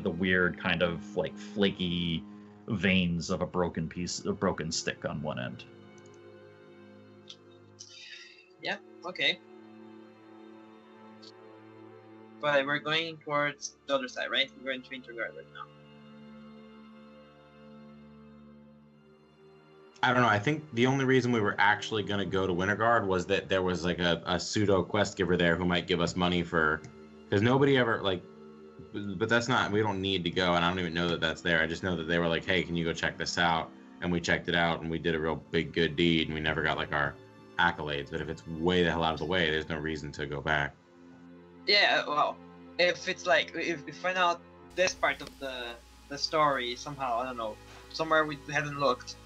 the weird kind of like flaky veins of a broken stick on one end. Yeah. Okay. But we're going towards the other side, right? We're going to Interguard right now. I don't know. I think the only reason we were actually going to go to Winterguard was that there was like a pseudo quest giver there who might give us money for, because nobody ever like, but that's not, we don't need to go, and I don't even know that that's there. I just know that they were like, hey, can you go check this out? And we checked it out, and we did a real big good deed, and we never got like our accolades. But if it's way the hell out of the way, there's no reason to go back. Yeah, well, if it's like, if we find out this part of the story somehow, I don't know, somewhere we haven't looked,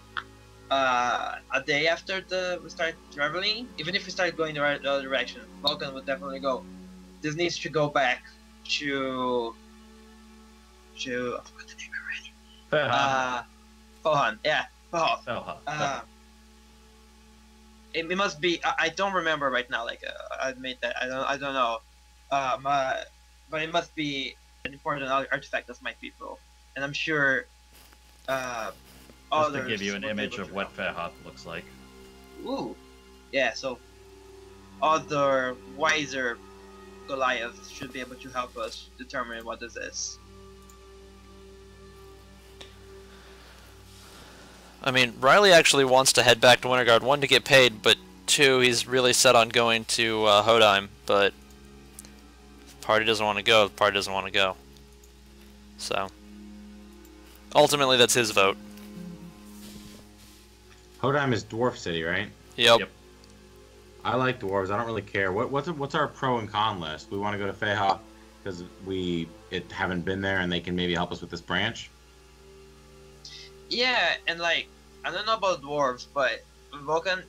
a day after we start traveling, even if we start going the other direction, Vulcan would definitely go. This needs to go back to I forgot the name already. Fohan, yeah, Fohan. It must be. I don't remember right now. Like I admit that I don't know. But it must be an important artifact of my people, and I'm sure. Just to give you an image of what Fehoth looks like. Ooh, yeah. So other wiser Goliaths should be able to help us determine what this is. I mean, Riley actually wants to head back to Winterguard, 1, to get paid, but 2, he's really set on going to Hodheim, but the party doesn't want to go, the party doesn't want to go. So, ultimately that's his vote. Hodheim is Dwarf City, right? Yep. I like dwarves. I don't really care. What's our pro and con list? We want to go to Fehoth because we haven't been there, and they can maybe help us with this branch. Yeah, and like I don't know about dwarves, but Vulcan,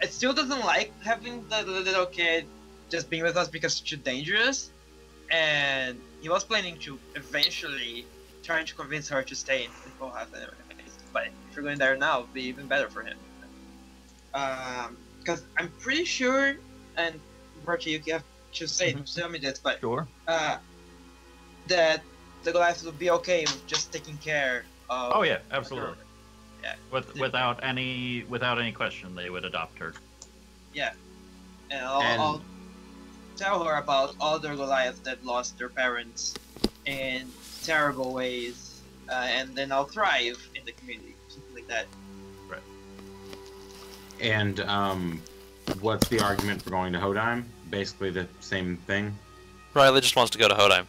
it still doesn't like having the little kid just being with us because it's too dangerous, and he was planning to eventually trying to convince her to stay in Fehoth anyway. But if you're going there now, it'd be even better for him. Because I'm pretty sure, and Bertie, you have to tell me this, but sure. That the Goliaths would be okay with just taking care of. Oh yeah, absolutely. Yeah. Without any question, they would adopt her. Yeah, and I'll tell her about other Goliaths that lost their parents in terrible ways. And then I'll thrive in the community, something like that. Right. And what's the argument for going to Hodheim? Basically the same thing. Riley just wants to go to Hodheim.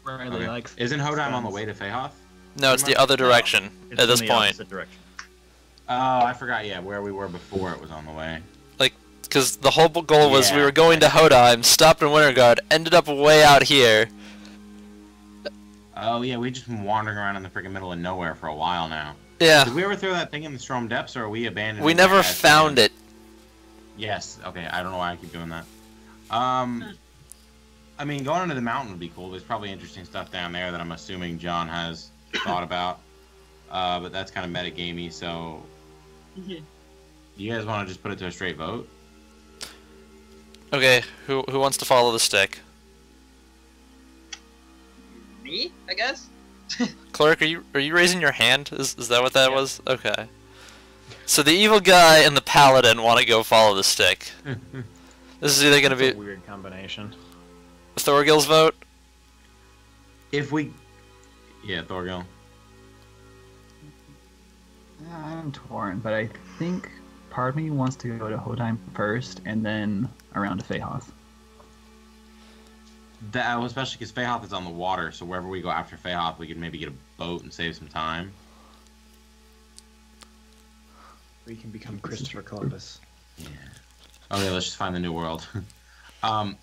Riley likes. Isn't Hodheim on the way to Fehoth? No, it's the other direction at this point. Direction. Oh, I forgot. Yeah, where we were before it was on the way. Like, because the whole goal was we were going to Hodheim, stopped in Winterguard, ended up way out here. Oh yeah, we've just been wandering around in the freaking middle of nowhere for a while now. Yeah. Did we ever throw that thing in the Strom Depths, or are we abandoned? We never found it. Yes. Okay. I don't know why I keep doing that. I mean, going into the mountain would be cool. There's probably interesting stuff down there that I'm assuming John has thought about. But that's kind of metagamey. So, do you guys want to just put it to a straight vote? Okay. Who wants to follow the stick? Me, I guess. Cleric, are you raising your hand? Is that what that was? Okay. So the evil guy and the paladin want to go follow the stick. This is either going to be a weird combination. Thorgil's vote. Yeah, Thorgil. I'm torn, but I think part of me wants to go to Hodheim first, and then around to Fehoth. Especially because Fehoth is on the water, so wherever we go after Fehoth, we could maybe get a boat and save some time. We can become Christopher Columbus. Yeah. Okay, let's just find the new world.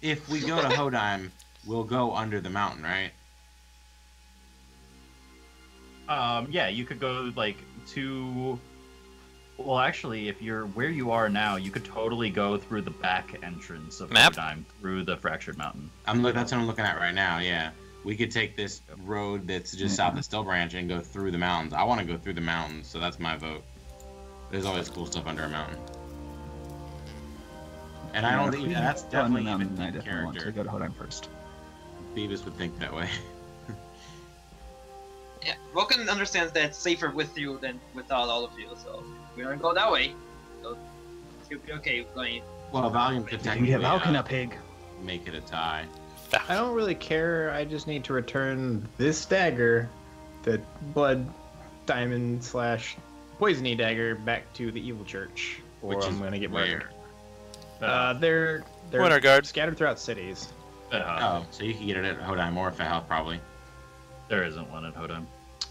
If we go to Hodheim, we'll go under the mountain, right? Yeah, you could go like to. Well, actually, if you're where you are now, you could totally go through the back entrance of Hodheim through the Fractured Mountain. That's what I'm looking at right now. Yeah, we could take this road that's just south of Still Branch and go through the mountains. I want to go through the mountains, so that's my vote. There's always cool stuff under a mountain. And I don't think that's definitely even I definitely want to go to Hodheim first. Beavis would think that way. Yeah, Vulcan understands that it's safer with you than without all of you, so we're gonna go that way. So you'll be okay with going. Well, Valiant could You can technically give Valken a pig. make it a tie. I don't really care. I just need to return this dagger, the blood diamond / poisony dagger, back to the evil church, or Which I'm is gonna get where? murdered. They're Winter Guard. scattered throughout cities. Oh, so you can get it at Hodheim or Fahoth, probably. There isn't one at Hodheim.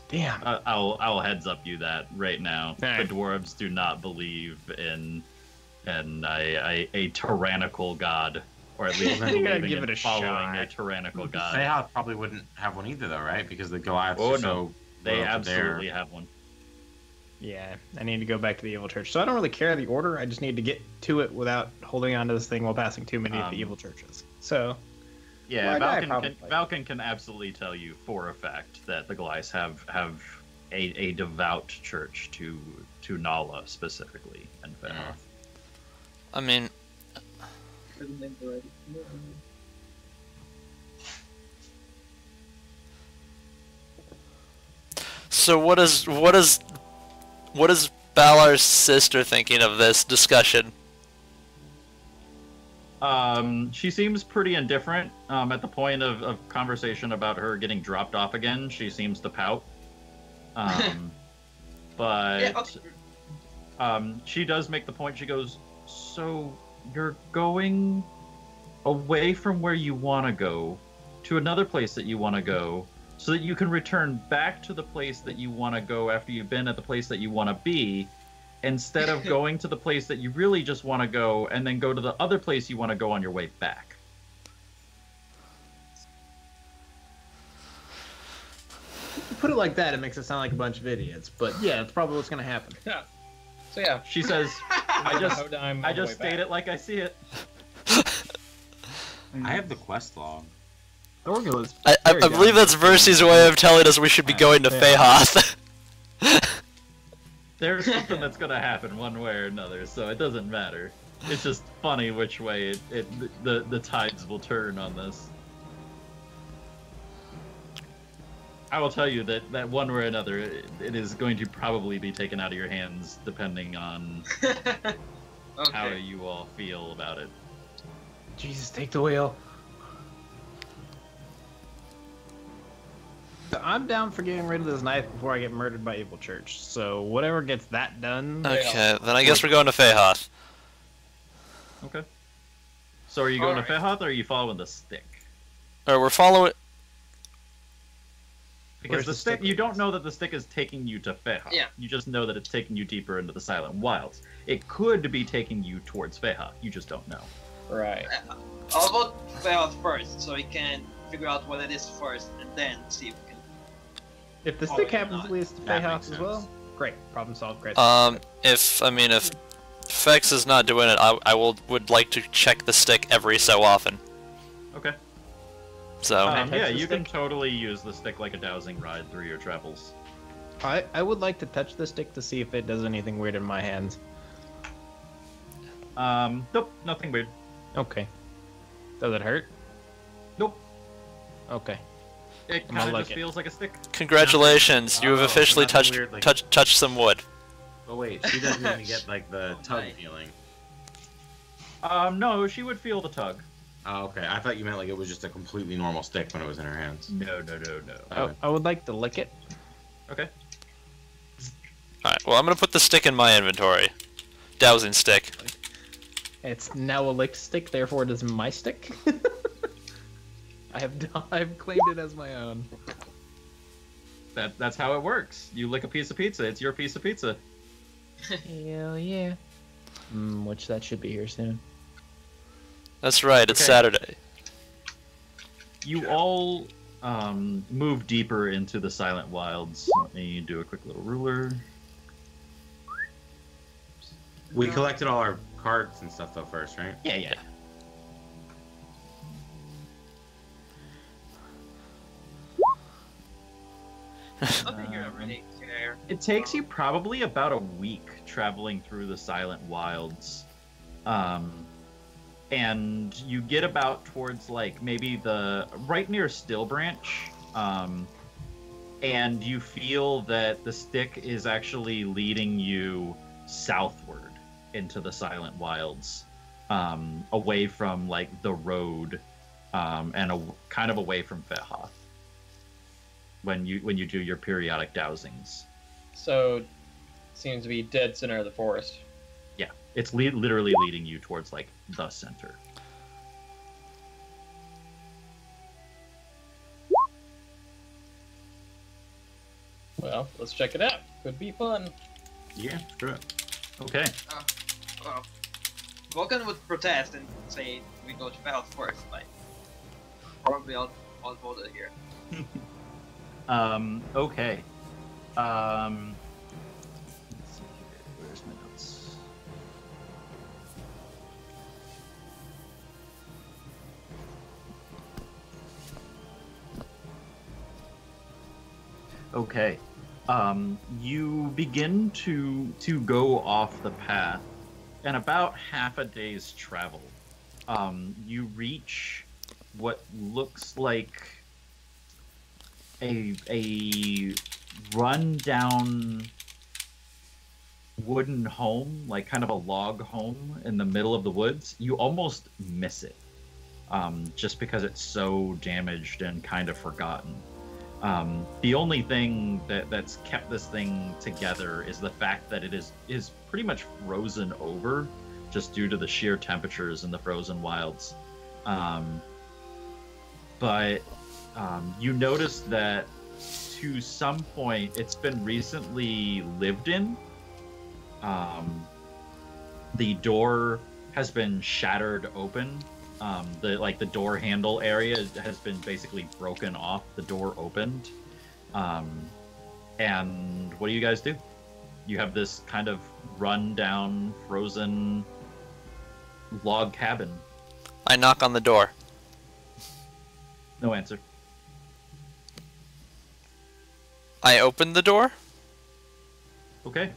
Damn. I'll heads up you that right now. Alright. The dwarves do not believe in a tyrannical god, or at least You gotta believing give in it a following shot. a tyrannical god. Fahoth probably wouldn't have one either, though, right? Because the Goliaths Oh are no, so they loyal to absolutely have one. Yeah, I need to go back to the evil church. So I don't really care the order. I just need to get to it without holding on to this thing while passing too many of the evil churches. So Yeah, Well, I Valken probably- can absolutely tell you for a fact that the Goliaths have a devout church to Nala specifically and Fahoth. I mean, so what is Balar's sister thinking of this discussion? She seems pretty indifferent. At the point of conversation about her getting dropped off again, she seems to pout. But Yeah, okay. she does make the point. She goes, "So you're going away from where you want to go to another place that you want to go, so that you can return back to the place that you want to go after you've been at the place that you want to be." Instead of going to the place that you really just want to go and then go to the other place you want to go on your way back. you put it like that, it makes it sound like a bunch of idiots. But yeah, that's probably what's gonna happen. Yeah. So yeah, She says, I just Hodheim I all the just way back. state it like I see it. I have the quest log. Thorgil is. I very believe down. that's Vercy's way of telling us we should be going to Yeah. Fahoth. There's something that's gonna happen one way or another, so it doesn't matter. It's just funny which way the tides will turn on this. I will tell you that one way or another, it is going to probably be taken out of your hands depending on how Okay. you all feel about it. Jesus, take the wheel. I'm down for getting rid of this knife before I get murdered by evil church. So whatever gets that done. Okay, then I guess we're going to Fahoth. Okay. So are you going to Alright. Fahoth or are you following the stick? Or we're following. Because Where's the the stick, stick? you don't know that the stick is taking you to Fahoth. Yeah. You just know that it's taking you deeper into the Silent Wilds. It could be taking you towards Fahoth. You just don't know. Right. I'll vote Fahoth first, so we can figure out what it is first, and then see if we can. If the Oh, stick yeah, happens to lead us to that Fahoth makes as well, sense. great. Problem solved. Great. If Fex is not doing it, I would like to check the stick every so often. Okay. So touch Yeah, the you can stick? totally use the stick like a dowsing rod through your travels. I would like to touch the stick to see if it does anything weird in my hands. Nope, nothing weird. Okay. Does it hurt? Nope. Okay. It I'm kind of like just it. feels like a stick. congratulations, you have Oh, officially nothing touched weird, like- touched some wood. Oh wait, she doesn't even get like the tug Nice. feeling. No, she would feel the tug. Oh, okay. I thought you meant like it was just a completely normal stick when it was in her hands. No. I would like to lick it. Okay. Alright, well I'm gonna put the stick in my inventory. Dowsing stick. It's now a licked stick, therefore it is my stick. I've claimed it as my own. That's how it works. You lick a piece of pizza, it's your piece of pizza. Hell yeah. Which that should be here soon. That's right, it's Okay. Saturday. You all move deeper into the Silent Wilds. Let me do a quick little ruler. We collected all our cards and stuff though first, right? Yeah. Nothing here I really care. It takes you probably about a week traveling through the Silent Wilds. And you get about towards like maybe the right near Still Branch. and you feel that the stick is actually leading you southward into the Silent Wilds, away from like the road, and kind of away from Fehoth. When you do your periodic dowsings. So, seems to be dead center of the forest. Yeah, it's literally leading you towards like the center. Well, let's check it out. Could be fun. Yeah, screw it. Okay. Well, Vulcan would protest and say we go to Valve first. Like, probably I'll vote it here. Okay. Let's see here. Where's my notes? Okay. You begin to go off the path, and about half a day's travel, you reach what looks like a run-down wooden home, like kind of a log home in the middle of the woods. You almost miss it, just because it's so damaged and kind of forgotten. The only thing that's kept this thing together is the fact that it is pretty much frozen over, just due to the sheer temperatures in the frozen wilds. But you notice that to some point it's been recently lived in. The door has been shattered open. The door handle area has been basically broken off. The door opened. And what do you guys do? You have this kind of run down, frozen log cabin. I knock on the door. No answer. I open the door. Okay.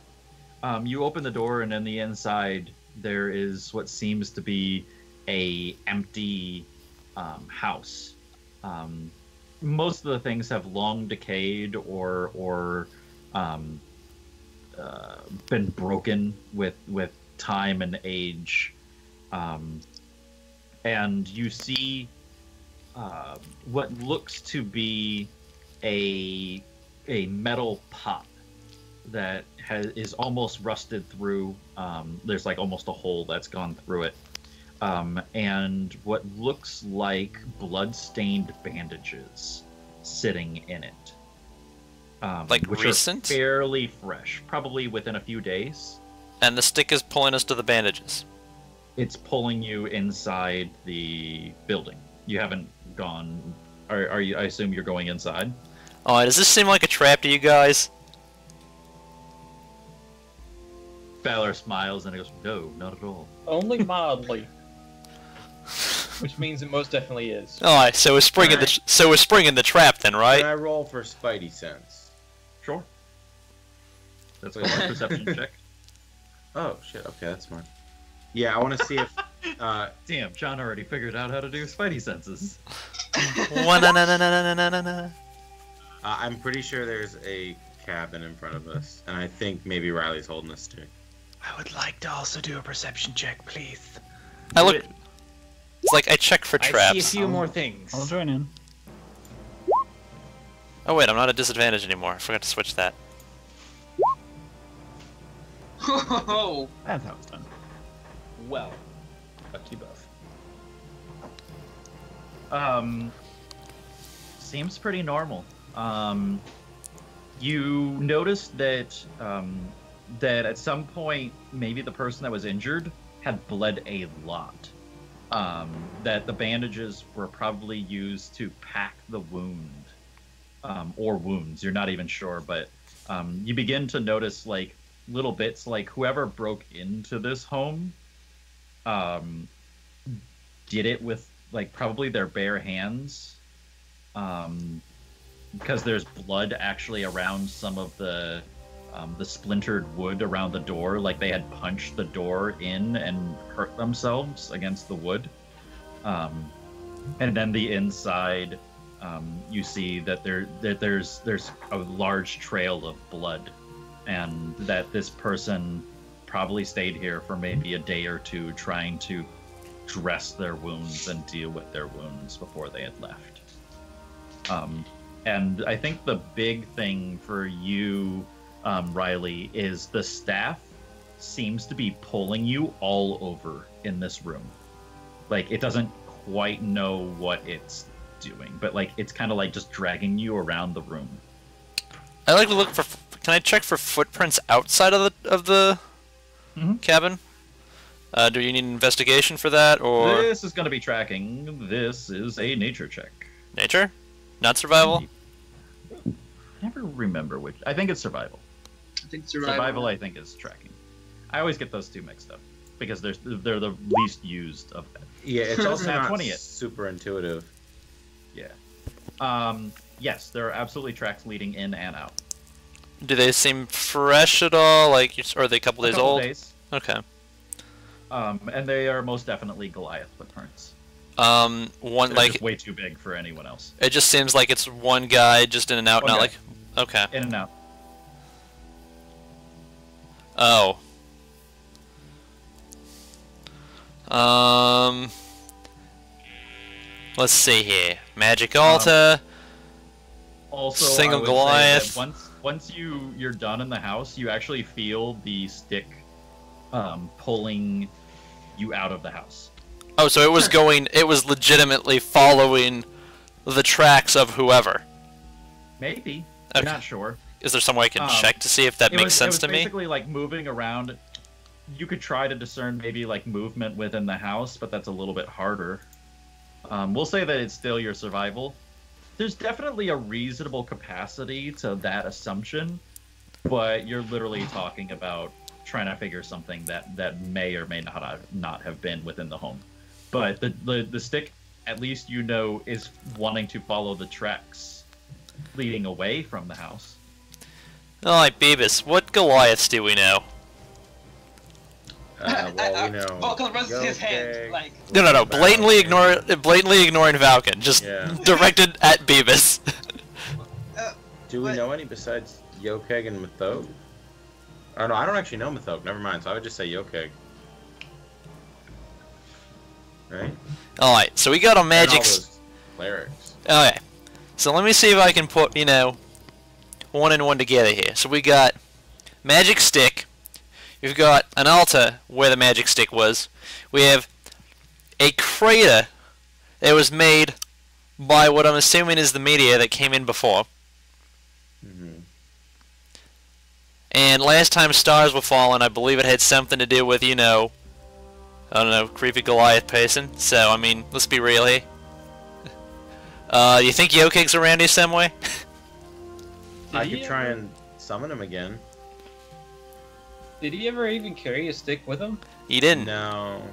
You open the door, and on the inside there is what seems to be a empty house. Most of the things have long decayed or been broken with time and age. And you see what looks to be a metal pot that is almost rusted through. There's like almost a hole that's gone through it. And what looks like blood-stained bandages sitting in it. Like which recent? Are fairly fresh, probably within a few days. And the stick is pulling us to the bandages. It's pulling you inside the building. You haven't gone. Are you? I assume you're going inside. Oh, does this seem like a trap to you guys? Valor smiles and he goes, "No, not at all." Only mildly. Which means it most definitely is. Oh, so we're springing the trap then, Can right? I roll for Spidey sense? Sure. That's like a perception check. Oh shit. Okay, that's smart. Yeah, I want to see if. Damn, John already figured out how to do Spidey senses. I'm pretty sure there's a cabin in front of us, and I think maybe Riley's holding us to. I would like to also do a perception check, please. I look. It's like I check for I traps. see a few more things. I'll join in. Oh wait, I'm not at disadvantage anymore. I forgot to switch that. Oh, That's how it's done. Well, lucky buff. Seems pretty normal. You notice that that at some point, maybe the person that was injured had bled a lot. That the bandages were probably used to pack the wound, or wounds. You're not even sure, but you begin to notice like little bits, like whoever broke into this home did it with like probably their bare hands, because there's blood actually around some of the splintered wood around the door, like they had punched the door in and hurt themselves against the wood. And then the inside, you see that there's a large trail of blood, and that this person probably stayed here for maybe a day or two trying to dress their wounds and deal with their wounds before they had left. And I think the big thing for you, Riley, is the staff seems to be pulling you all over in this room. Like, it doesn't quite know what it's doing, but like it's kind of like just dragging you around the room. I like to look for. Can I check for footprints outside of the cabin? Do you need an investigation for that, or This is going to be tracking. This is a nature check. nature? Not survival? Never remember which. I think it's survival. I think Survival, I think, is tracking. I always get those two mixed up because they're the least used of that. Yeah, it's also Nat not 20 it. super intuitive. Yeah. Yes, there are absolutely tracks leading in and out. Do they seem fresh at all? Like, or are they a couple days old? Days. Okay. And they are most definitely Goliath footprints. One They're like just way too big for anyone else. it just seems like it's one guy just in and out, One not guy. like. Okay. In and out. Oh. Let's see here. Magic altar. Also, Single I would say Goliath. that once you're done in the house, you actually feel the stick pulling you out of the house. Oh, so it was going. It was legitimately following the tracks of whoever. Maybe. Okay. I'm not sure. Is there some way I can check to see if that makes sense to It was me? basically like moving around. You could try to discern maybe like movement within the house, but that's a little bit harder. We'll say that it's still your survival. There's definitely a reasonable capacity to that assumption, but you're literally talking about trying to figure something that may or may not have been within the home. But the stick, at least you know, is wanting to follow the tracks leading away from the house. Alright, Beavis, what Goliaths do we know? Well, we know. Vulcan raises his Yo, hand, Keg, like... No. Blatantly ignoring Valken. Just Yeah. directed at Beavis. Do we know any besides Yokeg and Mythog? Oh no, I don't actually know Mythog. Never mind. So I would just say Yokeg. Right? Alright, so we got a And all magic. those clerics. Okay. So let me see if I can put, one and one together here. So we got magic stick. We've got an altar where the magic stick was. We have a crater that was made by what I'm assuming is the meteor that came in before. And last time stars were falling, I believe it had something to do with, I don't know, creepy Goliath person. So, I mean, let's be real here. You think Yokeg's around here somewhere? I could try and summon him again. Did he ever even carry a stick with him? He didn't. No.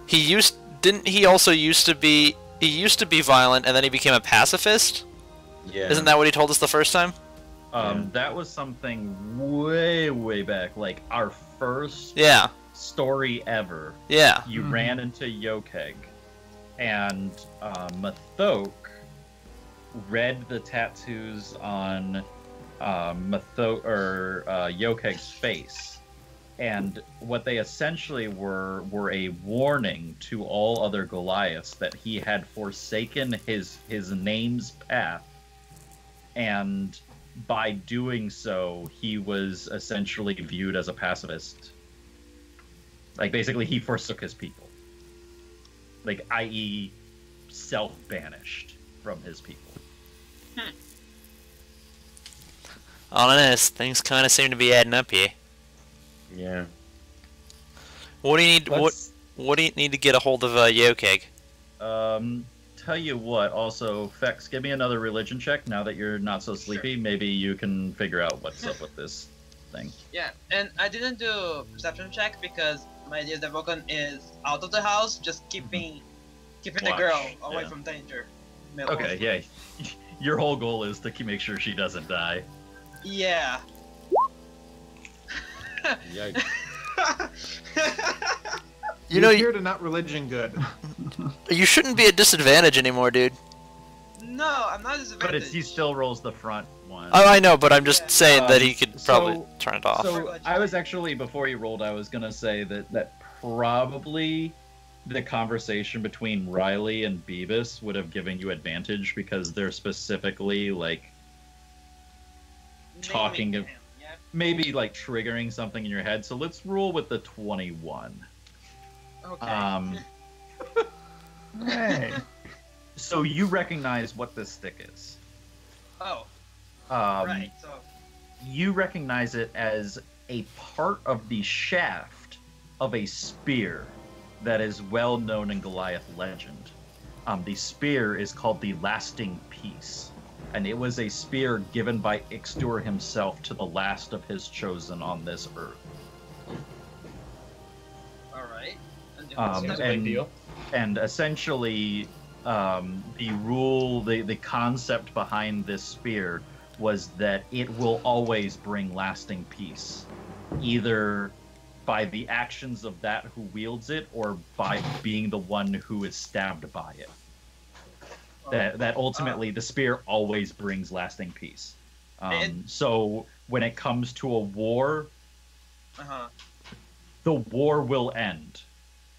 Didn't he also used to be violent and then he became a pacifist? Yeah. Isn't that what he told us the first time? That was something way back, like our first story ever. Yeah. You ran into Yokeg, and Mathok read the tattoos on Yokeg's face. And what they essentially were a warning to all other Goliaths that he had forsaken his name's path, and by doing so, he was essentially viewed as a pacifist. Like, basically, he forsook his people. Like, i.e., self-banished from his people. Honest, things kind of seem to be adding up here. Yeah. What do you need? What do you need to get a hold of Yokeg? Tell you what. Also, Fex, give me another religion check. Now that you're not so sleepy, maybe you can figure out what's up with this thing. Yeah, and I didn't do perception check because my idea that Vulcan is out of the house, just keeping the girl away from danger. Okay, yeah. Your whole goal is to make sure she doesn't die. Yeah. Yikes. You appear to not religion good. You shouldn't be at disadvantage anymore, dude. No, No, I'm not But disadvantaged. he still rolls the front one. Oh, I know, but I'm just saying that he could so- probably turn it off. So I was actually, before you rolled, I was gonna say that probably the conversation between Riley and Beavis would have given you advantage because they're specifically like talking Naming of him, yeah? maybe like triggering something in your head. So let's roll with the 21. Okay. Hey. So you recognize what this stick is. Oh, Right. So You recognize it as a part of the shaft of a spear that is well known in Goliath legend. The spear is called the Lasting Peace, and it was a spear given by Ixtor himself to the last of his chosen on this earth. all right. Seems a big deal. And essentially, the concept behind this spear was that it will always bring lasting peace, either by the actions of that who wields it or by being the one who is stabbed by it. That ultimately the spear always brings lasting peace. So when it comes to a war, the war will end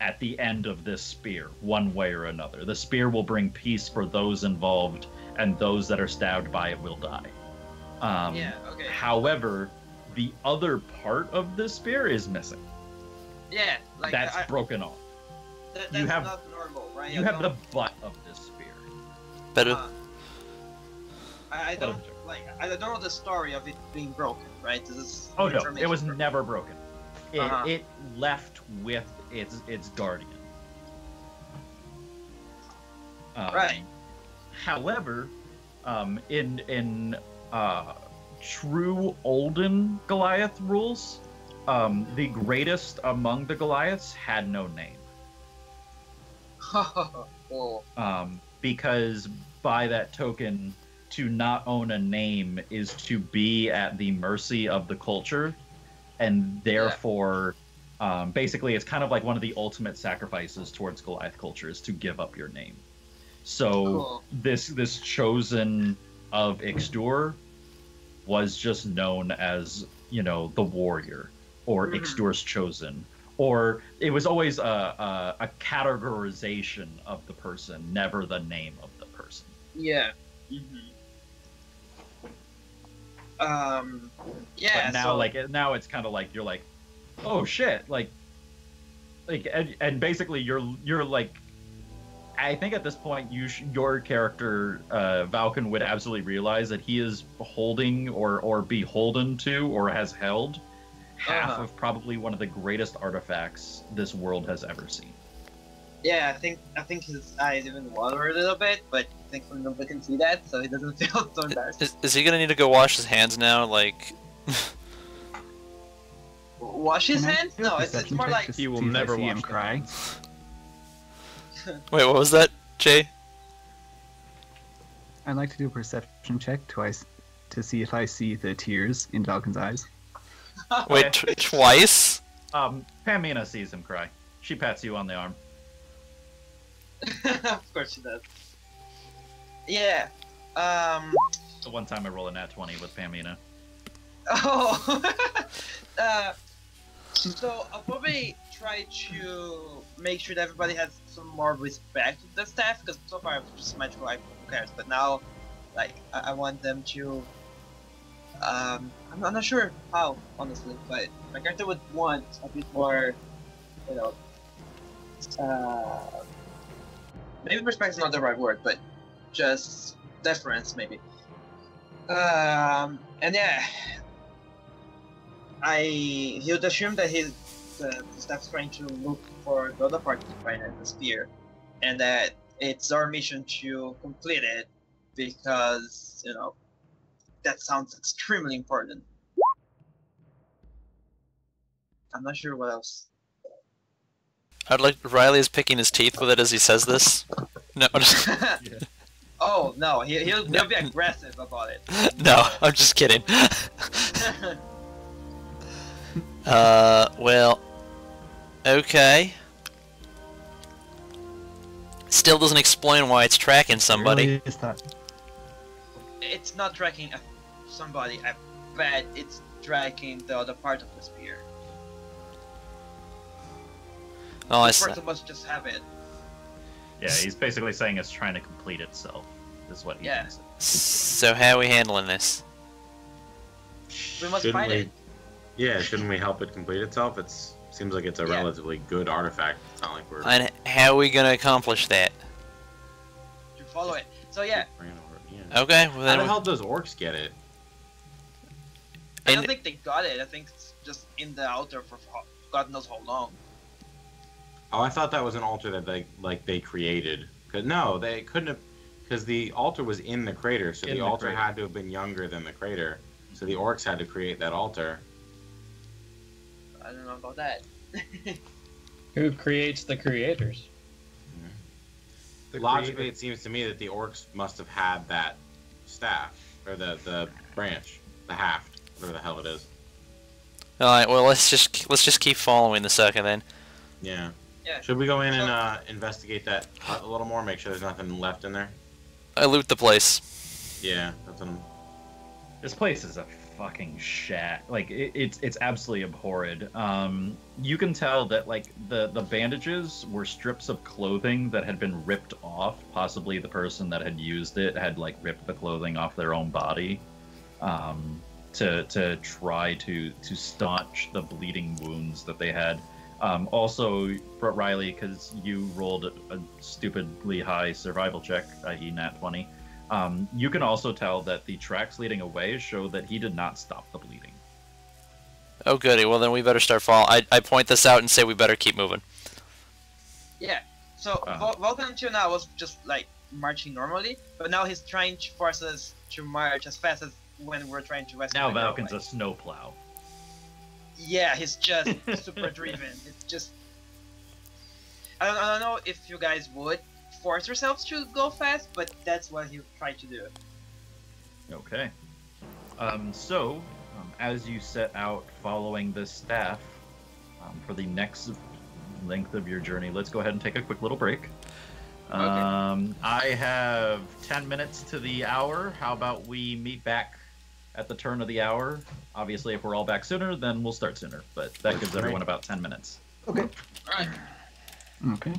at the end of this spear, one way or another. The spear will bring peace for those involved, and those that are stabbed by it will die. Yeah. Okay. However, the other part of the spear is missing. Yeah. Like That's broken off. That's you have- not normal, right? You have the butt of this spear. Better. I don't like. I don't know the story of it being broken, right? This is Oh no, it information was from- never broken. It, Uh-huh. it left with its guardian. Right. However, in true olden Goliath rules, the greatest among the Goliaths had no name. Oh. Because by that token, to not own a name is to be at the mercy of the culture, and therefore, basically, it's kind of like one of the ultimate sacrifices towards Goliath culture is to give up your name. So Cool. this chosen of Ixtor was just known as, the warrior or Mhm. Ixtor's chosen. Or it was always a categorization of the person, never the name of the person. Yeah. Yeah. But now, so, now it's kind of like you're like, oh shit, and basically you're like, I think at this point your character Valken would absolutely realize that he is holding or beholden to or has held half of probably one of the greatest artifacts this world has ever seen. yeah, I think his eyes even water a little bit, but thankfully nobody can see that, so he doesn't feel so embarrassed. Is he gonna need to go wash his hands now? Like, Wash his Can I hands? do a No, it's perception more check like to He will see if I never see him wash cry. wait, what was that, Jay? I'd like to do a perception check twice to see if I see the tears in Valken's eyes. Wait, twice? Pamina sees him cry. She pats you on the arm. of course she does. Yeah. The one time I roll a nat 20 with Pamina. Oh. So I'll probably try to make sure that everybody has some more respect with the staff, because so far it's just magical icon, who cares? But now, like, I want them to. I'm not sure how, honestly, but my character would want a bit more, maybe respect is not the right word, but just deference, maybe. And yeah, he would assume that the staff's trying to look for the other part right now, the spear, and that it's our mission to complete it because that sounds extremely important. I'm not sure what else. I'd like Riley is picking his teeth with it as he says this. No, Oh no, he'll be aggressive about it. no, I'm just kidding. Well, okay. Still doesn't explain why it's tracking somebody. Really it's not tracking somebody. I bet it's tracking the other part of the spear. Oh, I This see. person must just have it. Yeah, he's basically saying it's trying to complete itself. Is what he Yeah. thinks. So how are we handling this? We must Shouldn't fight we? it. Yeah, shouldn't we help it complete itself? Seems like it's a Yeah. relatively good artifact. It's not like we're. And how are we gonna accomplish that? To follow it. So yeah, bringing over- yeah. Okay, well How then the we- hell does orcs get it? I don't And- think they got it. I think it's just in the altar for God knows how long. Oh, I thought that was an altar that they created. Cause no, they couldn't have, because the altar was in the crater, so In the the altar crater. had to have been younger than the crater. So the orcs had to create that altar. I don't know about that. Who creates the creators? Logically, it seems to me that the orcs must have had that staff or the branch, the haft, whatever the hell it is. all right. Well, let's just keep following the second then. Yeah. Yeah. Should we go in and investigate that hut a little more? Make sure there's nothing left in there. I loot the place. Yeah, that's what I'm. This place is a fucking shack. Like it's absolutely abhorred. You can tell that like the bandages were strips of clothing that had been ripped off. Possibly the person that had used it had like ripped the clothing off their own body, to try to staunch the bleeding wounds that they had. Also, Riley, because you rolled a stupidly high survival check, i.e. nat 20. You can also tell that the tracks leading away show that he did not stop the bleeding. Oh goody. Well then we better start following. I point this out and say we better keep moving. Yeah. So Vulcan 2 now was just like marching normally, but now he's trying to force us to march as fast as when we're trying to rescue. Now the girl, Valken's like. a snowplow. Yeah, he's just super driven. It's just. I don't know if you guys would force yourselves to go fast, but that's what he tried to do. Okay. So, as you set out following this staff for the next length of your journey, let's go ahead and take a quick little break. I have 10 minutes to the hour. How about we meet back at the turn of the hour? Obviously, if we're all back sooner, then we'll start sooner. But that gives everyone about 10 minutes. Okay. Alright. Okay.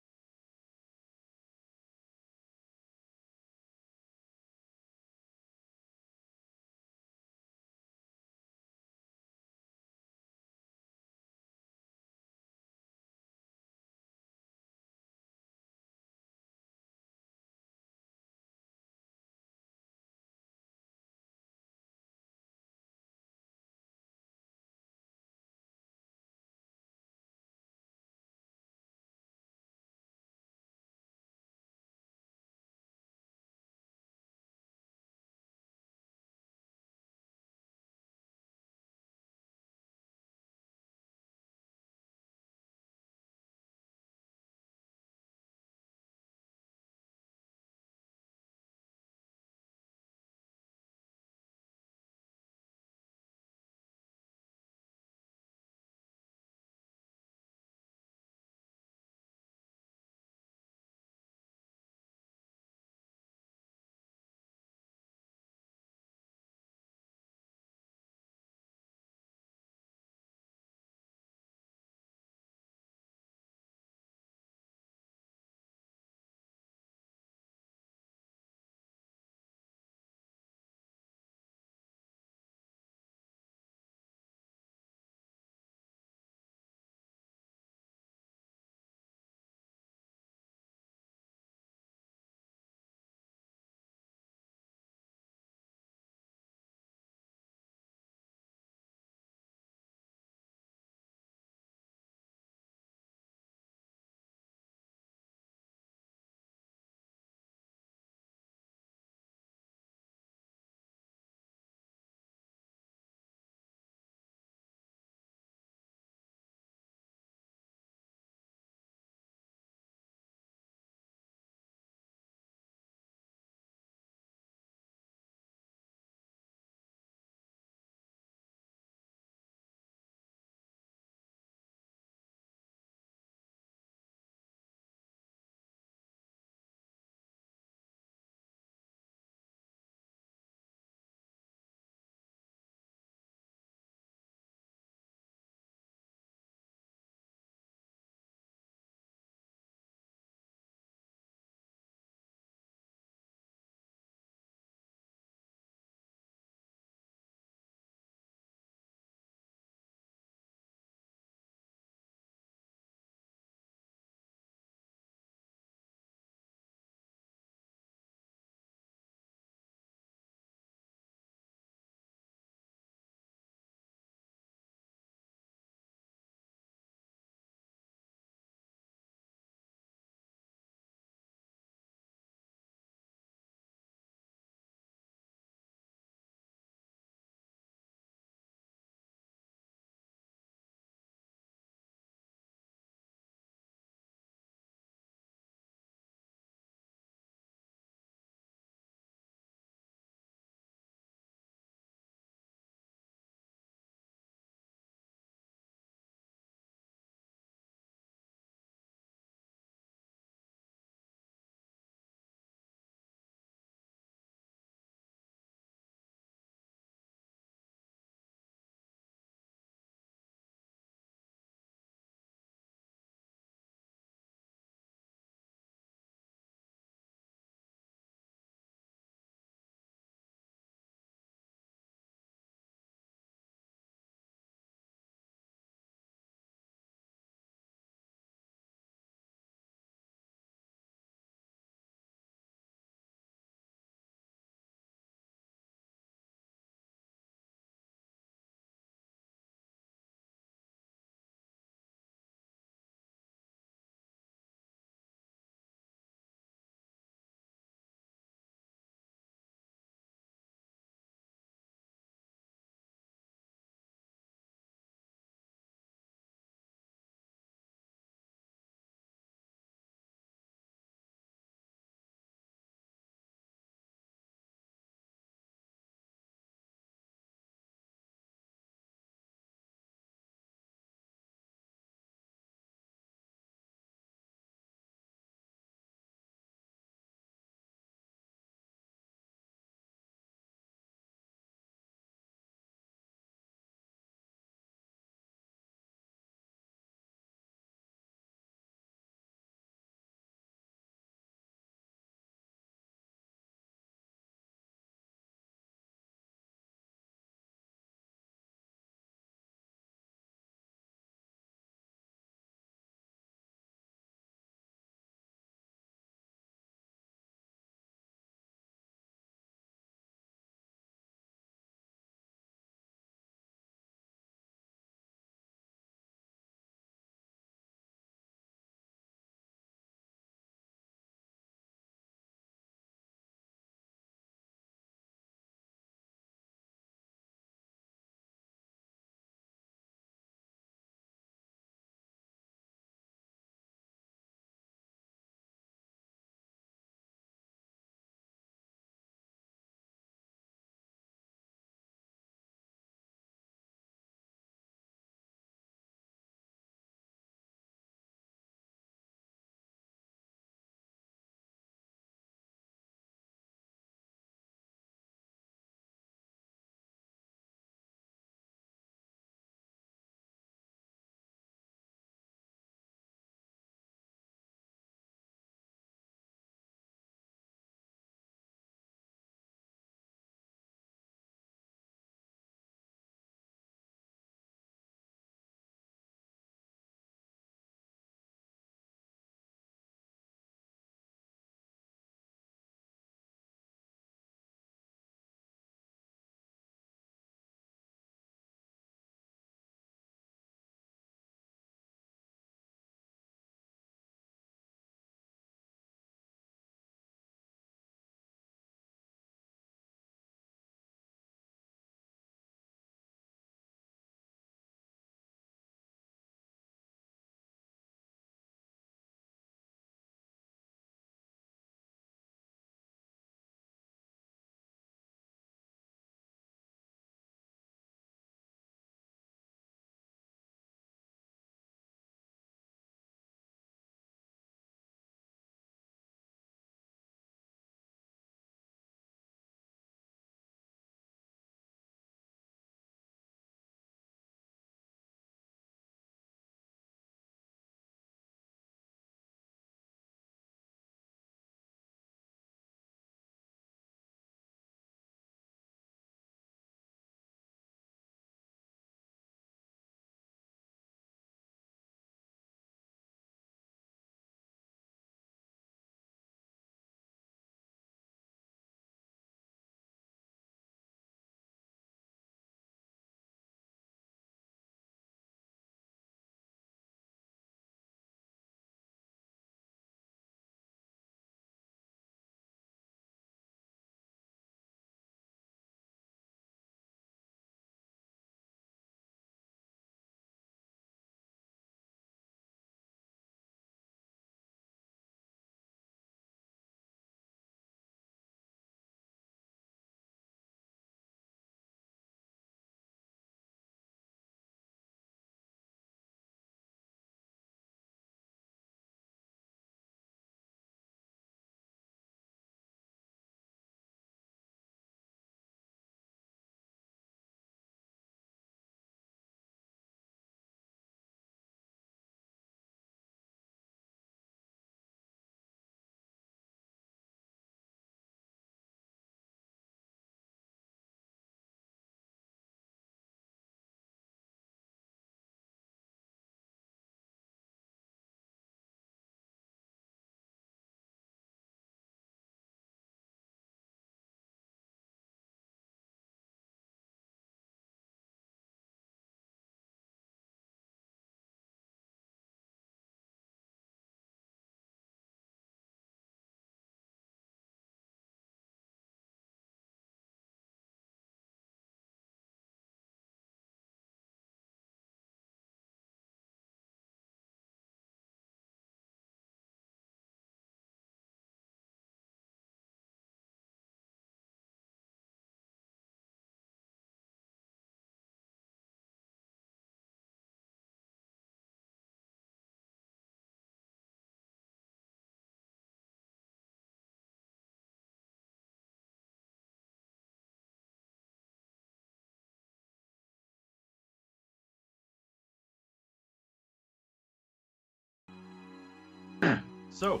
So,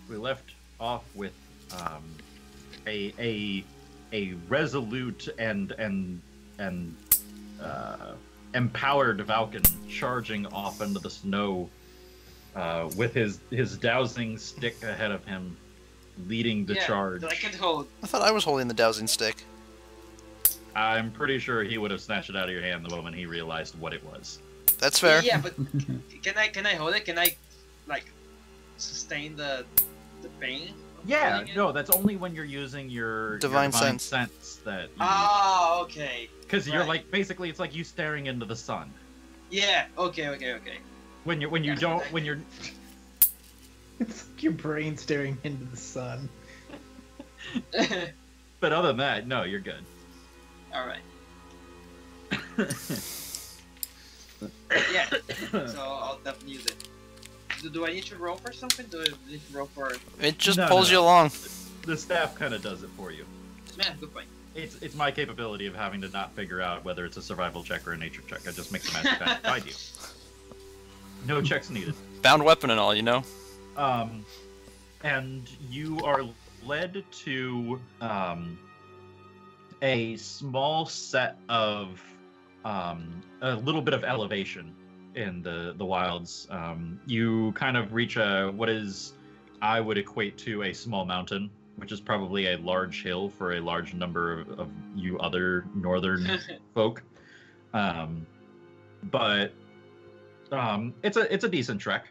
we left off with a resolute and empowered Valken charging off into the snow with his dowsing stick ahead of him, leading the charge. That I can hold. I thought I was holding the dowsing stick. I'm pretty sure he would have snatched it out of your hand the moment he realized what it was. That's fair. Yeah, but can I hold it? Can I like sustain the pain? Yeah, no, that's only when you're using your Divine sense that. Oh, okay. Because you're like basically it's like you staring into the sun. Yeah. Okay. When you're It's like your brain staring into the sun. But other than that, no, you're good. All right. Yeah. So I'll definitely use it. Do I need to roll for something? Do I need to roll for? It just No, pulls no. you along. The staff kind of does it for you. Man, good point. It's my capability of having to not figure out whether it's a survival check or a nature check. I just make the magic back guide you. No checks needed. Bound weapon and all, you know? And you are led to a small set of a little bit of elevation in the wilds. You kind of reach what is I would equate to a small mountain, which is probably a large hill for a large number of you other northern folk. But it's a decent trek.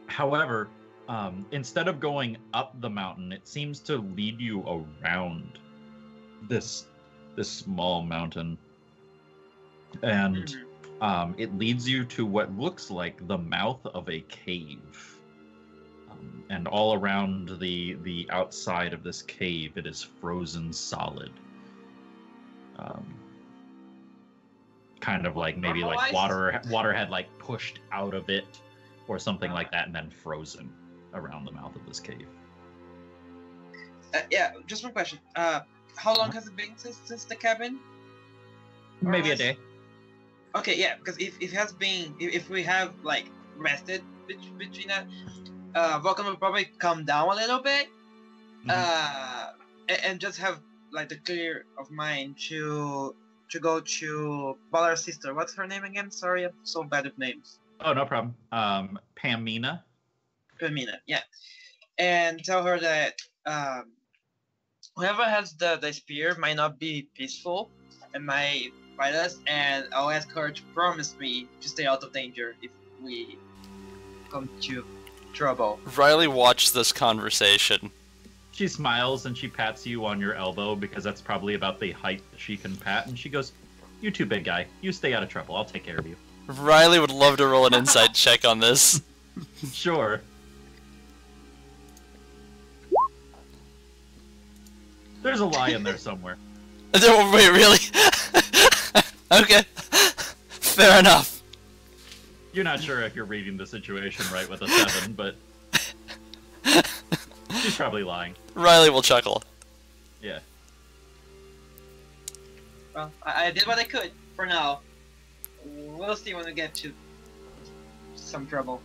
However, instead of going up the mountain, it seems to lead you around this small mountain, and it leads you to what looks like the mouth of a cave. And all around the outside of this cave, it is frozen solid. Kind of like maybe like water had like pushed out of it or something like that, and then frozen around the mouth of this cave. Yeah, just one question. How long has it been since the cabin? Maybe a day. Okay, yeah, because if we have like rested between that, Vulcan will probably come down a little bit, and just have like the clear of mind to go to Ballar's sister. What's her name again? Sorry, I'm so bad with names. Oh, no problem. Pamina. Pamina, yeah, and tell her that whoever has the spear might not be peaceful and might fight us, and I'll ask her to promise me to stay out of danger if we come to trouble. Riley watched this conversation. She smiles and she pats you on your elbow because that's probably about the height that she can pat, and she goes, "You too, big guy. You stay out of trouble. I'll take care of you." Riley would love to roll an insight check on this. Sure. There's a lie in there somewhere. Wait, really? Okay. Fair enough. You're not sure if you're reading the situation right with a 7, but she's probably lying. Riley will chuckle. Yeah. Well, I did what I could for now. We'll see when we get to some trouble.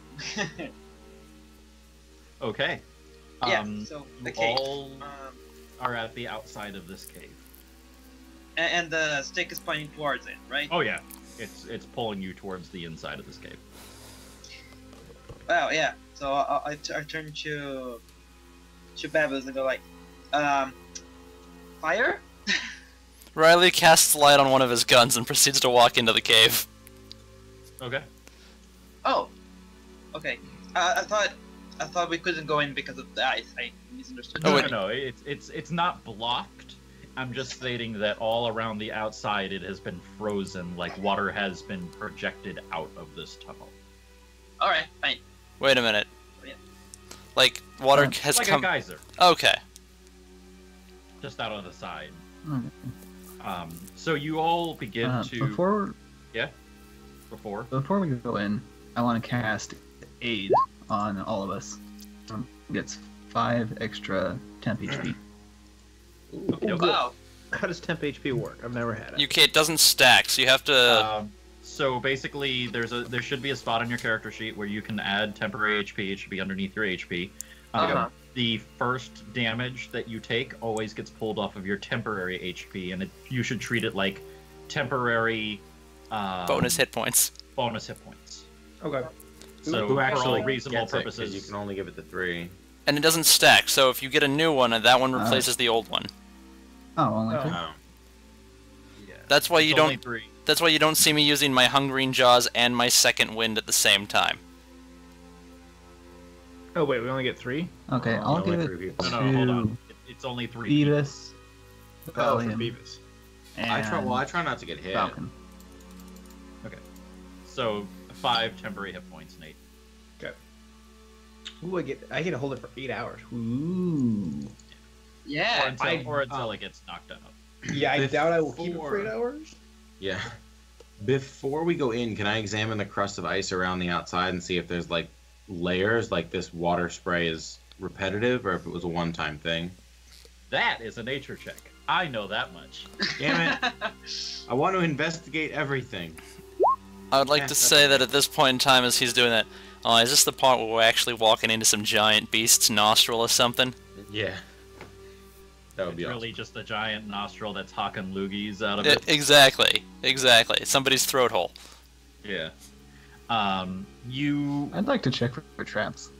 Okay. Yeah, so the cave. All are at the outside of this cave. And the stick is pointing towards it, right? Oh yeah, it's pulling you towards the inside of this cave. Wow, yeah. So I turn to Babbles and go like, fire? Riley casts light on one of his guns and proceeds to walk into the cave. Okay. Oh, okay. I thought we couldn't go in because of the ice. I misunderstood. No, it's not blocked. I'm just stating that all around the outside it has been frozen, like water has been projected out of this tunnel. All right, fine. Wait a minute. Yeah. Like water has like come. a geyser, Okay. just out on the side. Okay. So you all begin to Before before we go in, I want to cast Aid on all of us. Gets 5 extra temp HP. Okay. Wow. How does temp HP work? I've never had it. It doesn't stack, so you have to. So basically, there should be a spot on your character sheet where you can add temporary HP. It should be underneath your HP. The first damage that you take always gets pulled off of your temporary HP, and you should treat it like temporary bonus hit points. Bonus hit points. Okay. So Who for actually all reasonable gets it, 'cause purposes, you can only give it to 3. And it doesn't stack, so if you get a new one, that one replaces the old one. Oh, only Oh. three. Oh. yeah, That's why you it's only don't. 3. That's why you don't see me using my Hungering Jaws and my Second Wind at the same time. Oh wait, we only get 3? Okay, I'll only give 3 it people. No, hold on. to It's only 3. Beavis, Oh, for Valiant, Beavis. and I try not to get hit. Falcon. So 5 temporary hit points, Nate. Ooh, I get to hold it for 8 hours. Ooh. Yeah. Or until it gets knocked out. Yeah, I doubt I will keep it for Before- 8 hours. Yeah. Before we go in, can I examine the crust of ice around the outside and see if there's like layers, like this water spray is repetitive, or if it was a one-time thing? That is a nature check. I know that much. Damn it! I want to investigate everything. I would like Yeah, to that's say that at this point in time, as he's doing that, is this the part where we're actually walking into some giant beast's nostril or something? Yeah. That would It's be really awesome. just a giant nostril that's hawking loogies out of it. Exactly. Somebody's throat hole. Yeah. You I'd like to check for traps.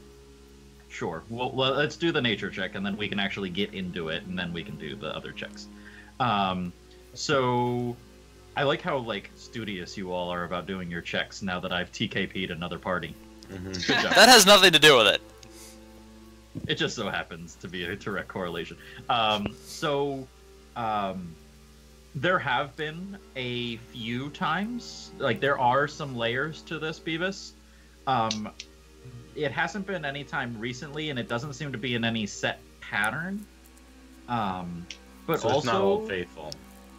sure. Well, let's do the nature check, and then we can actually get into it, and then we can do the other checks. So I like how studious you all are about doing your checks now that I've TKP'd another party. Mhm. Good job. That has nothing to do with it. It just so happens to be a direct correlation. There have been a few times, there are some layers to this, Beavis. It hasn't been any time recently, and it doesn't seem to be in any set pattern. But So also, it's not Old Faithful.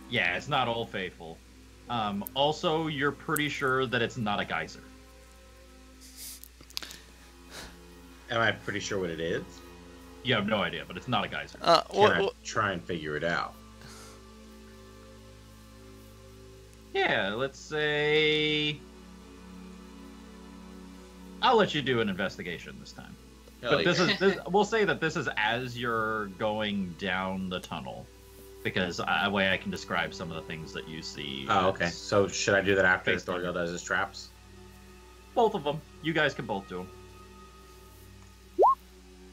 yeah, it's not Old Faithful. Also, you're pretty sure that it's not a geyser. Am I pretty sure what it is? You have no idea, but it's not a geyser. Can I try and figure it out? Yeah, let's say... I'll let you do an investigation this time. But we'll say that this is as you're going down the tunnel. Because that way I can describe some of the things that you see. Oh, okay. So should I do that after Based on- Thorgil does his traps? Both of them. You guys can both do them.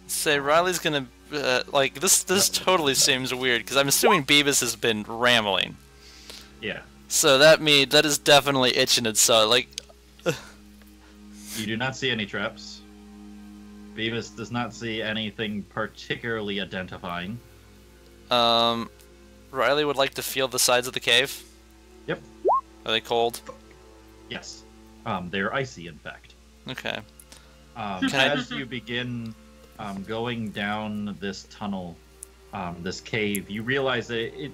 Say Riley's gonna this totally seems weird because I'm assuming Beavis has been rambling. Yeah. So that is definitely itching itself. You do not see any traps. Beavis does not see anything particularly identifying. Riley would like to feel the sides of the cave. Yep. Are they cold? Yes. They're icy, in fact. Okay. As you begin going down this tunnel, this cave, you realize that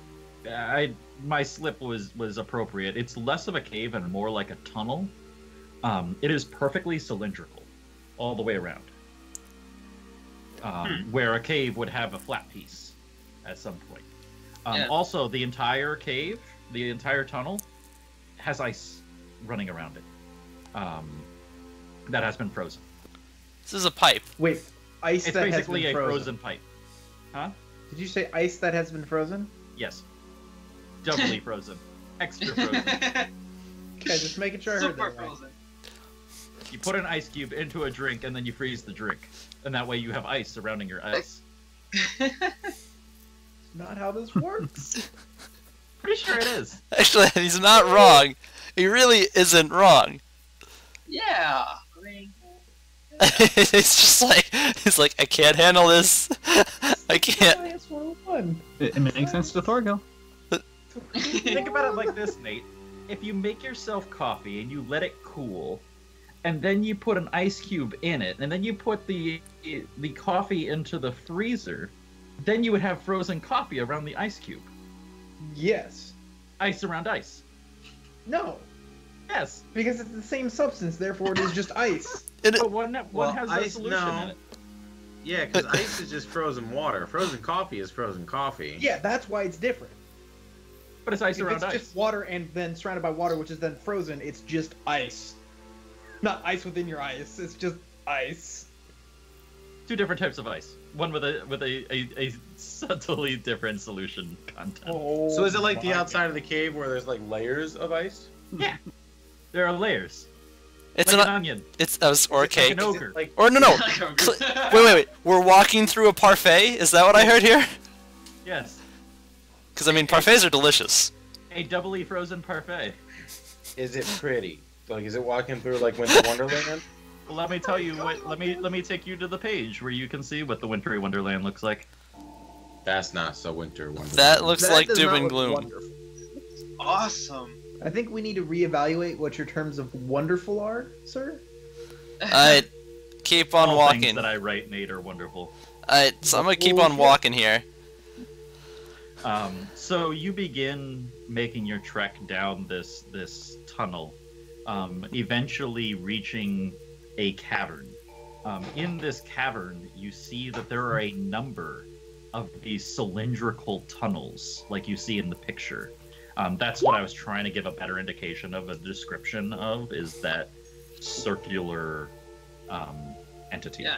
my slip was appropriate. It's less of a cave and more like a tunnel. It is perfectly cylindrical, all the way around. Where a cave would have a flat piece at some point. Yeah. Also, the entire cave, the entire tunnel, has ice running around it. That has been frozen. This is a pipe. Wait, ice It's that has basically been a frozen. frozen pipe. Huh? Did you say ice that has been frozen? Yes. Doubly frozen. Extra frozen. Okay, just making sure I heard Super that right. frozen. You put an ice cube into a drink, and then you freeze the drink. And that way you have ice surrounding your ice. Not how this works. Pretty sure it is. Actually, he's not wrong. He really isn't wrong. Yeah. I mean, He's like, I can't handle this. I can't. Science 101. It makes sense to Thorgil. Think about it like this, Nate. If you make yourself coffee and you let it cool, and then you put an ice cube in it, and then you put the coffee into the freezer, then you would have frozen coffee around the ice cube. Yes. Ice around ice. No. Yes. Because it's the same substance, therefore it is just ice. But one Well, has a ice- solution no. in it. Yeah, because ice is just frozen water. Frozen coffee is frozen coffee. Yeah, that's why it's different. But it's ice If around it's ice. just water and then surrounded by water, which is then frozen, it's just ice. Not ice within your ice. It's just ice. Two different types of ice. One with a subtly different solution content. Oh, So is it like the my outside of the cave where there's like layers of ice? Yeah. There are layers. It's like an an onion. It's or a Like cake. an ogre. Like Or no. Wait. We're walking through a parfait. Is that what I heard here? Yes. Because I mean, parfaits are delicious. A doubly frozen parfait. is it pretty? Like is it walking through like Winter Wonderland? Well, let me tell you what. Let me take you to the page where you can see what the Wintry Wonderland looks like. That's not so Winter Wonderland. That looks That like does doom not and look gloom. wonderful. Awesome. I think we need to reevaluate what your terms of wonderful are, sir. Alright, keep on All walking. things that I write, Nate, are wonderful. Alright, so I'm gonna keep on walking here. So you begin making your trek down this tunnel, eventually reaching a cavern. In this cavern, you see that there are a number of these cylindrical tunnels, like you see in the picture. That's what I was trying to give a better indication of a description of, is that circular entity. Yeah.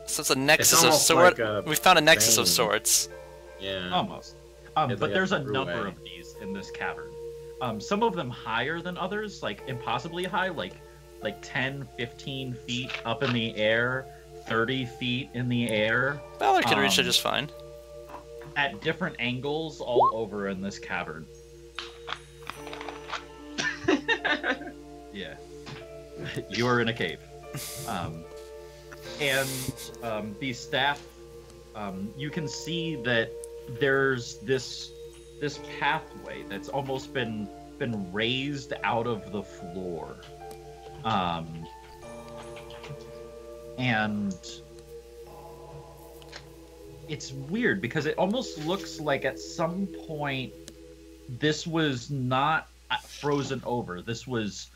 So it's a nexus It's of almost sorts. like a We found a nexus of vein. sorts. Yeah. Almost. It's But like there's a a number throughway. of these in this cavern. Some of them higher than others, like impossibly high, like 10, 15 feet up in the air, 30 feet in the air, Ballard could reach it just fine. at different angles all over in this cavern. Yeah. You're in a cave. These staff, you can see that there's this pathway that's almost been raised out of the floor. And it's weird because it almost looks like at some point this was not frozen over. This was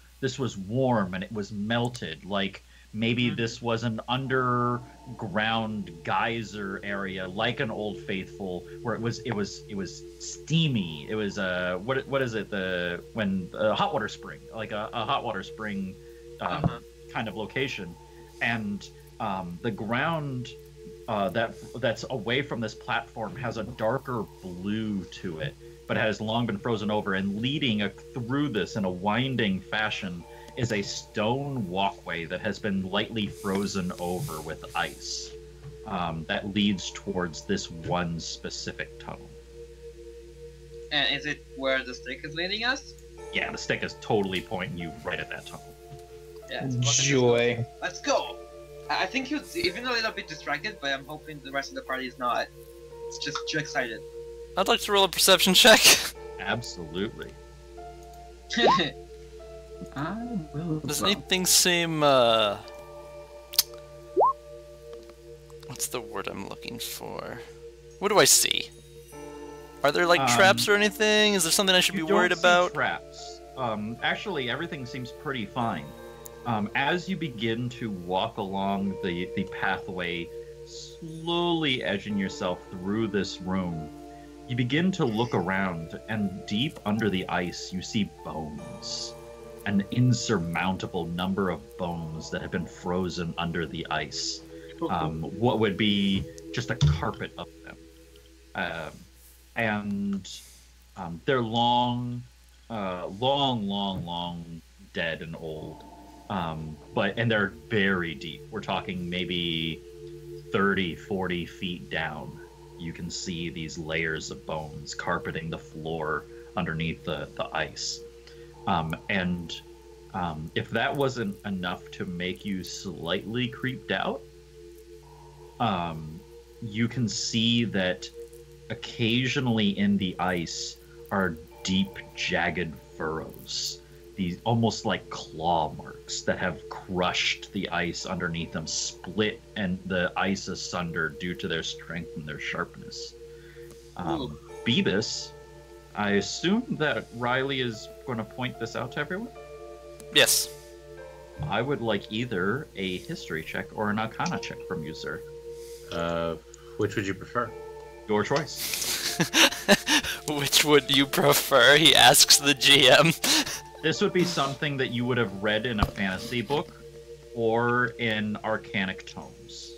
warm and it was melted. Like maybe this was an underground geyser area, like an Old Faithful, where it was steamy. It was what is it, when hot water spring, like a hot water spring kind of location, and the ground that's away from this platform has a darker blue to it, but has long been frozen over, and leading through this in a winding fashion is a stone walkway that has been lightly frozen over with ice, that leads towards this one specific tunnel. And is it where the stick is leading us? Yeah, the stick is totally pointing you right at that tunnel. Yeah. Joy. Let's go. I think he was even a little bit distracted, but I'm hoping the rest of the party is not. It's just too excited. I'd like to roll a perception check. Absolutely. I will. Does well, anything seem what's the word I'm looking for? What do I see? Are there like traps or anything? Is there something I should be You worried don't see about? traps. Actually, everything seems pretty fine. As you begin to walk along the pathway, slowly edging yourself through this room, you begin to look around, and deep under the ice, you see bones. An insurmountable number of bones that have been frozen under the ice. What would be just a carpet of them. They're long dead and old. And they're very deep. We're talking maybe 30, 40 feet down. You can see these layers of bones carpeting the floor underneath the ice. If that wasn't enough to make you slightly creeped out, you can see that occasionally in the ice are deep, jagged furrows. These almost like claw marks that have crushed the ice underneath them, split and the ice asunder due to their strength and their sharpness. Beebus, I assume that Riley is going to point this out to everyone? Yes. I would like either a history check or an arcana check from you, sir. Which would you prefer? Your choice. Which would you prefer? He asks the GM. This would be something that you would have read in a fantasy book or in arcanic tomes.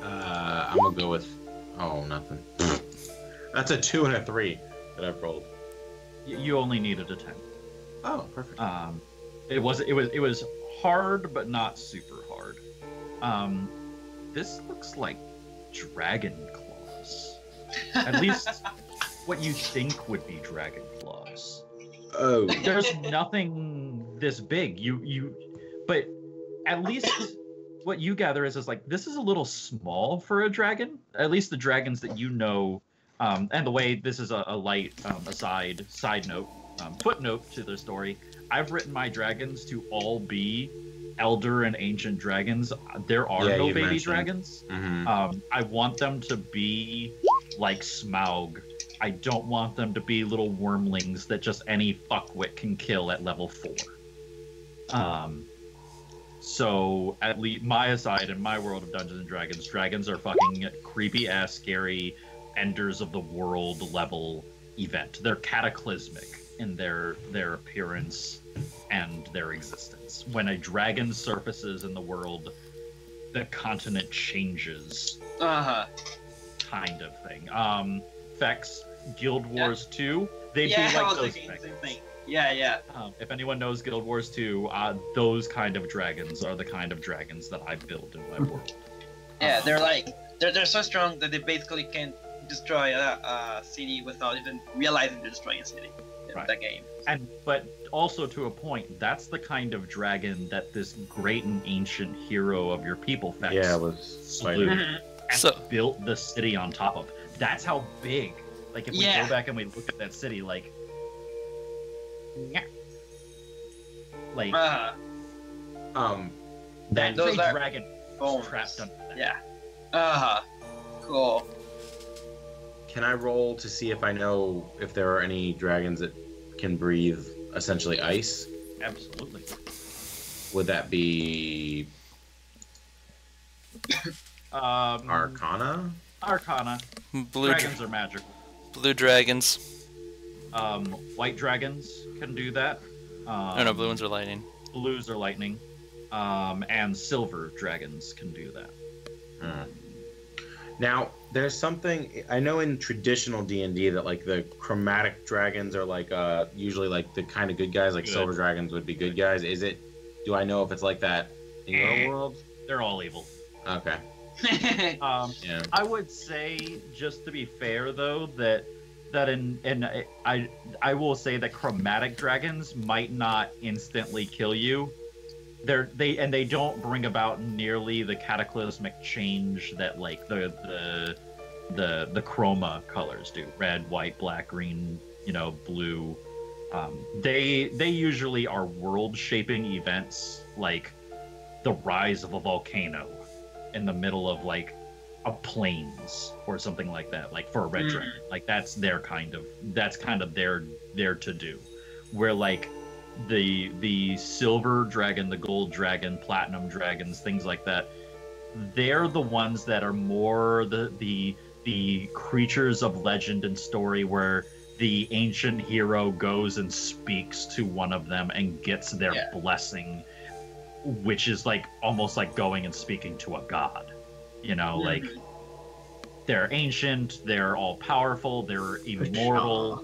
I'm gonna go with. Oh, nothing. That's a 2 and a 3 that I've rolled. You only needed a 10. Oh, perfect. It was hard, but not super hard. This looks like dragon claws. At least what you think would be dragon claws. Oh. There's nothing this big. But at least what you gather is like this is a little small for a dragon. At least the dragons that you know, and the way this is a light side note, footnote to the story. I've written my dragons to all be elder and ancient dragons. There are no baby mentioned. dragons. Mm-hmm. I want them to be like Smaug. I don't want them to be little wormlings that just any fuckwit can kill at level 4. So at least my aside in my world of Dungeons and Dragons, dragons are fucking creepy ass scary enders of the world level event. They're cataclysmic in their appearance and their existence. When a dragon surfaces in the world, the continent changes. Kind of thing. Fex, Guild Wars 2, they'd be like those things. Yeah. If anyone knows Guild Wars 2, those kind of dragons are the kind of dragons that I build in my world. Yeah, they're so strong that they basically can destroy a city without even realizing they're destroying a city in the game. But also to a point, that's the kind of dragon that this great and ancient hero of your people, Fex, slew and built the city on top of. That's how big. Like if we go back and we look at that city, like that's those a are dragon bones. trapped under that. Yeah. Cool. Can I roll to see if I know if there are any dragons that can breathe essentially ice? Absolutely. Would that be Arcana? Arcana. Dragons are magical. Blue dragons. White dragons can do that. No, blue ones are lightning. Blues are lightning. And silver dragons can do that. Now, there's something I know in traditional D&D that like the chromatic dragons are like usually like the kind of good guys, like silver dragons would be good guys. Do I know if it's like that in your world? They're all evil. Okay. Yeah. I would say, just to be fair though, that I will say that chromatic dragons might not instantly kill you. They don't bring about nearly the cataclysmic change that like the chroma colors do. Red, white, black, green, blue. They usually are world shaping events, like the rise of a volcano in the middle of like a plains or something like that, like for a red dragon. Like that's kind of their to do. Where like the silver dragon, the gold dragon, platinum dragons, things like that, they're the ones that are more the creatures of legend and story, where the ancient hero goes and speaks to one of them and gets their blessing, which is like almost like going and speaking to a god. Like they're ancient, they're all powerful, they're immortal.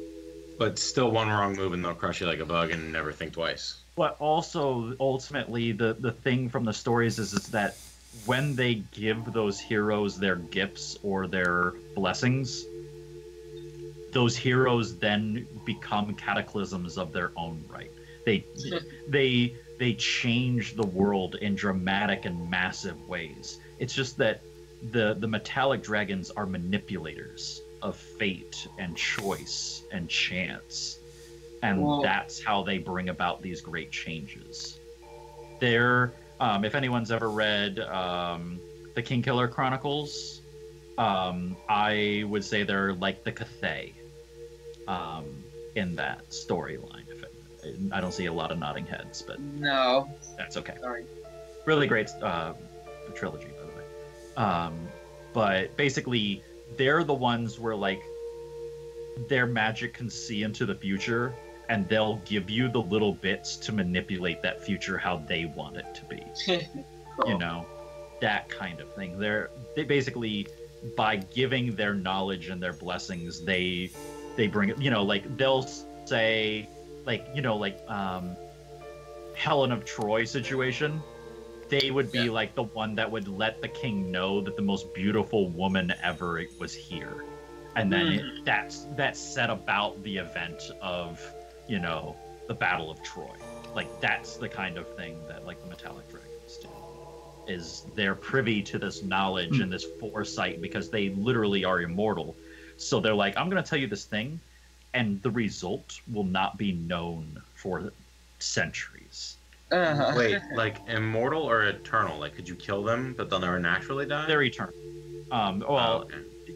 But still, one wrong move and they'll crush you like a bug and never think twice. But also, ultimately, the thing from the stories is that when they give those heroes their gifts or their blessings, those heroes then become cataclysms of their own right. They change the world in dramatic and massive ways. It's just that the metallic dragons are manipulators of fate and choice and chance, and that's how they bring about these great changes. They're if anyone's ever read the Kingkiller Chronicles, I would say they're like the Cathay in that storyline. I don't see a lot of nodding heads, but no, that's okay. Sorry. Really great trilogy, by the way. But basically, they're the ones where like their magic can see into the future, and they'll give you the little bits to manipulate that future how they want it to be. Cool. You know, that kind of thing. They basically, by giving their knowledge and their blessings, they bring it. You know, like they'll say, like, you know, like Helen of Troy situation. They would be like the one that would let the king know that the most beautiful woman ever was here, and then that's set about the event of, you know, the Battle of Troy. Like that's the kind of thing that like the metallic dragons do. Is they're privy to this knowledge and this foresight because they literally are immortal. So they're like, I'm going to tell you this thing, and the result will not be known for centuries. Wait, like immortal or eternal? Like, could you kill them, but they'll never naturally die? They're eternal.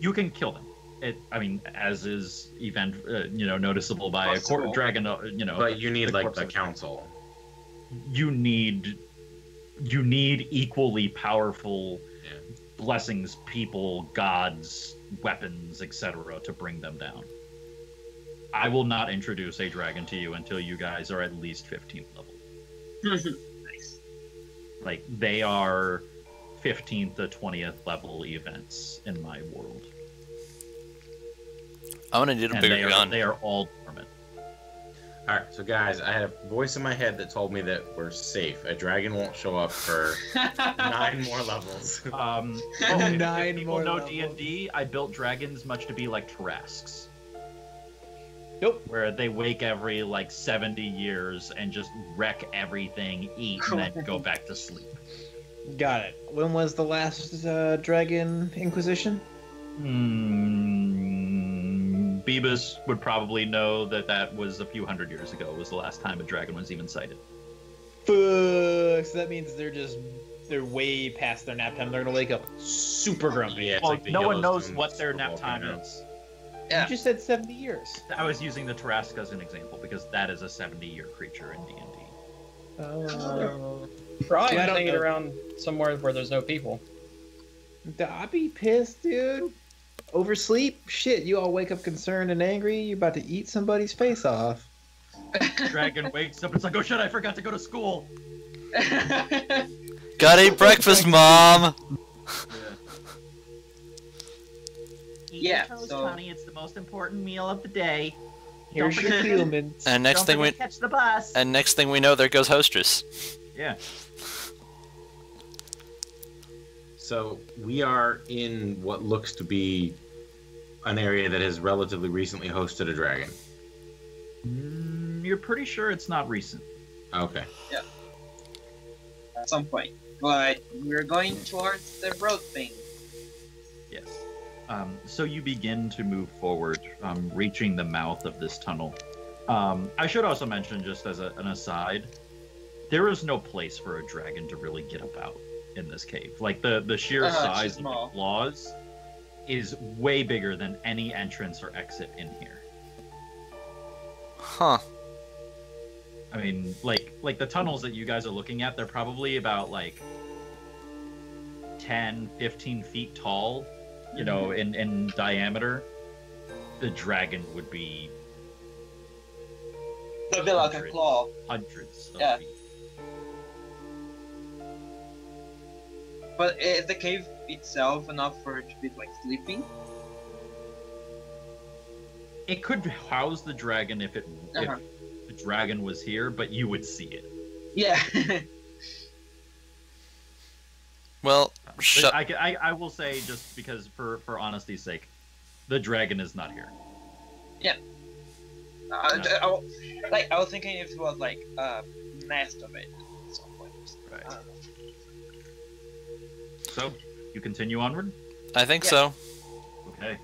You can kill them. I mean, as is event, you know, noticeable by a court dragon. You know, but you need like the council. You need equally powerful blessings, people, gods, weapons, etc., to bring them down. I will not introduce a dragon to you until you guys are at least 15th level. Nice. Like, they are 15th to 20th level events in my world. I'm gonna need a bigger gun. They are all dormant. Alright, so guys, I had a voice in my head that told me that we're safe. A dragon won't show up for 9 more levels. Nine People more know levels. D&D. I built dragons much to be like Tarrasques. Nope. Where they wake every like 70 years and just wreck everything, eat, and then go back to sleep. Got it. When was the last Dragon Inquisition? Beavis would probably know that was a few hundred years ago. Was the last time a dragon was even sighted. Fuck. So that means they're way past their nap time. They're gonna wake up super grumpy. Yeah, it's Well, like the no one knows Yellowstone what their nap football time camp. is. Yeah. You just said 70 years. I was using the Tarrasque as an example because that is a 70-year creature in D&D. Oh. Probably Yeah, I don't hanging know. around somewhere where there's no people. I'd be pissed, dude. Oversleep? Shit, you all wake up concerned and angry. You're about to eat somebody's face off. Dragon wakes up and it's like, oh shit, I forgot to go to school. Gotta eat breakfast, Mom! Yeah, Toast, so- honey, it's the most important meal of the day. Here's your humans. And next thing we catch the bus. and next thing we know, there goes Hostess. Yeah. So we are in what looks to be an area that has relatively recently hosted a dragon. You're pretty sure it's not recent. Okay. At some point. But we're going towards the road thing. Yes. So you begin to move forward, reaching the mouth of this tunnel. I should also mention, just as an aside, there is no place for a dragon to really get about in this cave. Like, the sheer It's size of the small. claws is way bigger than any entrance or exit in here. Huh. I mean, like the tunnels that you guys are looking at, they're probably about like 10, 15 feet tall, you know, in diameter. The dragon would be It'll be like a claw. hundreds of Yeah. feet. But is the cave itself enough for it to be like sleeping? It could house the dragon if Uh-huh. the dragon was here, but you would see it. Yeah. Well, But I will say, just because for honesty's sake, the dragon is not here. I was thinking if it was like a nest of it at some point. Right. I don't know. So you continue onward. I think Yeah. so. Okay.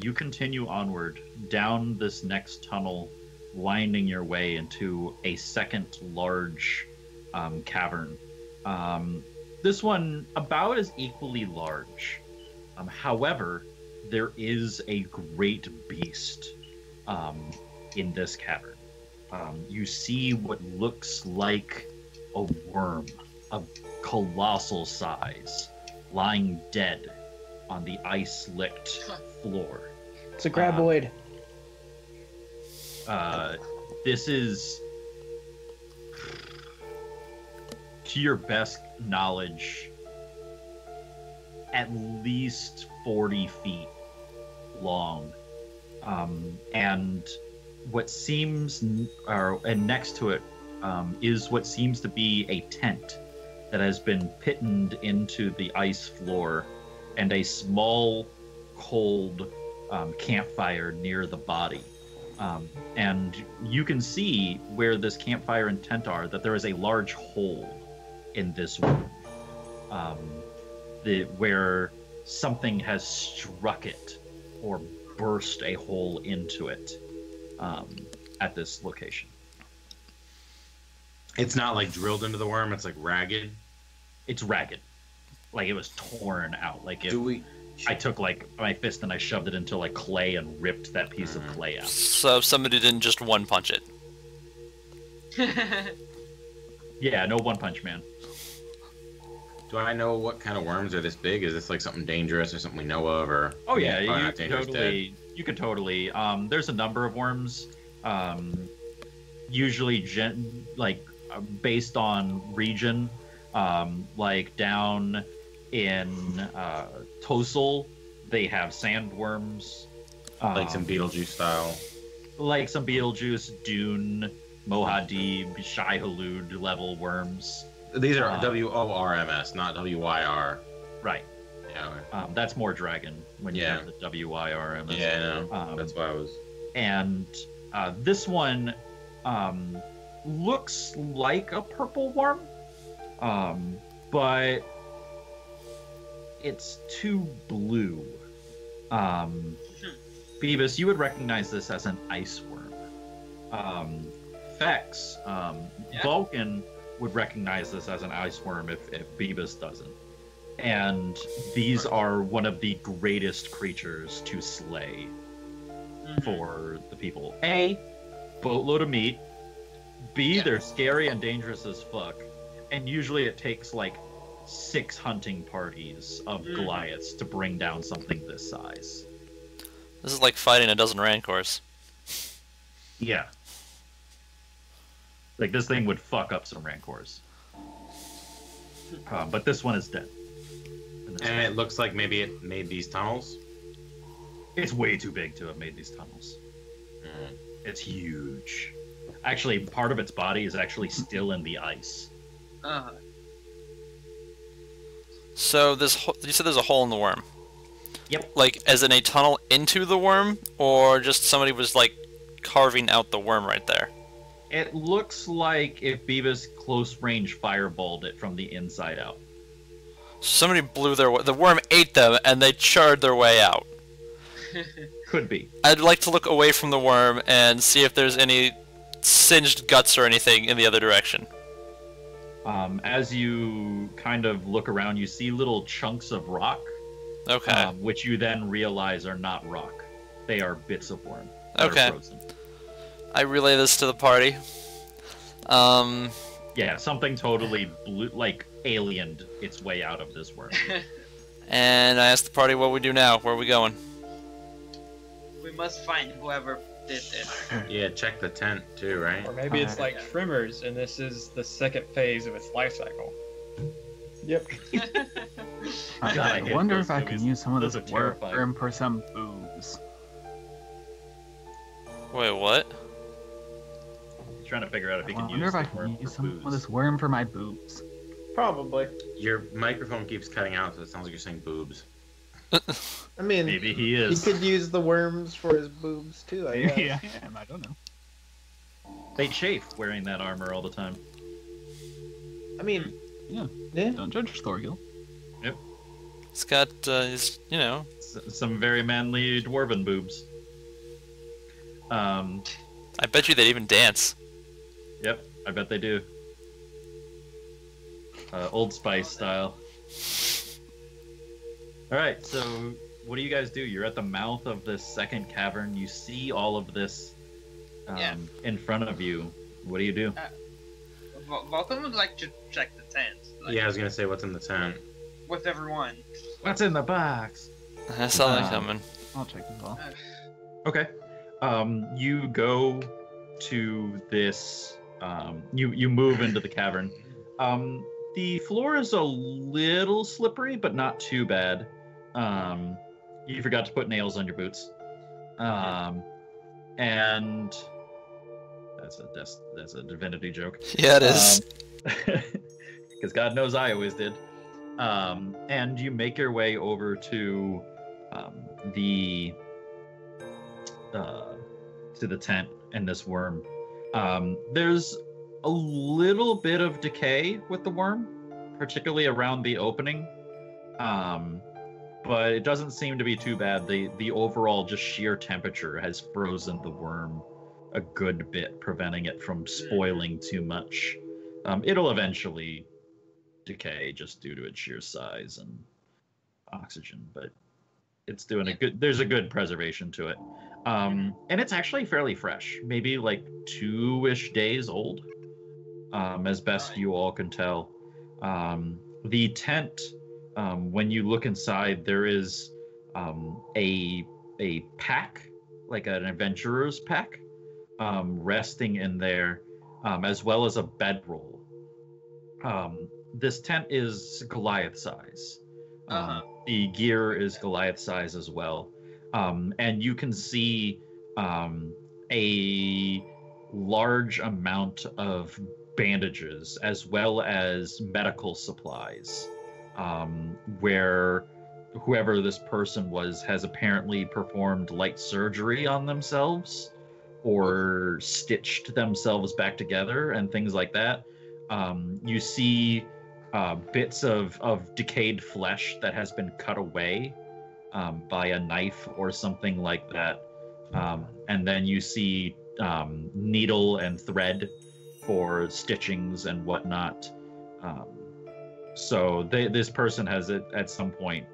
You continue onward down this next tunnel, winding your way into a second large cavern. This one about as equally large. However, there is a great beast in this cavern. You see what looks like a worm of colossal size, lying dead on the ice-licked floor. It's a graboid. This is, to your best knowledge, at least 40 feet long. And what seems, and next to it, is what seems to be a tent that has been pittened into the ice floor, and a small, cold campfire near the body. And you can see where this campfire and tent are, that there is a large hole in this room, where something has struck it or burst a hole into it at this location. It's not like drilled into the worm, it's like ragged. It's ragged. Like it was torn out. Like if Do I took like my fist and I shoved it into like clay and ripped that piece of clay out. So somebody didn't just one punch it. Yeah, no one punch man. Do I know what kind of worms are this big? Is this like something dangerous or something we know of, or? Oh yeah, probably you not could dangerous, totally. You could totally. There's a number of worms. Usually, based on region. Like down in Tosel, they have sandworms. like some Beetlejuice style. Like some Beetlejuice, Dune, Mohadib, Shai Hulud level worms. These are WORMS, not WYR. Right. Yeah. Okay. That's more dragon when you Yeah. have the WYRMS. Yeah, I know. That's why I was. And this one looks like a purple worm, but it's too blue. Phoebus, you would recognize this as an ice worm. Fex, Vulcan would recognize this as an ice worm if Phoebus doesn't. And these are one of the greatest creatures to slay for the people. A, boatload of meat. B, they're scary and dangerous as fuck. And usually it takes like 6 hunting parties of Goliaths to bring down something this size. This is like fighting a dozen Rancors. Yeah. Like this thing would fuck up some Rancors. But this one is dead. And it looks like maybe it made these tunnels. It's way too big to have made these tunnels. It's huge. Actually, part of its body is actually still in the ice. So you said there's a hole in the worm. Yep. Like, as in a tunnel into the worm, or just somebody was like carving out the worm right there? It looks like if Beavis close range fireballed it from the inside out. Somebody blew the worm ate them, and they charred their way out. Could be. I'd like to look away from the worm and see if there's any singed guts or anything in the other direction. As you kind of look around, you see little chunks of rock. Okay. Which you then realize are not rock. They are bits of worm. Okay. Frozen. I relay this to the party. Yeah, something totally blue, like aliened its way out of this worm. And I asked the party what we do now. Where are we going? We must find whoever did it. Yeah, check the tent too, right? Or maybe it's like Shrimmers, and this is the second phase of its life cycle. Yep. God, I I hate wonder those if I movies. can use some of Those this are terrifying. worm for some boobs. Wait, what? Trying to figure out if I you can wonder use if I the worm can use for some of booze. this worm for my boobs. Probably. Your microphone keeps cutting out, so it sounds like you're saying boobs. I mean, Maybe he he is. could use the worms for his boobs too, I guess. Maybe I am. I don't know. They chafe wearing that armor all the time. I mean, Yeah. yeah. Don't judge Thorgil. He's got, he's, you know. Some very manly dwarven boobs. I bet you they'd even dance. Yep, I bet they do. Old Spice style. Alright, so what do you guys do? You're at the mouth of this second cavern. You see all of this in front of you. What do you do? Vulcan would like to check the tent. Like, Yeah, I was gonna say what's in the tent. with everyone. What's in the box? I saw that coming. I'll check as well. Okay. You go to this. You move into the cavern. The floor is a little slippery, but not too bad. You forgot to put nails on your boots. And that's a divinity joke. Yeah, it is. Because God knows I always did. And you make your way over to the tent and this worm. There's a little bit of decay with the worm, particularly around the opening. But it doesn't seem to be too bad. The overall just sheer temperature has frozen the worm a good bit, preventing it from spoiling too much. It'll eventually decay just due to its sheer size and oxygen, but it's doing a good. There's a good preservation to it, and it's actually fairly fresh, maybe like 2-ish days old, as best you all can tell. The tent, when you look inside, there is a pack, like an adventurer's pack, resting in there, as well as a bedroll. This tent is Goliath size. The gear is Goliath size as well. And you can see a large amount of bandages as well as medical supplies, where whoever this person was has apparently performed light surgery on themselves or stitched themselves back together and things like that. You see bits of decayed flesh that has been cut away by a knife or something like that. And then you see needle and thread for stitchings and whatnot. So this person has at some point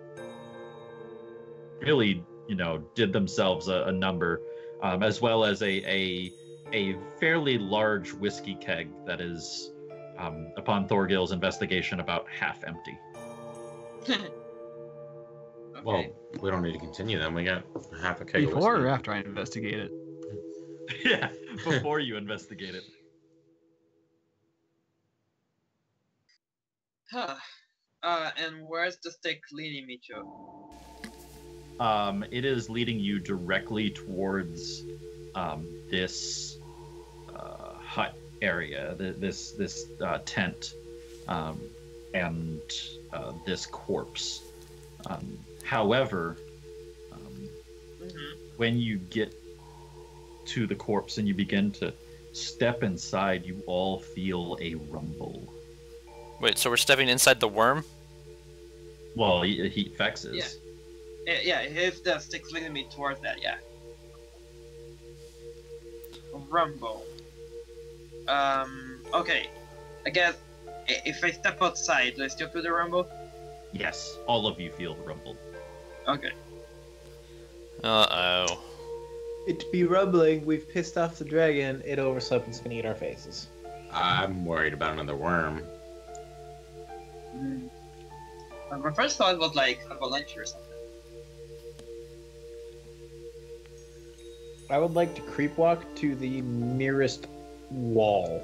really, did themselves a number, as well as a fairly large whiskey keg that is, upon Thorgil's investigation, about half empty. Okay. Well, we don't need to continue then. We got half a keg of Before whiskey. or after I investigate it? Yeah, before you investigate it. Huh. And where's the stick leading me to? It is leading you directly towards this hut area, this tent, and this corpse. However, when you get to the corpse and you begin to step inside, you all feel a rumble. Wait, so we're stepping inside the worm? Well, he Fex is. Yeah, if the stick's leading me towards that, yeah. Rumble. Okay. I guess if I step outside, do I still feel the rumble? Yes, all of you feel the rumble. Okay. Uh-oh. It be rumbling. We've pissed off the dragon. It overslept and it's gonna eat our faces. I'm worried about another worm. My first thought was like avalanche or something. I would like to creep walk to the nearest wall.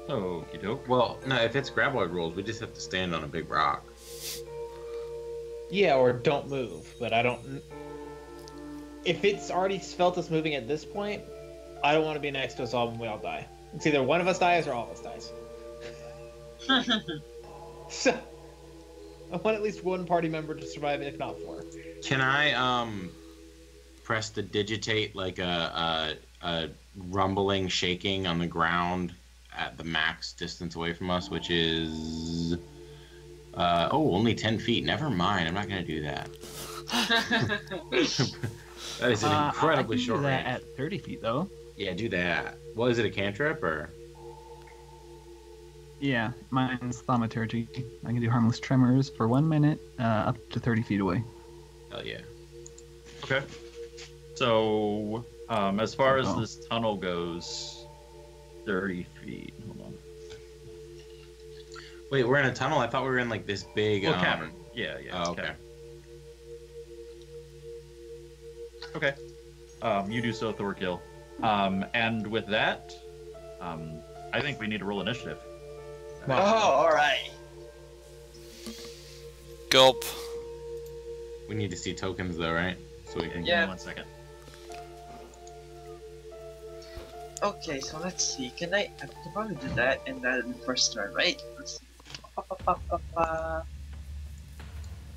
Okie doke. Well, no, if it's graboid rules, we just have to stand on a big rock. Yeah, or don't move. But I don't. If it's already felt us moving at this point, I don't want to be next to us all when we all die. It's either one of us dies or all of us dies. So, I want at least one party member to survive, if not 4. Can I press the digitate like a rumbling shaking on the ground at the max distance away from us, which is only 10 feet. Never mind, I'm not gonna do that. That is an incredibly I can short do that range. at 30 feet though. Yeah, do that. What is it, a cantrip or? Yeah, mine's thaumaturgy. I can do harmless tremors for 1 minute, up to 30 feet away. Hell yeah. Okay. So, as far as this tunnel goes, 30 feet. Hold on. Wait, we're in a tunnel? I thought we were in like this big Cavern. Yeah, Oh, it's okay. cavern. Okay. You do so, Thorkill. And with that, I think we need to roll initiative. Oh, all right. Gulp. We need to see tokens though, right? So we can. Yeah. Give me 1 second. Okay, so let's see. I can probably do that and that in the first turn, right? Let's see.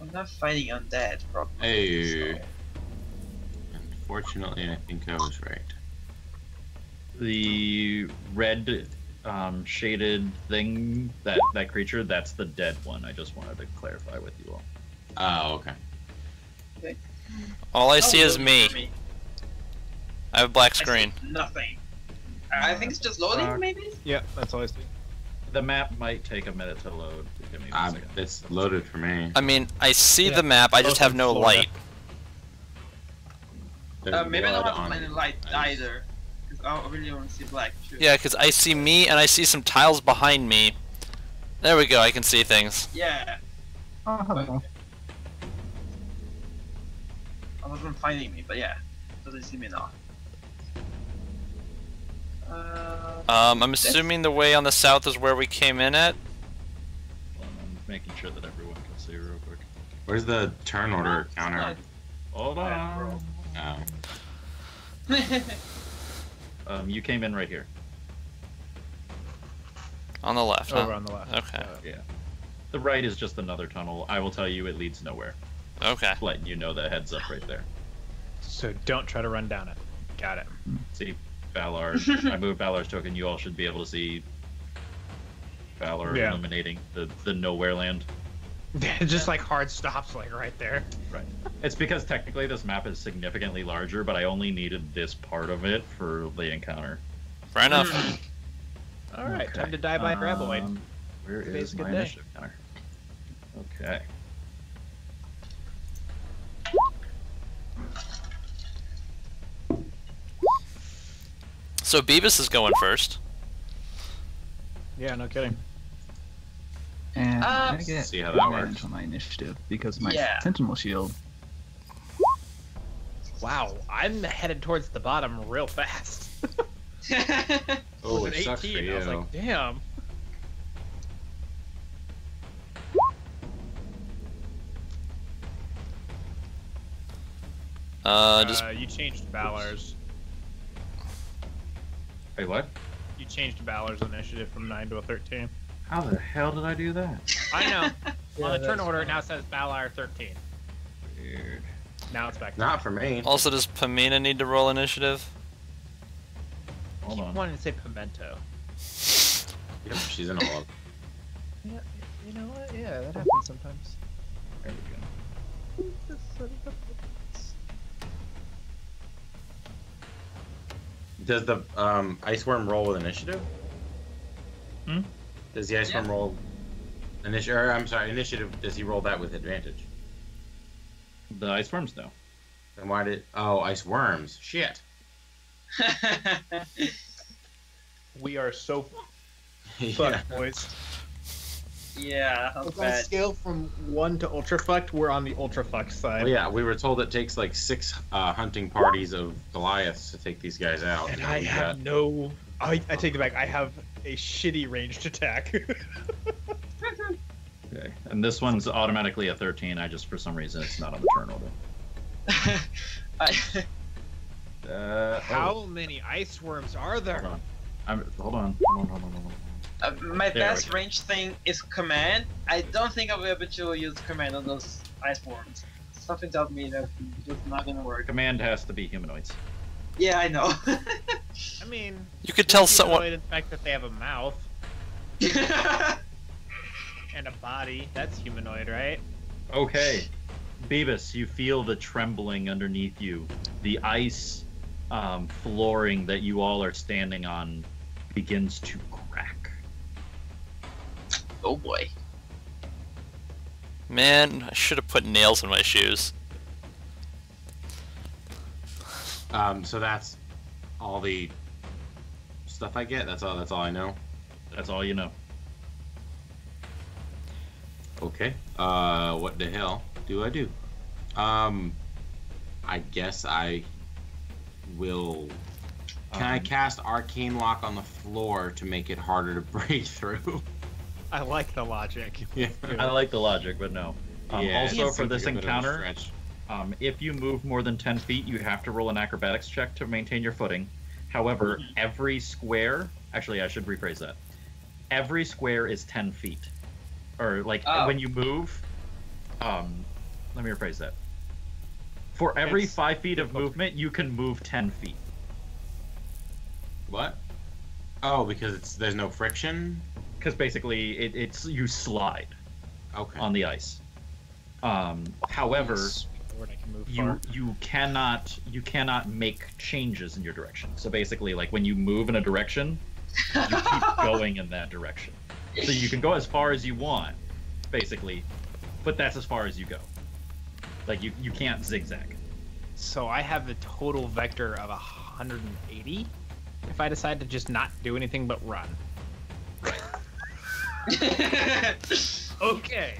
I'm not fighting on that, probably. Hey. So. Unfortunately, I think I was right. The red shaded thing, that creature, that's the dead one. I just wanted to clarify with you all. Oh, okay. All I see is loading me. for me. I have a black I see screen. nothing. I think it's just loading, maybe? Yeah, that's all I see. The map might take a minute to load. Give me 1 second. It's loaded for me. I mean, I see Yeah, the map, I just both have in no Florida. light. There's Maybe I don't blood have on many light ice. either. Because I really only see black, too. Yeah, because I see me and I see some tiles behind me. There we go, I can see things. Yeah. Oh, hello. I wasn't finding me, but yeah. So they see me now. I'm assuming the way on the south is where we came in at. Hold on, I'm making sure that everyone can see real quick. Where's the turn order counter? Hold on. Oh. You came in right here. On the left, huh? Over on the left. Okay. Yeah. The right is just another tunnel. I will tell you it leads nowhere. Okay. Letting you know that heads up right there. So don't try to run down it. Got it. See, Valar. I moved Valar's token. You all should be able to see Valar Yeah. illuminating the nowhere land. Just like hard stops, like right there. Right. It's because technically this map is significantly larger, but I only needed this part of it for the encounter. Fair enough. All right, Okay. time to die by graboid. Where Today's is a good my day. initiative counter? Okay. So Beavis is going first. Yeah, no kidding. And I get See how that advantage works. on my initiative because of my Yeah. sentinel shield. Wow, I'm headed towards the bottom real fast. Oh, With it an sucks for 18, you. I was like, damn. You changed Valar's. Hey, what? You changed Valar's initiative from 9 to a 13. How the hell did I do that? I know. Yeah, On the turn that's order, it fine. now says Valar 13. Weird. Now it's back to Not for me. Also, does Pamina need to roll initiative? Hold I on. wanted to say pimento. Yep, she's in all of Yeah, you know what? Yeah, that happens sometimes. There we go. Does the iceworm roll with initiative? Hmm? Does the iceworm Yeah. roll initiative? Or, I'm sorry, initiative. Does he roll that with advantage? The ice worms know. Then why did? Oh, iceworms. Shit. We are so Yeah. fucked, boys. yeah, how On a bad. scale from 1 to ultra fucked, we're on the ultra fucked side. Well, yeah, we were told it takes like 6 hunting parties of Goliaths to take these guys out. And You know, I we have got- no. I take it back. I have a shitty ranged attack. Okay. And this one's automatically a 13. I just, for some reason, it's not on the turn order. How many ice worms are there? Hold on. Hold on. My There we best go. range thing is command. I don't think I'll be able to use command on those ice worms. Something tells me that it's just not gonna work. Command has to be humanoids. Yeah, I know. I mean, You could tell humanoid someone. in the fact that they have a mouth and a body. That's humanoid, right? Okay. Beavis, you feel the trembling underneath you. The ice flooring that you all are standing on begins to crack. Oh boy. Man, I should have put nails in my shoes. So that's all the stuff I get. That's all I know. That's all you know. Okay. What the hell do I do? I guess I will. Can I cast Arcane Lock on the floor to make it harder to break through? I like the logic. Yeah. I like the logic, but no. Yeah, Also, it for seems this like a bit of a encounter, stretch. if you move more than 10 feet, you have to roll an acrobatics check to maintain your footing. However, every square... Actually, I should rephrase that. Every square is 10 feet. Or, like, when you move... let me rephrase that. For every 5 feet of movement, you can move 10 feet. What? Oh, because there's no friction? Because basically, it's you slide on the ice. However, you cannot make changes in your direction. So basically, like when you move in a direction, you keep going in that direction. So you can go as far as you want, basically, but that's as far as you go. Like you can't zigzag. So I have the total vector of 180 if I decide to just not do anything but run. Okay.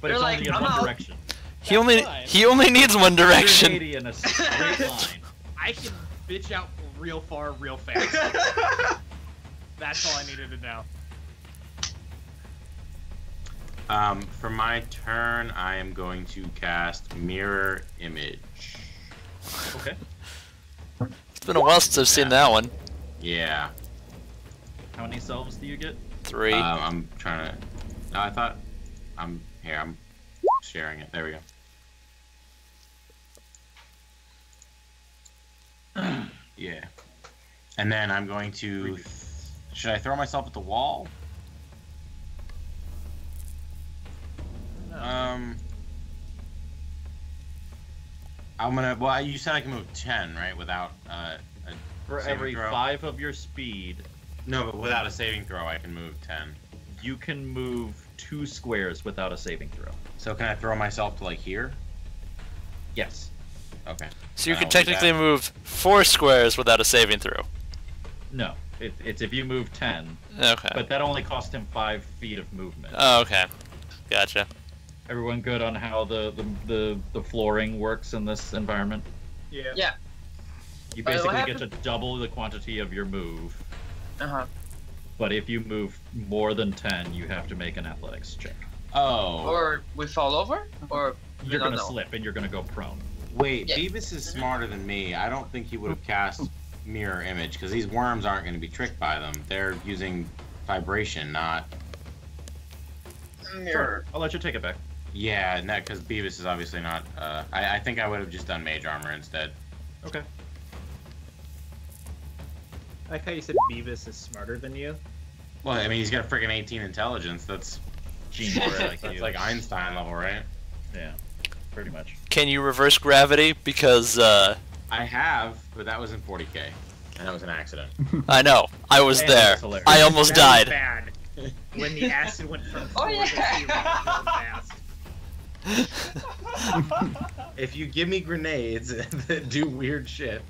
But it's only in one direction. He only needs one direction. 180 in a straight line. I can bitch out real far, real fast. That's all I needed to know. For my turn, I am going to cast Mirror Image. Okay. It's been a while since I've seen that one. Yeah. How many selves do you get? 3. I'm trying to... No, I thought... I'm sharing it. There we go. Yeah. And then I'm going to... Should I throw myself at the wall? I'm gonna... Well, you said I can move 10, right? Without For every 5 of your speed... No, but without a saving throw, I can move 10. You can move 2 squares without a saving throw. So can I throw myself to, like, here? Yes. Okay. So you can technically move 4 squares without a saving throw. No. It's if you move 10. Okay. But that only cost him 5 feet of movement. Oh, okay. Gotcha. Everyone good on how the flooring works in this environment? Yeah. Yeah. You basically get to double the quantity of your move. Uh-huh. But if you move more than 10, you have to make an athletics check. Oh. Or we fall over, or You're going to slip and you're going to go prone. Wait, Yeah. Beavis is smarter than me. I don't think he would have cast Mirror Image, because these worms aren't going to be tricked by them. They're using vibration, not... Mirror. I'll let you take it back. Yeah, because Beavis is obviously not... I think I would have just done Mage Armor instead. Okay. I like how you said Beavis is smarter than you. Well, I mean, he's got a freaking 18 intelligence. That's Genius like that's you. like Einstein level, right? Yeah, pretty much. Can you reverse gravity? Because, I have, but that was in 40k. And that was an accident. I know. I was Man, there. that's hilarious. I almost died. Bad. When the acid went from Oh, yeah. fast. If you give me grenades that do weird shit,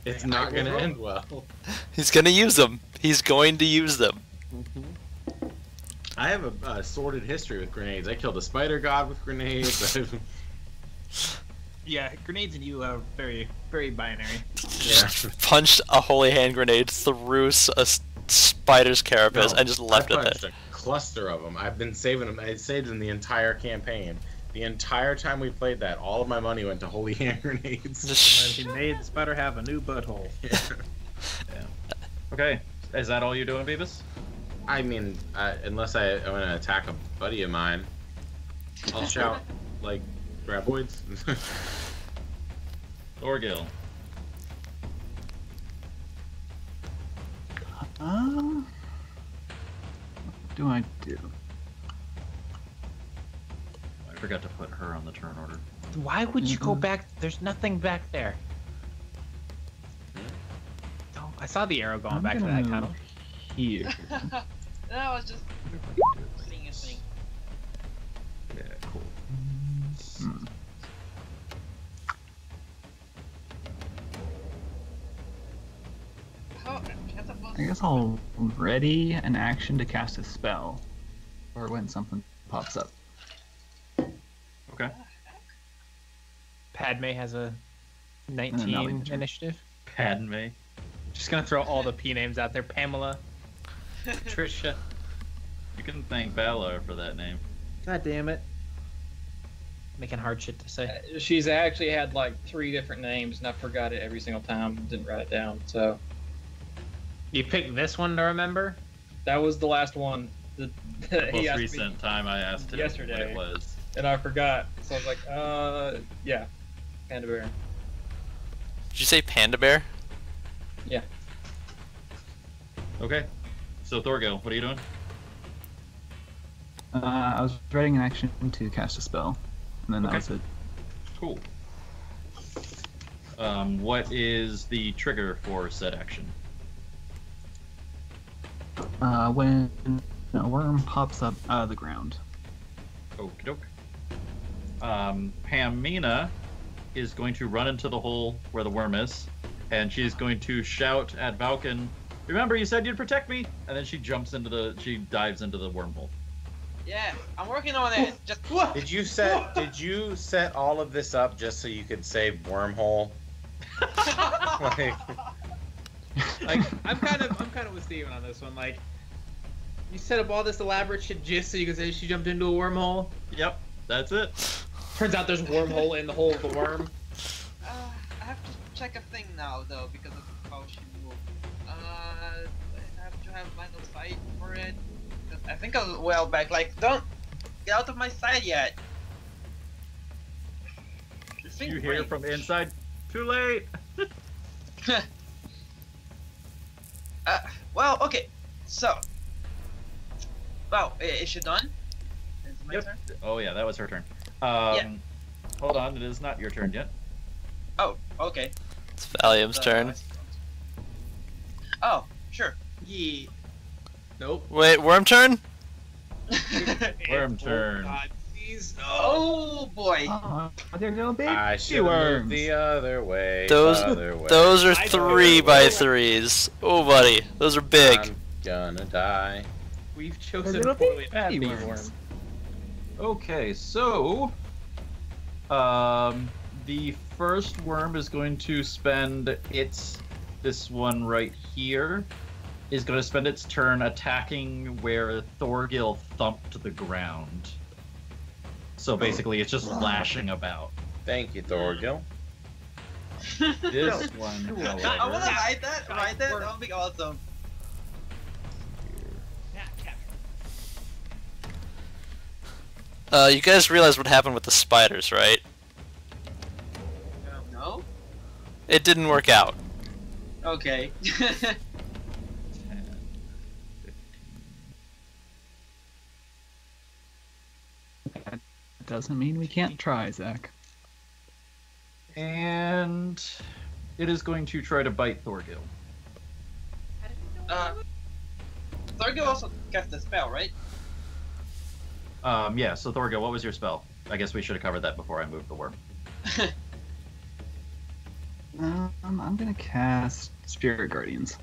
it's not going to end well. He's gonna use them. He's going to use them. I have a sordid history with grenades. I killed a spider god with grenades. Yeah, grenades and you are very, very binary. Just punched a holy hand grenade through a spider's carapace and just left I it punched there. a cluster of them. I've been saving them. I saved them the entire campaign. The entire time we played that, all of my money went to holy hand grenades. Just And he made the spider have a new butthole. Yeah. Okay, is that all you're doing, Beavis? I mean, unless I want to attack a buddy of mine, I'll shout, like, graboids. Orgil. What do I do? I forgot to put her on the turn order. Why would you go back? There's nothing back there. Oh, I saw the arrow going I'm back to gonna that tunnel. Here. No, I was just seeing a thing. Yeah, cool. How? I guess I'll ready an action to cast a spell, or when something pops up. Okay. Padme has a then I'll 19 enter. initiative. Padme. Just gonna throw all the P names out there. Pamela, Patricia. You can thank Balor for that name. God damn it. Making hard shit to say. She's actually had like 3 different names, and I forgot it every single time. Didn't write it down. So You picked this one to remember? that was the last one. The He most asked recent me, time I asked him what yesterday. it was. and I forgot. So I was like, yeah, Panda Bear. Did you say Panda Bear? Yeah. Okay. So Thorgil, what are you doing? I was writing an action to cast a spell, and then that Okay. was it. Cool. What is the trigger for said action? When a worm pops up out of the ground. Okie doke. Pamina is going to run into the hole where the worm is, and she's going to shout at Valken, "Remember, you said you'd protect me!" And then she dives into the wormhole. Yeah, I'm working on it. Just Did you set all of this up just so you could say wormhole? Like, Like I'm kind of with Steven on this one. Like you set up all this elaborate shit just so you can say she jumped into a wormhole. Yep, that's it. Turns out there's a wormhole in the hole of the worm. I have to check a thing now though because of how she moved. I have to have line of sight for it. 'Cause I think I was well back. Like, don't get out of my sight yet. This thing You hear breaks. from inside, "Too late!" Well, okay. So, well, is she done? Is it my Yep. turn? Oh yeah, that was her turn. Yeah. Hold on, it is not your turn yet. Oh, okay. It's Valium's turn. Oh, sure. Yeah. Nope. Wait, worm turn? Worm turn. Oh, God, please. No. Oh boy. Oh, they're little baby I should have worms. moved the other way. Those other way. those are I know. 3x3s. Oh, buddy, those are big. I'm gonna die. We've They're chosen little poorly. baby Bee worms. Okay, so the first worm is going to spend this one right here is going to spend its turn attacking where Thorgil thumped the ground. So basically, it's just lashing about. Thank you, Thorgil. This one, I want to however, write that. Write that. That would be awesome. You guys realize what happened with the spiders, right? No. It didn't work out. Okay. 10, 15. That doesn't mean we can't try, Zach. And it is going to try to bite Thorgil. Thorgil also cast a spell, right? Yeah, so Thorgil, what was your spell? I guess we should have covered that before I moved the worm. I'm gonna cast Spirit Guardians.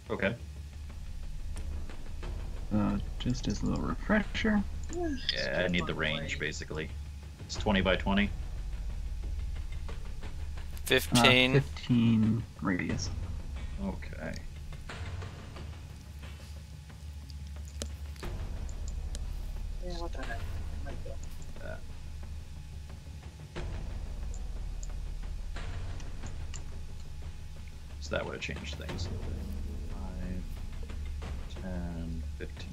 Okay. Just as a little refresher. Yeah, I need the range, basically. It's 20 by 20. 15. 15 radius. Okay. Yeah, what the heck? So that would have changed things a little bit. 5, 10, 15,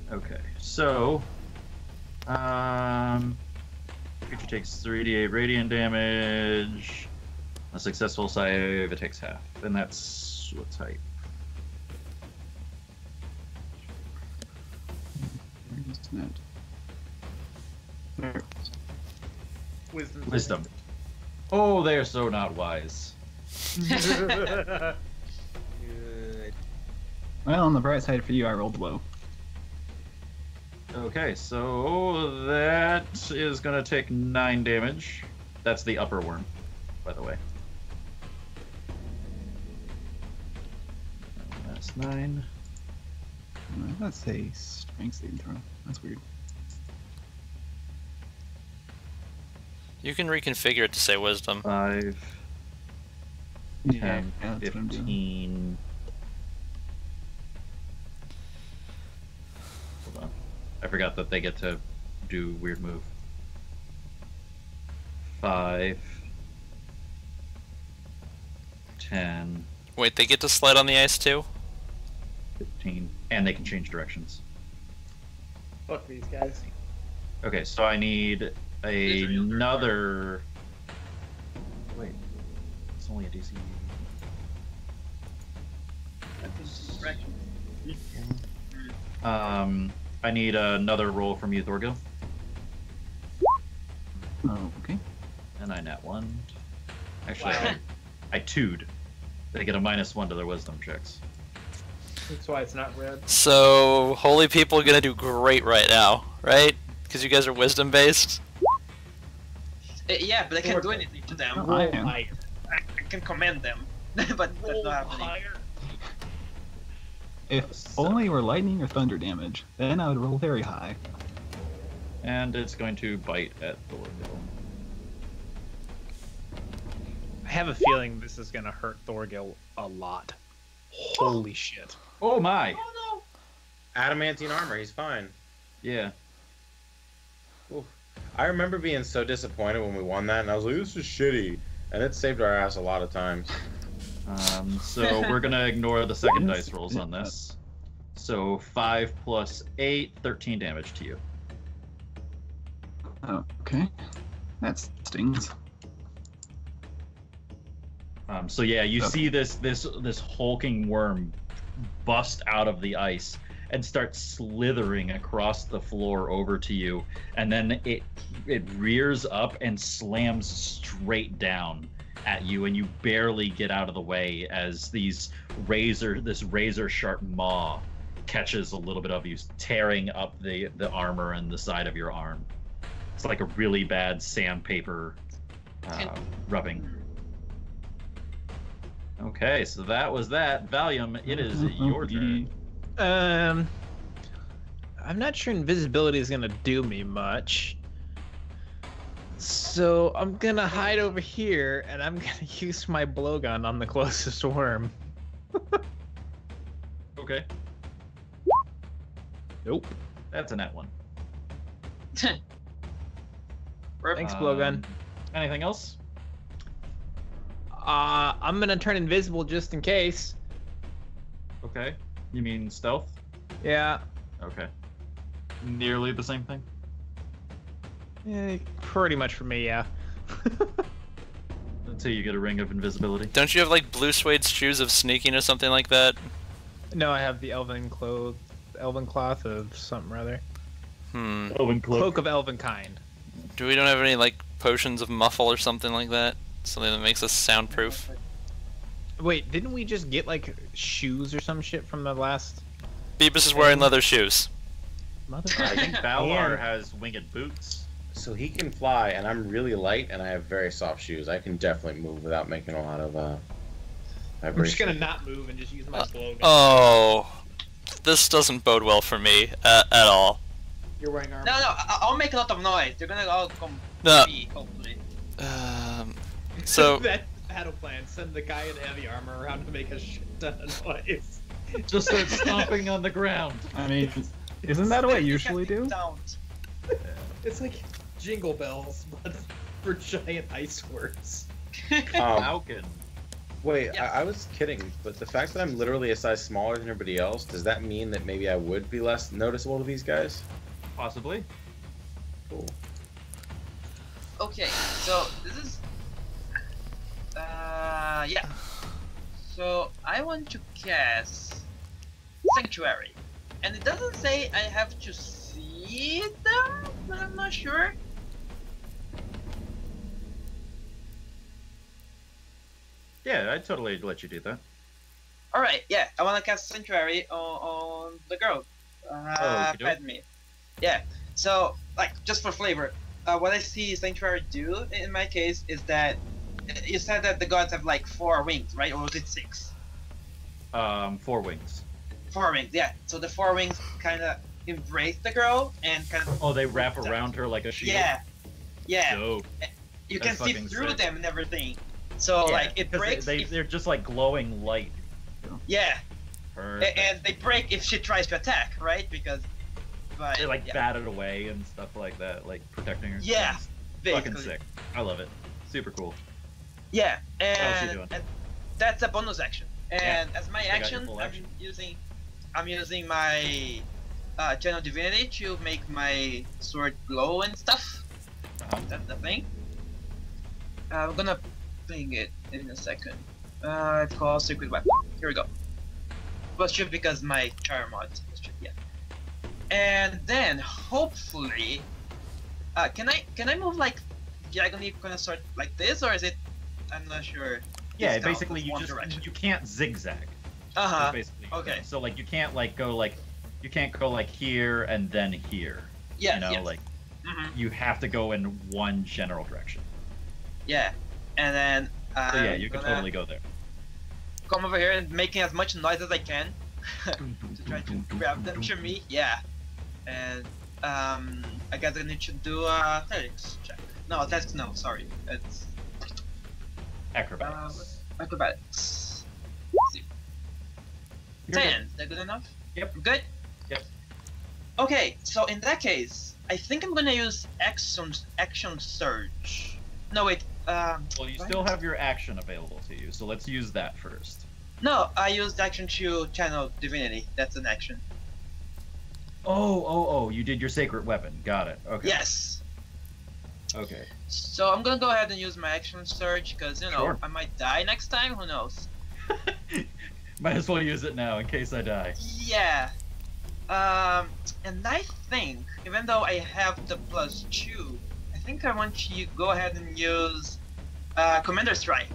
20. Okay, so creature takes 3d8 radiant damage. A successful save, it takes half. And that's what type? Where's that? There. Wisdom. Oh, they are so not wise. Good. Well, on the bright side for you, I rolled low. Okay, so that is going to take 9 damage. That's the upper worm, by the way. That's 9. Let's say strength saving throw. That's weird. You can reconfigure it to say wisdom. 5, Yeah, 10, that's what I'm doing. 15. Hold on. I forgot that they get to do weird move. 5, 10, Wait, they get to slide on the ice too? 15, and they can change directions. Fuck these guys. Okay, so I need another. Wait, it's only a DC. I need another roll from you, Thorgil, Oh, okay. and I nat 1. Actually, Wow. I 2'd. They get a -1 to their wisdom checks. That's why it's not red. So, holy people are gonna do great right now, right? Because you guys are wisdom based. Yeah, but I can't do anything to them. Oh, I am. I can commend them, but that's not happening. If only were lightning or thunder damage, then I would roll very high. And it's going to bite at Thorgil. I have a feeling this is gonna hurt Thorgil a lot. Holy shit. Oh my! Oh Adamantine armor, he's fine. Yeah. Oof. I remember being so disappointed when we won that, and I was like, this is shitty. And it saved our ass a lot of times. So we're gonna ignore the second dice rolls on this. So 5 plus 8, 13 damage to you. Okay. That stings. So yeah, you Okay. see this hulking worm bust out of the ice and start slithering across the floor over to you, and then it rears up and slams straight down at you, and you barely get out of the way as this razor sharp maw catches a little bit of you, tearing up the armor and the side of your arm. It's like a really bad sandpaper rubbing. Okay, so that was that. Valium, it is your turn. I'm not sure invisibility is gonna do me much. So I'm gonna hide over here and I'm gonna use my blowgun on the closest worm. Okay, Nope. that's a net 1. Rip. Thanks, blowgun. Anything else? I'm gonna turn invisible just in case. Okay. You mean stealth? Yeah. Okay. Nearly the same thing. Pretty much for me, yeah. Until you get a ring of invisibility. Don't you have like blue suede shoes of sneaking or something like that? No, I have the elven cloth of something rather. Elven Cloak of elven kind. We don't have any like potions of muffle or something like that? Something that makes us soundproof? Wait, didn't we just get like shoes or some shit from the last? Beavis is wearing leather shoes. I think Valar And- has winged boots. So he can fly, and I'm really light, and I have very soft shoes. I can definitely move without making a lot of I'm just vibration. gonna not move and just use my blowgun. Oh, this doesn't bode well for me at all. You're wearing armor. No, I'll make a lot of noise. They're gonna all come No. free, hopefully. So That's the battle plan. Send the guy in heavy armor around to make a shit ton of noise. Just start stomping on the ground. I mean, isn't that what I usually do? Sound. It's like Jingle Bells, but for giant ice worms. Falcon. Wait, Yes. I was kidding, but the fact that I'm literally a size smaller than everybody else, does that mean that maybe I would be less noticeable to these guys? Possibly. Cool. Okay, so this is. Yeah. So I want to cast Sanctuary, and it doesn't say I have to see them, but I'm not sure. Yeah, I'd totally let you do that. All right, yeah, I want to cast Sanctuary on the girl. okey-doke. Padme. Yeah. So, like, just for flavor, what I see Sanctuary do in my case is that you said that the gods have like 4 wings, right? Or was it 6? 4 wings. 4 wings, yeah. So the 4 wings kind of embrace the girl and kind of. Oh, they wrap around her like a shield. Yeah. Yeah. Dope. you That's can see fucking through sick. them and everything. So like it 'Cause breaks. they're just like glowing light. Yeah, Perfect. and they break if she tries to attack, right? Because but They like yeah, bat it away and stuff like that, like protecting her. Yeah, It's fucking basically. sick. I love it. Super cool. Yeah, else you and, doing? and that's a bonus action. And as my got your action, full action. I'm using my channel divinity to make my sword glow and stuff. Uh-huh. That's the thing. I'm gonna bring it in a second. It's called Secret Weapon. Here we go. Plus 2 because my charm mod is plus 2, yeah. And then hopefully, can I move like diagonally, kind of sort like this, or is it? I'm not sure. Yeah, It's down basically with you one just direction. you can't zigzag. Uh huh. That's basically okay. So like you can't like go like you can't go like here and then here. Yeah. You know, Yes. like Mhm. you have to go in one general direction. Yeah. And then. So yeah, you can totally go there. Come over here and making as much noise as I can to try to grab them to me. Yeah. And I guess I need to do a athletics check. No, that's no. Sorry, it's Acrobatics. acrobatics. Let's see. You're 10. Is that good enough? Yep. Good. Yep. Okay, so in that case, I think I'm gonna use action surge. No wait. Well, you what? still have your action available to you, so let's use that first. No, I used action to channel divinity. That's an action. Oh, you did your sacred weapon. Got it. Okay. Yes. Okay. So I'm gonna go ahead and use my action surge because Sure. I might die next time. Who knows? Might as well use it now in case I die. Yeah. And I think even though I have the plus 2, I think I want to go ahead and use Commander Strike.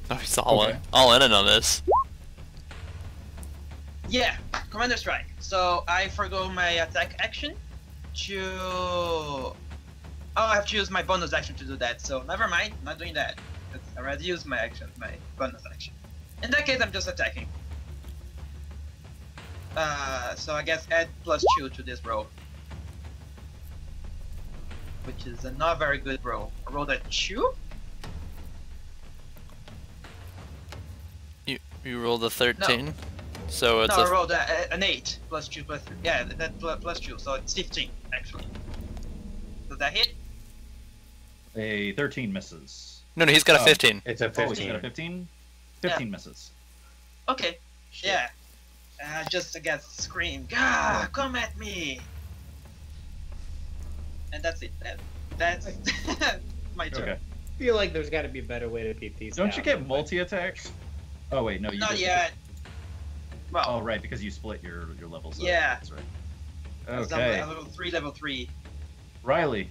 Oh, he's all Okay. in on this. Yeah, Commander Strike. So I forgo my attack action to. Oh, I have to use my bonus action to do that. So never mind, not doing that. I already used my bonus action. In that case, I'm just attacking. So I guess add plus 2 to this roll, which is a not very good roll. I rolled a 2. You rolled a 13, so it's No, I a rolled an 8 plus 2 plus 3. Yeah, that plus 2, so it's 15 actually. Does that hit? A 13 misses. no. He's got a Oh. 15. It's a Oh, you 15. got a 15? 15 misses. Okay. Yeah. Just I guess scream, "Gah! Come at me!" And that's it. That's my turn. Okay. I feel like there's got to be a better way to beat these. Don't you down. get multi-attacks? Oh wait, no, you Not did. yet. Well, Oh right, because you split your levels up. Yeah. That's right. it's Okay. level 3. Riley.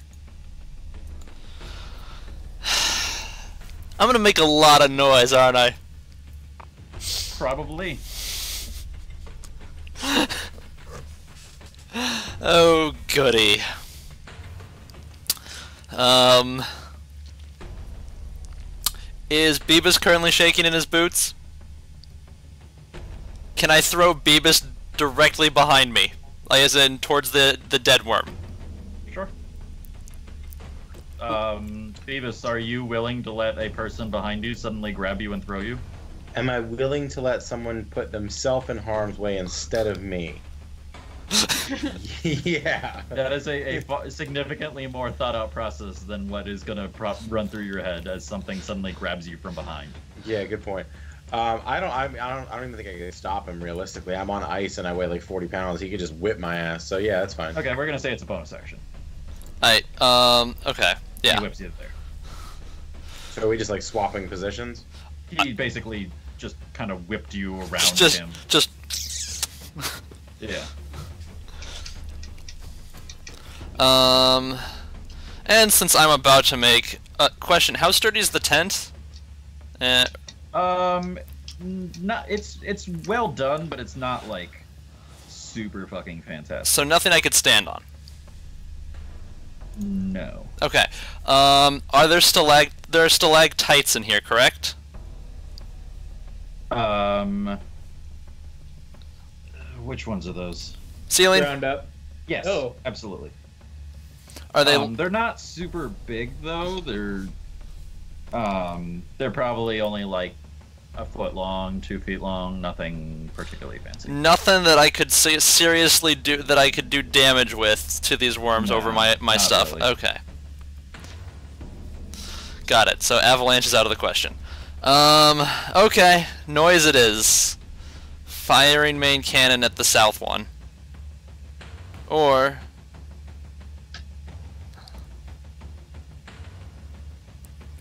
I'm gonna make a lot of noise, aren't I? Probably. Oh goody. Is Beebus currently shaking in his boots? Can I throw Beebus directly behind me? Like, as in towards the dead worm? Sure. Beavis, are you willing to let a person behind you suddenly grab you and throw you? Am I willing to let someone put themselves in harm's way instead of me? Yeah. That is a significantly more thought out process than what is gonna run through your head as something suddenly grabs you from behind. Yeah, good point. I don't even think I could stop him realistically. I'm on ice and I weigh like 40 pounds. He could just whip my ass. So yeah, that's fine. Okay, we're gonna say it's a bonus action. Okay, He yeah. whips you there. So are we just like swapping positions? He basically just kind of whipped you around Just, him. Yeah. And since I'm about to make a question, how sturdy is the tent? Not it's well done, but it's not like super fucking fantastic. So nothing I could stand on. No. Okay. Are there stalactites in here, correct? Which ones are those? Ceiling? Round up. Yes. Oh. Absolutely. Are they? They're not super big though. They're probably only like a foot long, 2 feet long. Nothing particularly fancy. Nothing that I could seriously do that I could do damage with to these worms No, over my not stuff. really. Okay. Got it. So avalanche is out of the question. Okay. Noise it is. Firing main cannon at the south one. Or...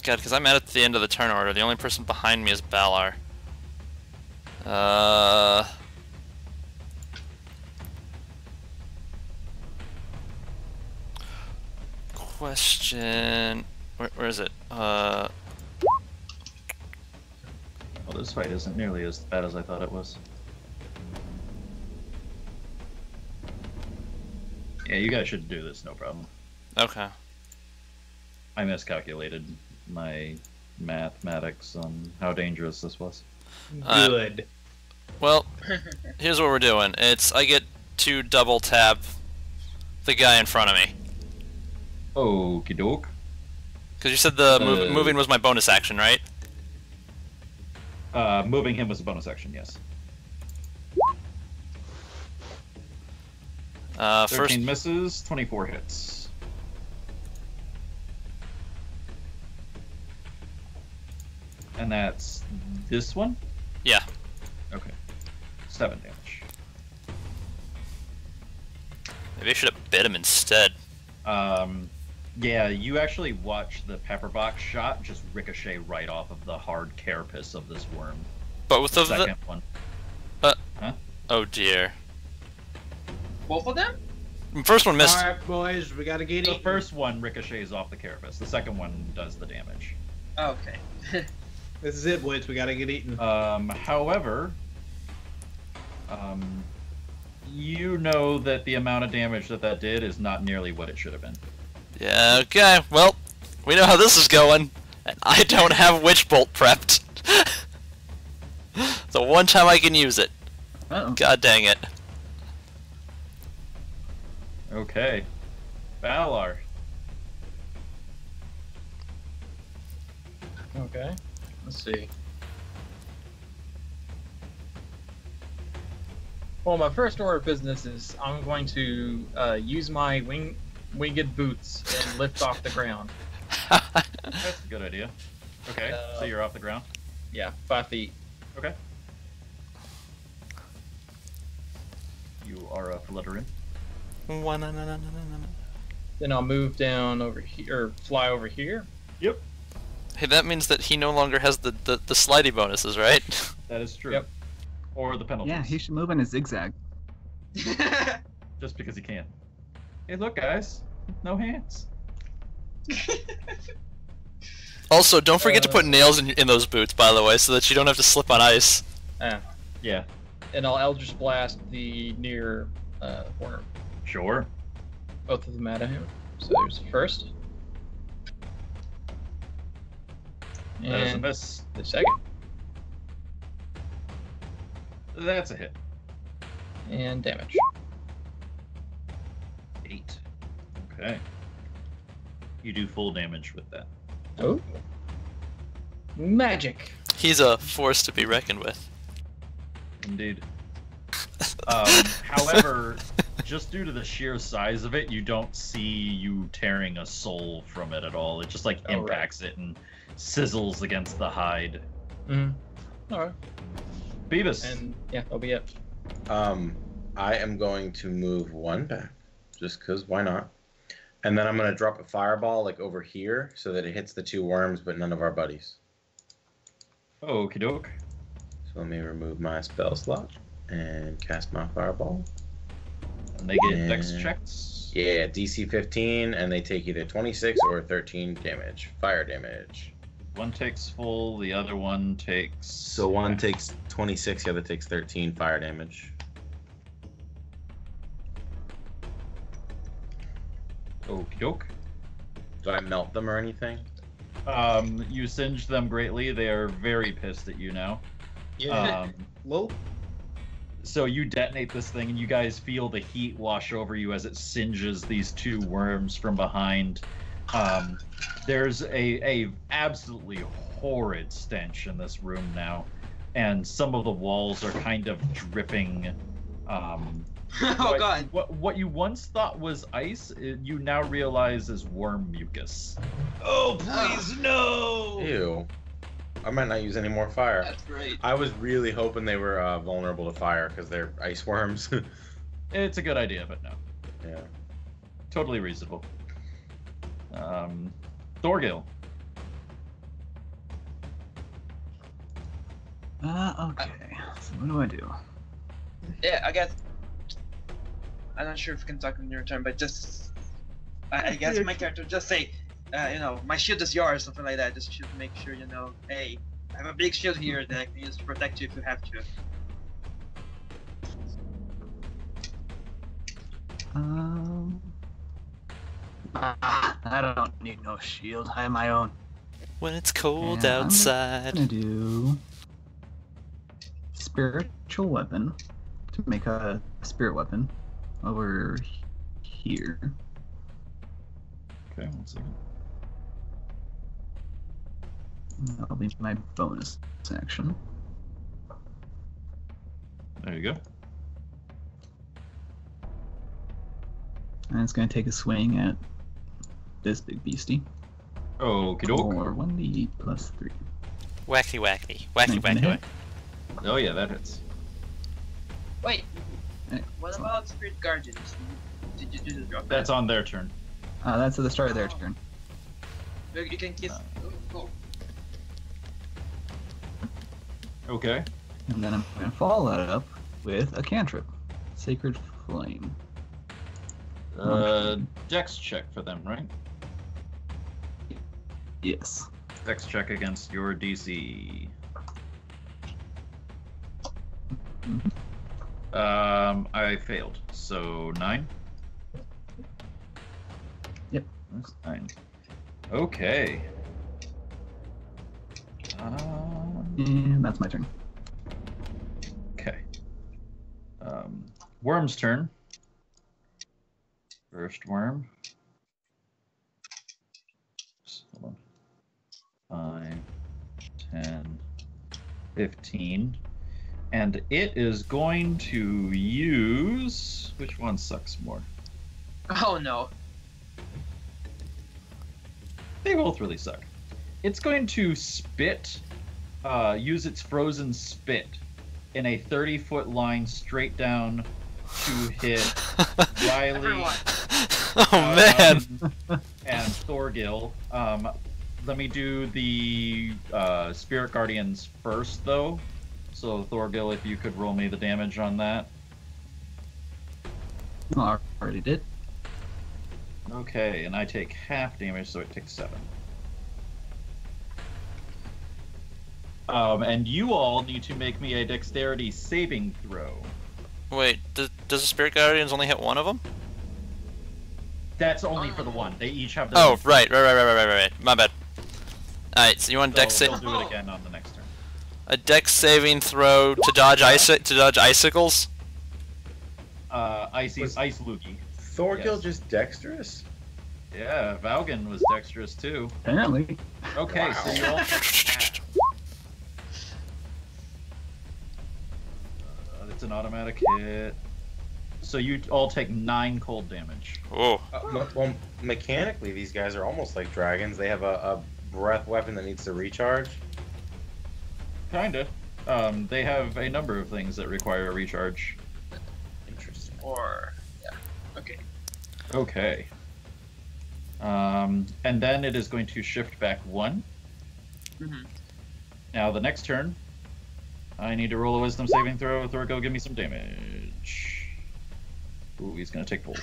God, because I'm at the end of the turn order. The only person behind me is Balar. Question... Where is it? Well, this fight isn't nearly as bad as I thought it was. Yeah, you guys should do this, no problem. Okay. I miscalculated my mathematics on how dangerous this was. Good. Well, here's what we're doing. I get to double tap the guy in front of me. Okie doke. Because you said the moving was my bonus action, right? Moving him was a bonus action, yes. 13 First, misses, 24 hits. And that's this one? yeah. Okay. 7 damage. Maybe I should have bit him instead. Yeah, you actually watch the pepperbox shot just ricochet right off of the hard carapace of this worm. But with the Second one. oh dear. Both of them? First one missed. Alright, boys, we gotta get The eating. first one ricochets off the carapace. The second one does the damage. Okay. This is it, boys. We gotta get eating. However, you know that the amount of damage that did is not nearly what it should have been. Yeah, okay. Well, we know how this is going. And I don't have Witch Bolt prepped. The one time I can use it. Uh-oh. God dang it. Okay. Valar. Okay. Let's see. Well, my first order of business is I'm going to use my winged boots and lift off the ground. That's a good idea. Okay, so you're off the ground. Yeah, 5 feet. Okay. You are a fluttering. Then I'll move down over here, or fly over here. Yep. Hey, that means that he no longer has the slidey bonuses, right? That is true. Yep. Or the penalties. Yeah, he should move in a zigzag. Just because he can. Hey, look, guys. No hands. Also, don't forget to put nails in those boots, by the way, so that you don't have to slip on ice. Yeah. And I'll Eldritch Blast the near worm. Sure. Both of them at him. So there's the first. That is a And miss. the second. That's a hit. And damage. 8. Okay. You do full damage with that. Oh. Magic. He's a force to be reckoned with. Indeed. However, just due to the sheer size of it, you don't see you tearing a soul from it at all. It just like Oh, right. impacts it and sizzles against the hide. Alright. Beavis. And yeah, that'll be it. I am going to move 1 back, just because why not? And then I'm going to drop a fireball like over here so that it hits the 2 worms but none of our buddies. Okie doke. So let me remove my spell slot and cast my fireball. And they get dex checks. Yeah, DC 15, and they take either 26 or 13 damage, fire damage. One takes full, the other one takes... So one takes 26, the other takes 13 fire damage. Okie doke. Do I melt them or anything? You singe them greatly. They are very pissed at you now. Yeah. Um, Low. So you detonate this thing, and you guys feel the heat wash over you as it singes these two worms from behind. There's a absolutely horrid stench in this room now, and some of the walls are kind of dripping. Oh god. What you once thought was ice, you now realize is worm mucus. Oh please no! Ew. I might not use any more fire. That's great. I was really hoping they were vulnerable to fire because they're ice worms. It's a good idea, but no. Yeah. Totally reasonable. Thorgil. Okay. So what do? Yeah, I guess. I'm not sure if you can talk in your turn, but just. I guess my character just say, my shield is yours, something like that. Just to make sure you know, hey, I have a big shield here that I can use to protect you if you have to. I don't need no shield. I have my own. When it's cold And outside. I'm gonna do spiritual weapon to make a spirit weapon over here. Okay, 1 second. That'll be my bonus action. There you go. And it's gonna take a swing at this big beastie. Okie doke. Or 1d plus 3. Wacky, wacky. Wacky, Gonna wacky, hit. wacky. Oh yeah, that hits. Wait, Hey, what so- about Spirit Guardians? Did you do the drop? That's on their turn. That's at the start of their turn. You can kiss. Oh, cool. Okay. And then I'm gonna follow that up with a cantrip. Sacred Flame. Dex check for them, right? Yes. Dex check against your DC. I failed, so 9. Yep. That's 9. Okay. And that's my turn. Okay. Worm's turn. First worm. Hold on. 5, 10, 15. And it is going to use... Which one sucks more? Oh no. They both really suck. It's going to spit, use its frozen spit in a 30-foot line straight down to hit Riley Everyone. Oh man! and Thorgil. Let me do the Spirit Guardians first, though. So Thorgil, if you could roll me the damage on that. Well, I already did. Okay, and I take half damage, so it takes 7. And you all need to make me a dexterity saving throw. Wait, does the Spirit Guardians only hit one of them? That's only for the one. They each have their Oh, own. right. My bad. Alright, so you want dex They'll do it again on the next turn. a dex saving throw to dodge icicles? Ice Loogie. Thorgil Yes. just dexterous? Yeah, Valgan was dexterous too. Apparently. Okay, so you all take half. It's an automatic hit. So you all take 9 cold damage. Oh. Well, mechanically, these guys are almost like dragons. They have a breath weapon that needs to recharge. Kinda. They have a number of things that require a recharge. Interesting. Or yeah. Okay. Okay. And then it is going to shift back 1. Mm-hmm. Now the next turn, I need to roll a wisdom saving throw. Thorgil, give me some damage. Ooh, he's gonna take full.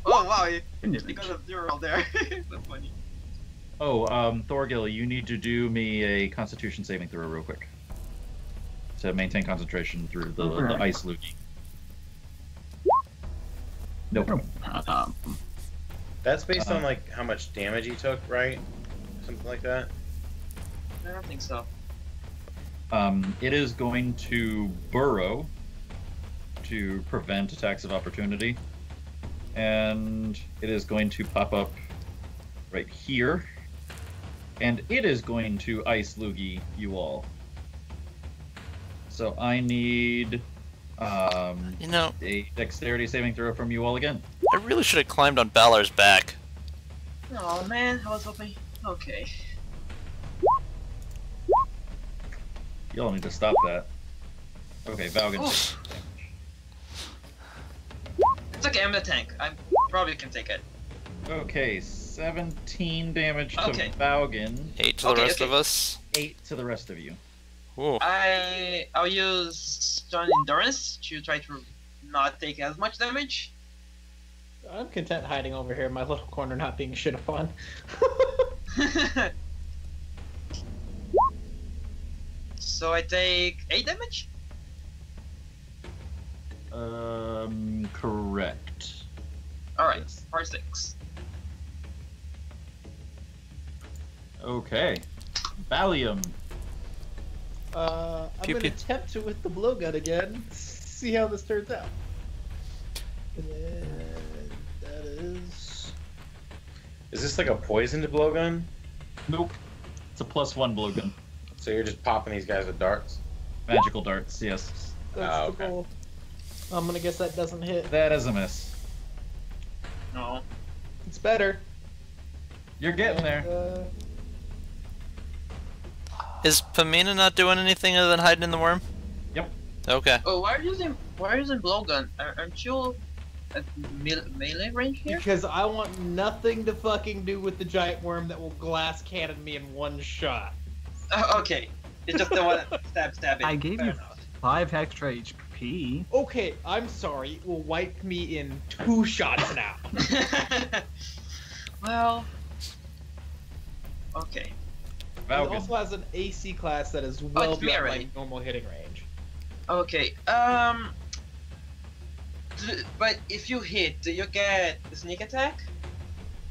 Oh wow, you Damage. got a 0 there. That's funny. Oh, Thorgil, you need to do me a Constitution saving throw real quick to maintain concentration through the Alright. ice loogie. No problem. That's based on like how much damage he took, right? Something like that. I don't think so. It is going to burrow to prevent attacks of opportunity. And it is going to pop up right here. And it is going to ice loogie you all. So I need You know, a dexterity saving throw from you all again. I really should have climbed on Balor's back. Oh man, I was hoping. Okay. Y'all need to stop that. Okay, Valgan. Oof. It's okay, I'm the tank. I probably can take it. Okay, 17 damage to Okay. Valgan, 8 to the Okay, rest okay. of us. 8 to the rest of you. Ooh. I'll use Stun Endurance to try to not take as much damage. I'm content hiding over here in my little corner, not being shit upon. So I take 8 damage? Correct. Alright, Yes. part 6. Okay. Valium. I'm Pew, gonna pew. attempt it with the blowgun again. See how this turns out. And that is. Is this like a poisoned blowgun? Nope. It's a +1 blowgun. So you're just popping these guys with darts? Magical darts, yes. That's Oh, the okay. goal. I'm gonna guess that doesn't hit. That is a miss. No. It's better. You're getting there. Is Pamina not doing anything other than hiding in the worm? Yep. Okay. Oh, why are you using blowgun? Aren't you at melee range here? Because I want nothing to fucking do with the giant worm that will glass cannon me in one shot. Oh, okay. It's just the one stabbing. I gave Fair you enough. 5 extra HP. Okay, I'm sorry. It will wipe me in 2 shots now. Well. Okay. It Valgan. also has an AC class that is Oh, well it's me beyond my already. normal hitting range. Okay. But if you hit, do you get a sneak attack?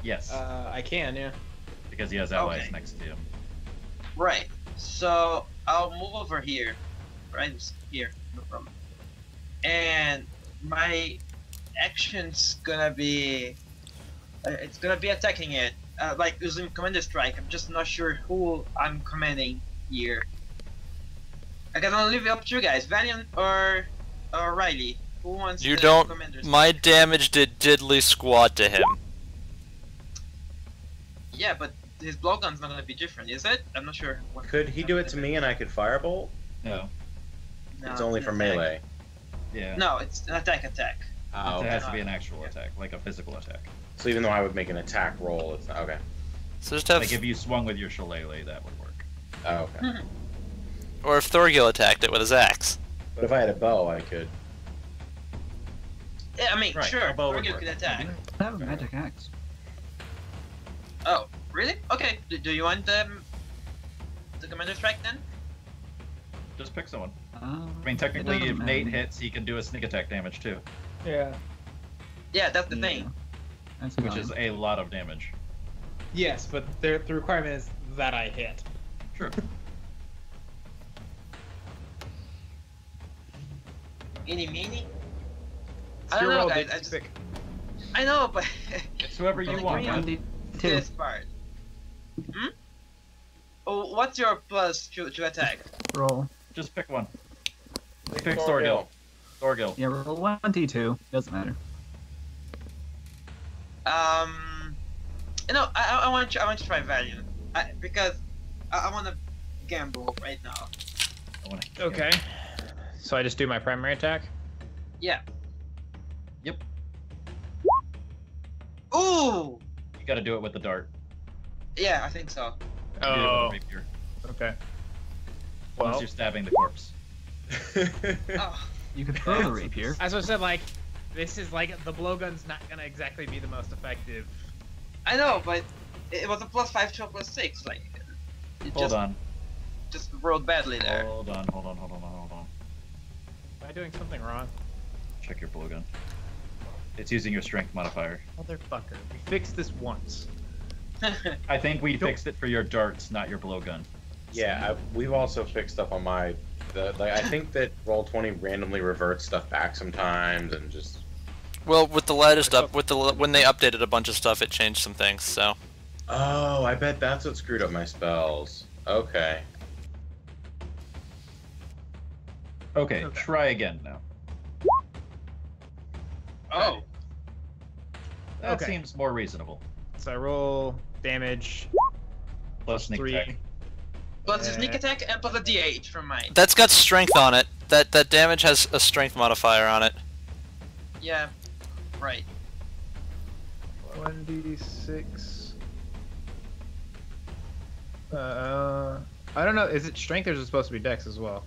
Yes, I can, yeah. because he has allies okay. next to him. Right. So I'll move over here. Right here. No problem. And my action's gonna be. It's gonna be attacking it. Like using Commander Strike. I'm just not sure who I'm commanding here. I can only leave it up to you guys, Valiant or Riley. Who wants You the don't. Commander Strike? My damage did diddly squat to him. Yeah, but his blowgun's not gonna be different, is it? I'm not sure. What Could he do it to me and I could firebolt? No. No, It's only an for attack. melee. Yeah. No, it's an attack. Oh, It okay. has to be an actual attack, like a physical attack. So even though I would make an attack roll, it's not okay. So just have. Like if you swung with your shillelagh, that would work. Oh, okay. Or if Thorgil attacked it with his axe. But if I had a bow, I could. Yeah, I mean, Right, sure, a bow would Thorgil work. could attack. I have a magic axe. Oh, really? Okay. Do you want the Commander Strike then? Just pick someone. I I mean, technically, if Nate hits, he can do a sneak attack damage too, Yeah. Yeah, that's the thing. That's which fine. is a lot of damage. Yes, but the requirement is that I hit. Sure. Eeny meeny. It's I don't your know, roll, guys. dude. I just, Pick. I know, but It's whoever you Only want. green. man. 1d2. this part. Hmm? Oh, what's your plus to attack? Roll. Just pick one. Pick Thorgil. Thorgil. Yeah, roll 1d2. Doesn't matter. No, I want to try Valiant. Because I want to gamble right now. I wanna- Okay. So I just do my primary attack? Yeah. Yep. Ooh. You gotta do it with the dart. Yeah, I think so. You do it with a Oh, rapier, okay. Once Well, Oh. you're stabbing the corpse. Oh. You could throw the rapier. as I said, like, this is like, the blowgun's not gonna exactly be the most effective. I know, but it was a +5 to a +6. Like, it Hold on. just rolled badly there. Hold on. Hold on. Am I doing something wrong? Check your blowgun. It's using your strength modifier. Motherfucker. We fixed this once. I think we Don't- fixed it for your darts, not your blowgun. Yeah, we've also fixed stuff on my. I think that Roll20 randomly reverts stuff back sometimes, and just. Well, with the latest when they updated a bunch of stuff, it changed some things. So. Oh, I bet that's what screwed up my spells. Okay. Okay, try again now. Oh, That Okay. seems more reasonable. So I roll damage. Plus sneak 3. attack. plus the sneak attack and plus a D8 from mine. That's got strength on it. That damage has a strength modifier on it. Yeah, right. 1d6. I don't know. Is it strength or is it supposed to be dex as well?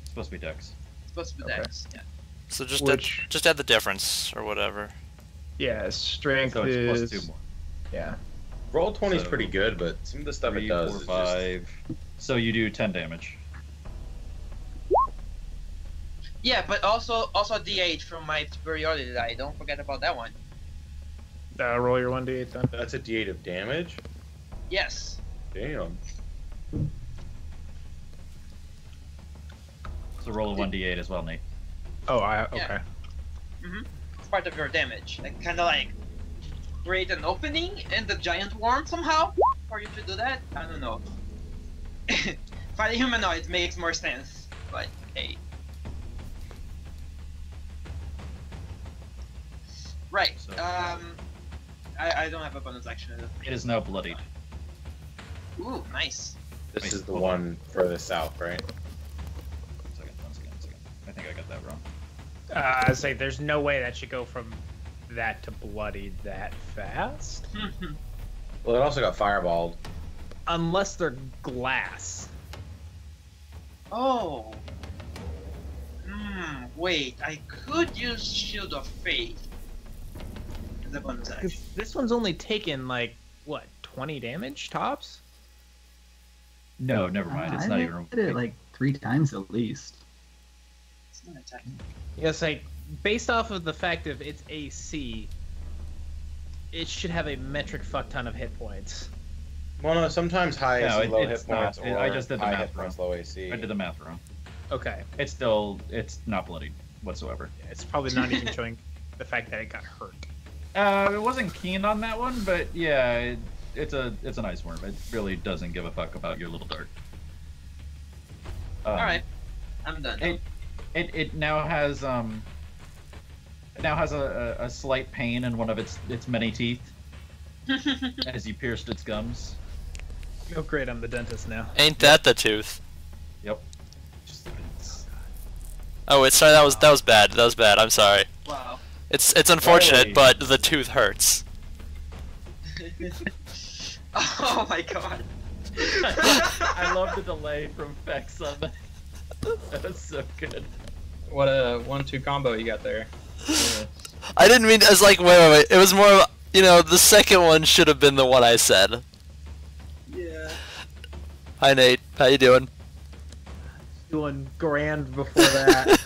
It's supposed to be dex. It's supposed to be Okay. dex. Yeah. So just Which- just add the difference or whatever. Yeah, strength So it's is. plus 2 more. Yeah. Roll20 is So, pretty good, but some of the stuff 3, it does 4, is 5. So you do 10 damage. Yeah, but also D8 from my superiority die. Don't forget about that one. Roll your 1d8 then. that's a D8 of damage. Yes. Damn. So roll a 1d8 as well, Nate. Oh, okay. It's part of your damage. Like kind of like create an opening in the giant worm somehow for you to do that. I don't know. Fighting humanoids makes more sense, but hey. Right. So- I don't have a bonus action. It is now bloodied. Ooh, nice. This Wait, is the hold one further south, right? One second. I think I got that wrong. I say there's no way that should go from that to bloodied that fast. Well, it also got fireballed. Unless they're glass. Oh. Wait. I could use Shield of Faith. The bonus action. Because this one's only taken, like, what, 20 damage tops? No, never mind. It's not I even. hit it like 3 times at least. It's not attack. Yes, like, based off of the fact of its AC, it should have a metric fuck ton of hit points. Well, no, sometimes high No, AC, low it's hit points, not. or I just did the high math hit points, low AC. I did the math wrong. Okay. It's not bloodied whatsoever. It's probably not even showing the fact that it got hurt. I wasn't keen on that one, but yeah, it's an ice worm. It really doesn't give a fuck about your little dart. Alright. I'm done. It now has a slight pain in one of its many teeth as you pierced its gums. Oh, great, I'm the dentist now. Ain't that the tooth? Yep. Oh, sorry. That was bad. That was bad. I'm sorry. Wow. It's unfortunate, Hey. but the tooth hurts. Oh my god. I love the delay from Vex on that. That was so good. What a 1-2 combo you got there. I didn't mean as like wait. It was more of, the second one should have been the one I said. Yeah. Hi Nate, how you doing? Doing grand before that.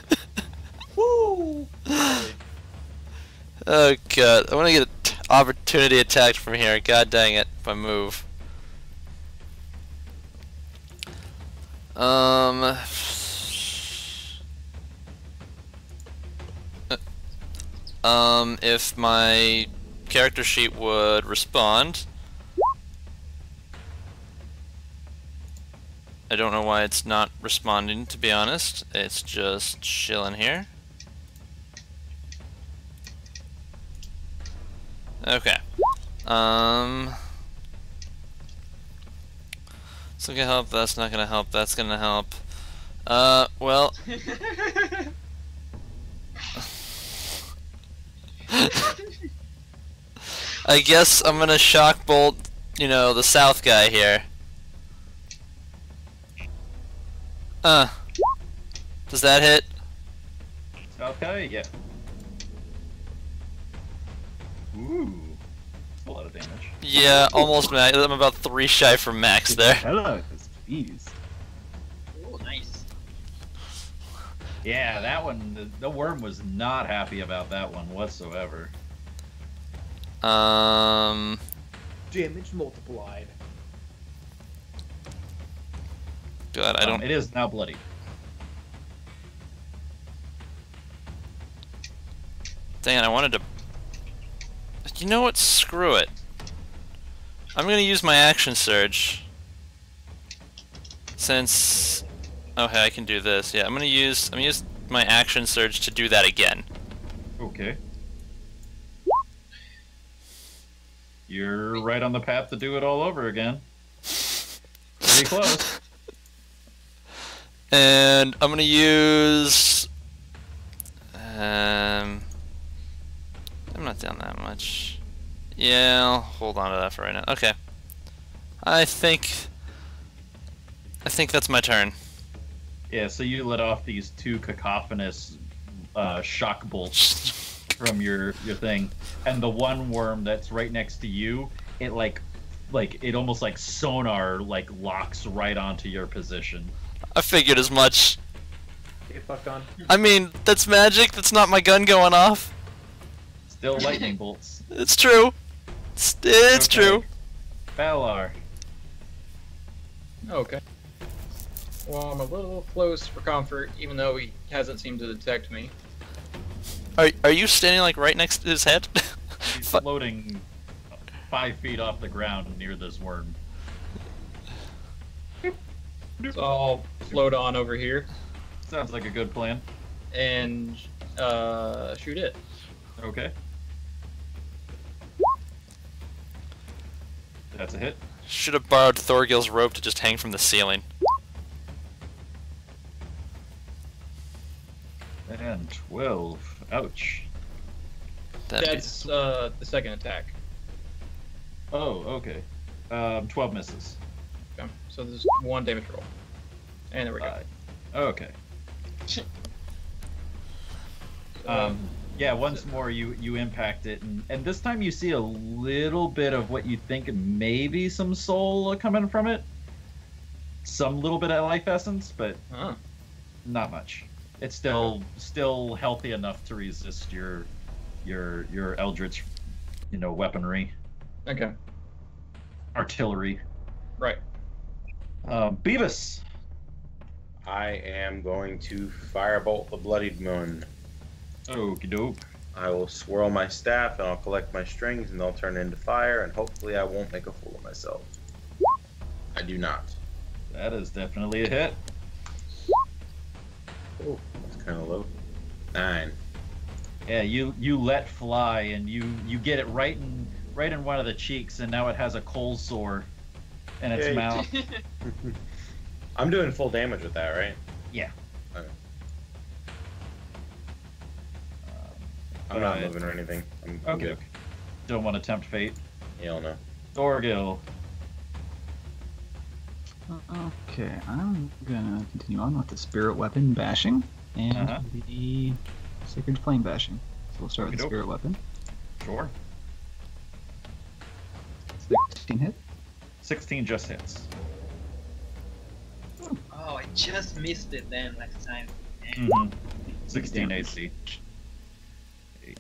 Woo! Oh god, I want to get an opportunity attacked from here. God dang it, if I move. If my character sheet would respond. I don't know why it's not responding, to be honest. It's just chilling here. Okay. It's not gonna help, that's not gonna help, that's gonna help. Well. I guess I'm gonna shock bolt, the south guy here. Does that hit? Okay, yeah. Ooh. That's a lot of damage. Yeah, almost max. I'm about 3 shy from max there. Hello, jeez. Oh, nice. Yeah, that one, the worm was not happy about that one whatsoever. Damage multiplied. God, I don't. It is now bloody. Dang it, I wanted to. You know what? Screw it. I'm gonna use my action surge. Since. Okay, I can do this. Yeah, I'm gonna use my action surge to do that again. Okay. You're right on the path to do it all over again. Pretty close. And I'm gonna use. I'm not down that much. Yeah, I'll hold on to that for right now. Okay. I think that's my turn. Yeah, so you let off these two cacophonous shock bolts from your thing, and the one worm that's right next to you, it like it almost like sonar locks right onto your position. I figured as much. Get fucked on. I mean, that's magic. That's not my gun going off. Still lightning bolts. It's true. It's true. Valar. Okay. Well, I'm a little close for comfort, even though he hasn't seemed to detect me. Are you standing like right next to his head? He's floating 5 feet off the ground near this worm. So I'll float on over here Sounds like a good plan. and shoot it. Okay. That's a hit. Should have borrowed Thorgil's rope to just hang from the ceiling. And 12. Ouch. That's the second attack. Oh, okay. 12 misses. Okay. So there's one damage roll. And there we go. Okay. Yeah, once more you impact it, and this time you see a little bit of what you think maybe some soul coming from it. Some little bit of life essence, but not much. It's still healthy enough to resist your eldritch, weaponry, Okay. artillery. Right. Beavis. I am going to firebolt the bloodied moon. Okie doke. I will swirl my staff and I'll collect my strings and they'll turn into fire and hopefully I won't make a fool of myself. I do not. That is definitely a hit. Oh, that's kind of low. 9. Yeah, you let fly and you get it right in one of the cheeks, and now it has a cold sore in its Yay. mouth. I'm doing full damage with that, right? Yeah. Okay. I'm not Alright. moving or anything. I'm Okay. good. Don't want to tempt fate. You'll know. Thorgil. Okay, I'm gonna continue on with the spirit weapon bashing and the sacred flame bashing. So we'll start with the Okey-doke. spirit weapon. Sure. 16 hit. 16 just hits. Oh, I just missed it then last time. Mm-hmm. 16 AC. 8.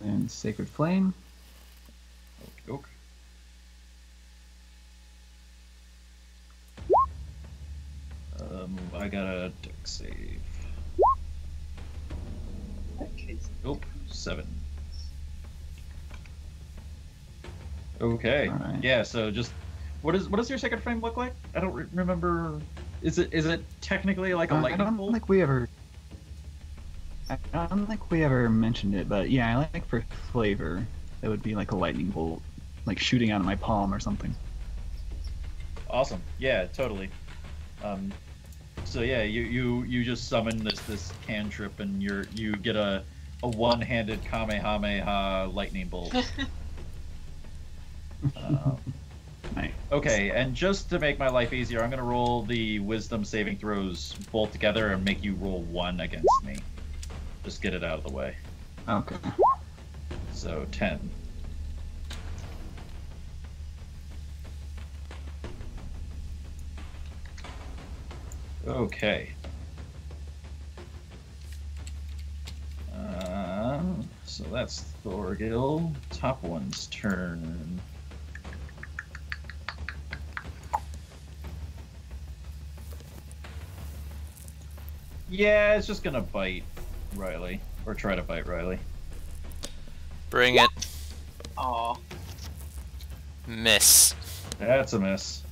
And sacred flame. Okey-doke. I got a dex save. Okay. Nope. 7. Okay. Alright. Yeah. So just what does your second frame look like? I don't remember. Is it technically like a I lightning don't bolt? think we ever. I don't think we ever mentioned it, but yeah, I like for flavor, it would be like a lightning bolt, like shooting out of my palm or something. Awesome. Yeah. Totally. So yeah, you just summon this cantrip and you get a one-handed Kamehameha lightning bolt. Nice. Okay, and just to make my life easier, I'm gonna roll the wisdom saving throws both together and make you roll 1 against me. Just get it out of the way. Okay. So 10. Okay. So that's Thorgil. Top one's turn. Yeah, it's just gonna bite Riley. Or try to bite Riley. Bring it. Aw. Miss. That's a miss.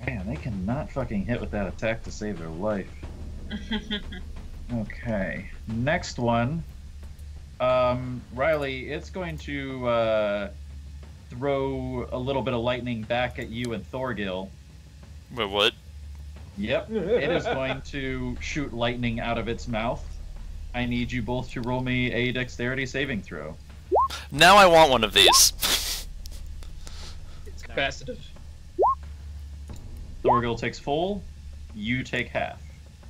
Man, they cannot fucking hit with that attack to save their life. Okay. Next one. Riley, it's going to throw a little bit of lightning back at you and Thorgil. Wait, what? Yep. It is going to shoot lightning out of its mouth. I need you both to roll me a dexterity saving throw. Now I want one of these. It's capacitive. Thorgil takes full, you take half.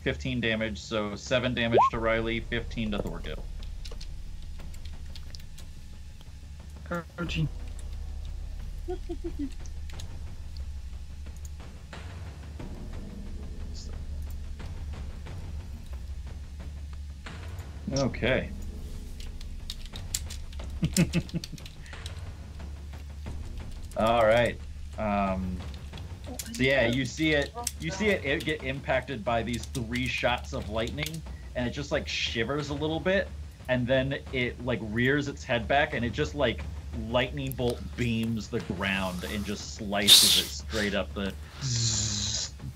15 damage, so 7 damage to Riley, 15 to Thorgil. Ouchie. Okay. All right. So yeah, you see it get impacted by these 3 shots of lightning, and it just like shivers a little bit, and then it like rears its head back, and it just like lightning bolt beams the ground and just slices it straight up the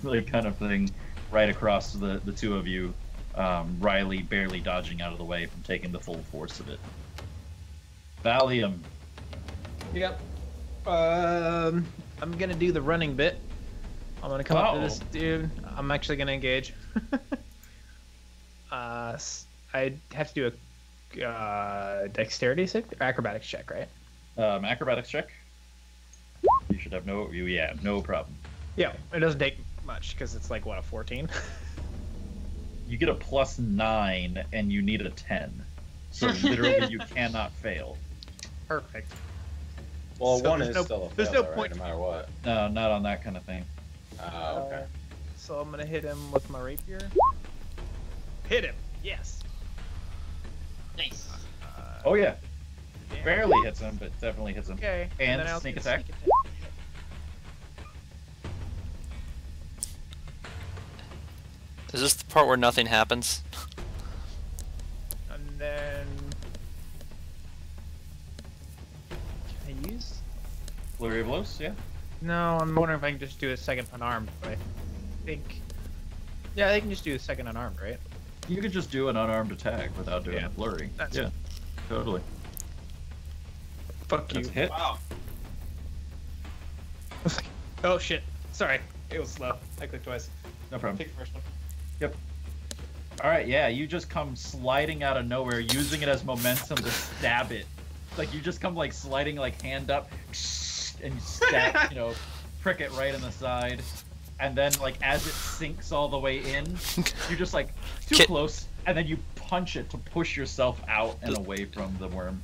like kind of thing right across the two of you. Riley barely dodging out of the way from taking the full force of it. Valium. Yep. I'm gonna do the running bit. I'm gonna come up to this dude. I'm actually gonna engage. I have to do a dexterity save, acrobatics check, right? Acrobatics check. You should have no problem. Yeah, it doesn't take much because it's like what, a 14. You get a +9 and you need a 10. So literally you cannot fail. Perfect. Well, So one there's is no- still a there's fail, no though, point- right, no matter what. No, not on that kind of thing. Okay. So I'm gonna hit him with my rapier. Hit him. Yes. Nice. Oh yeah, Damn. barely hits him, but definitely hits him. Okay. And then I'll sneak do a attack? Is this the part where nothing happens? And then can I use? Flurry of blows, yeah. No, I'm wondering if I can just do a second unarmed. But I think, yeah, I can just do a second unarmed, right? You could just do an unarmed attack without doing Yeah. a flurry. That's yeah, totally. Fuck That's you. a hit. Wow. Oh shit. Sorry. It was slow. I clicked twice. No problem. Take the first one. All right, yeah, you just come sliding out of nowhere, using it as momentum to stab it. Like you just come like sliding like hand up, and you stab, prick it right in the side, and then like as it sinks all the way in, you just like too Ki- close, and then you punch it to push yourself out and away from the worm.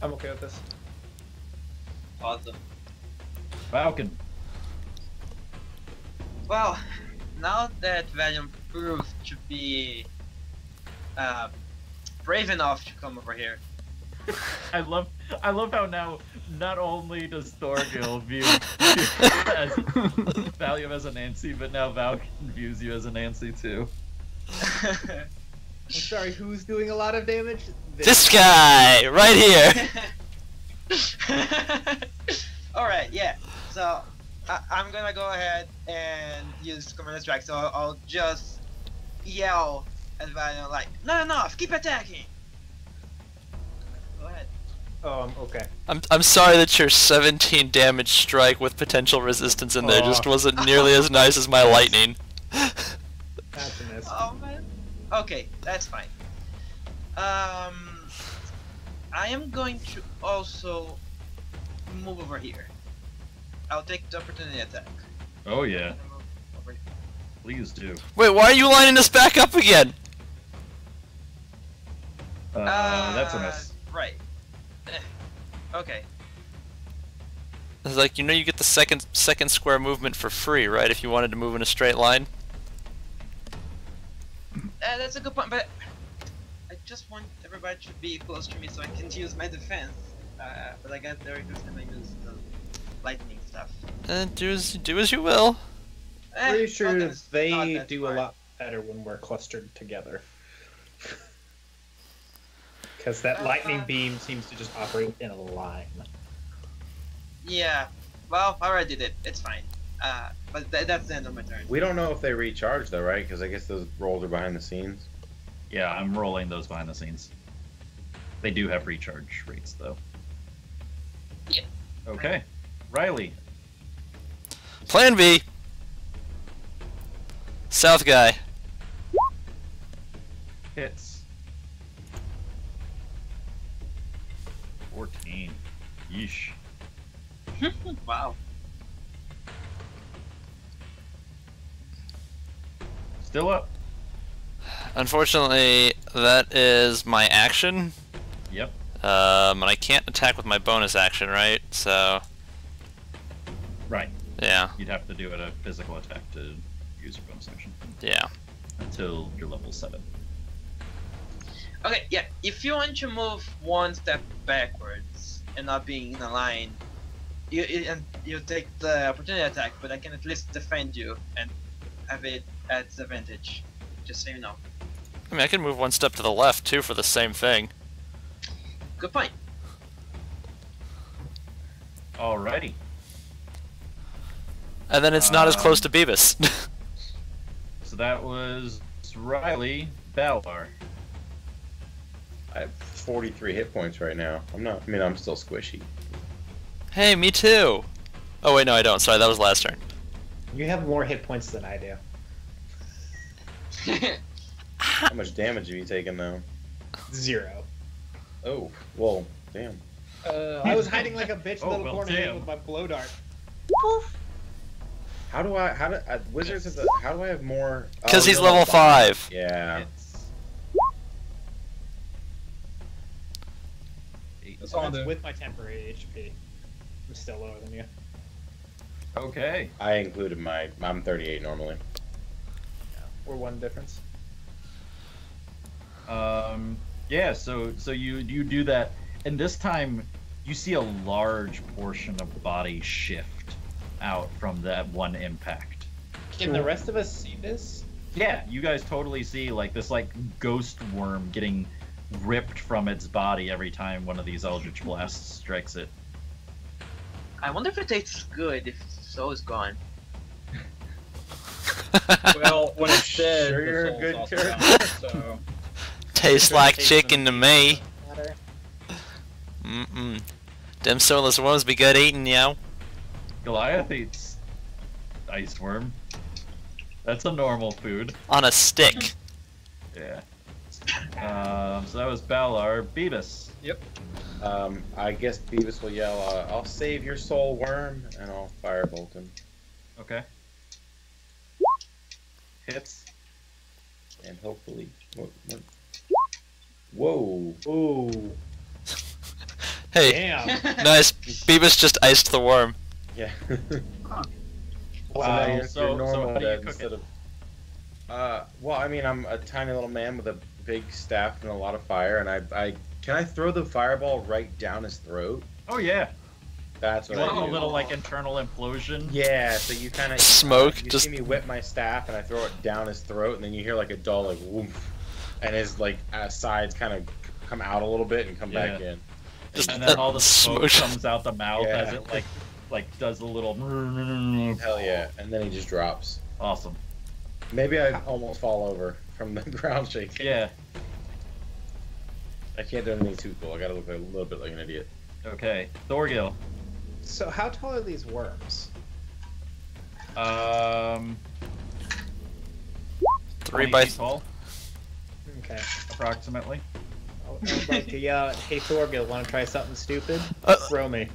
I'm okay with this. Awesome. Falcon. Well, now that Valium proved to be brave enough to come over here. I love how now not only does Thorgil view as Valium as a Nancy, but now Falcon views you as a Nancy too. I'm sorry, who's doing a lot of damage? This guy right here. Alright, yeah. So, I'm gonna go ahead and use Command Strike, so I'll just yell at Valium like, not enough, keep attacking! Go ahead. Okay. I'm sorry that your 17 damage strike with potential resistance in there just wasn't nearly as nice as my lightning. That's a miss. Oh man. Okay, that's fine. I am going to also move over here. I'll take the opportunity attack. Oh yeah, Over here. please do. Wait, why are you lining us back up again? That's a miss. Right. Okay. It's like, you get the second square movement for free, right? If you wanted to move in a straight line. That's a good point, but I just want everybody to be close to me so I can use my defense. But I guess they're just gonna use the lightning stuff. Do as you will. Pretty sure not they that do smart. a lot better when we're clustered together. Because that lightning beam seems to just operate in a line. Yeah. Well, I already did it. It's fine. But that's the end of my turn. We don't know if they recharge though, right? Because I guess those rolls are behind the scenes. Yeah, I'm rolling those behind the scenes. They do have recharge rates, though. Yeah. Okay. Riley. Plan B. South guy. Hits. 14. Yeesh. Wow. Still up. Unfortunately, that is my action. Yep. And I can't attack with my bonus action, right? So, Right. yeah. You'd have to do a physical attack to use your bonus action. Yeah. Until you're level 7. Okay, yeah. If you want to move one step backwards and not being in a line, you take the opportunity attack, but I can at least defend you and have it at disadvantage. Just so you know. I mean, I can move one step to the left, too, for the same thing. Good point. Alrighty. And then it's not as close to Beavis. So that was Riley. Balar. I have 43 hit points right now. I'm still squishy. Hey, me too! Oh, wait, no, I don't. Sorry, that was last turn. You have more hit points than I do. How much damage have you taken though? 0. Oh, well, damn. I was hiding like a bitch in Oh, the little well, corner damn. with my blow dart. How do I have more? Because Oh, he's you're level 5. Yeah. Hits. That's all I'm That's doing. with my temporary HP. I'm still lower than you. Okay. I included I'm 38 normally. We're one difference. Yeah, so you do that, and this time you see a large portion of body shift out from that one impact. Can the rest of us see this? Yeah, you guys totally see like this ghost worm getting ripped from its body every time one of these Eldritch Blasts strikes it. I wonder if it tastes good if Soul is gone. Well, when it's dead, Sure you're a the good soul's also character. gone, so... Tastes like Tastes chicken to me. Matter. Mm-mm. Them soulless worms be good eating, yo. Goliath eats ice worm. That's a normal food. On a stick. Yeah. So that was Balar. Beavis. Yep. I guess Beavis will yell, "I'll save your soul, worm," and I'll firebolt him. Okay. Hits. And hopefully, whoa! Ooh. Hey, Damn. nice. Beavis just iced the worm. Yeah. Wow. You're so normal how do you then cook instead it? of. Well, I mean, I'm a tiny little man with a big staff and a lot of fire, and I can I throw the fireball right down his throat? Oh yeah. That's You what want I a do. little internal implosion? Yeah, so you kind of Smoke, You just- see me whip my staff and I throw it down his throat, and then you hear like a dull woof, and his sides kind of come out a little bit and come back Yeah. in. Just And then all the smoke smoke. comes out the mouth Yeah. as it does a little. Hell yeah! And then he just drops. Awesome. Maybe I almost fall over from the ground shaking. Yeah. I can't do anything too cool. I gotta look a little bit like an idiot. Okay. Thorgil. So how tall are these worms? 3 20 by... feet tall, Okay. approximately. I would like to yell, "Hey Thorgil, want to try something stupid? Uh, Throw me."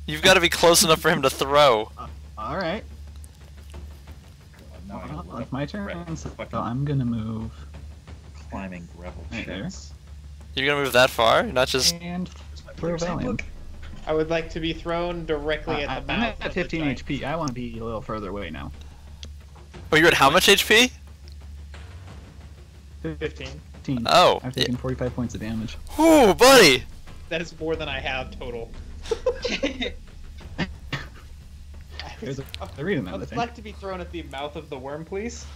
You've got to be close enough for him to throw. Alright. Now I Well, look it's my right, turn, so fucking I'm gonna move climbing gravel Right there. shits. You're gonna move that far? Not just... and throw Valiant. I would like to be thrown directly at the I'm mouth. at of 15 the giant. HP. I want to be a little further away now. Oh, you're at how much HP? 15. 15. Oh. I've taken 45 points of damage. Ooh, buddy! That is more than I have total. There's a reason I that would thing. like to be thrown at the mouth of the worm, please.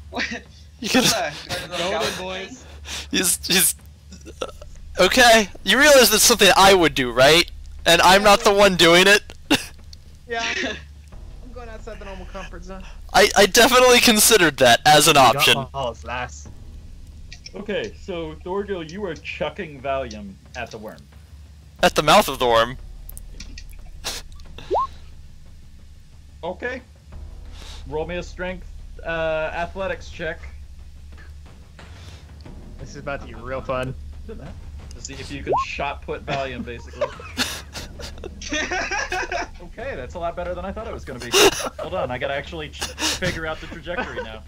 What? You could. Go in, boys. He's. Okay. You realize that's something I would do, right? And I'm not the one doing it. Yeah, I'm going outside the normal comfort zone. I definitely considered that as an option. Balls, lass. Okay, so Thorgil, you are chucking Valium at the worm. At the mouth of the worm. Okay. Roll me a strength athletics check This is about to be real fun. to see if you can shot put Valium, basically. Okay, that's a lot better than I thought it was going to be. Hold on, I gotta actually figure out the trajectory now.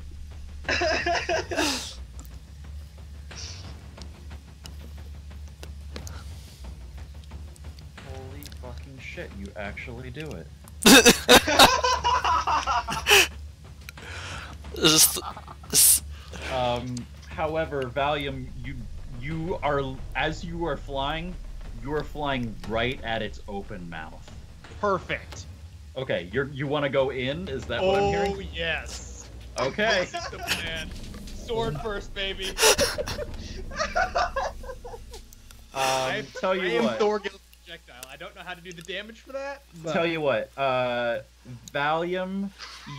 Holy fucking shit, you actually do it. Just- However, Valium, you are, as you are flying right at its open mouth. Perfect. Okay, you want to go in? Is that what I'm Oh hearing? yes. Okay. This is the plan. Sword first, baby. Tell you I am what. Thorgil's projectile. I don't know how to do the damage for that. But... Tell you what. Valium,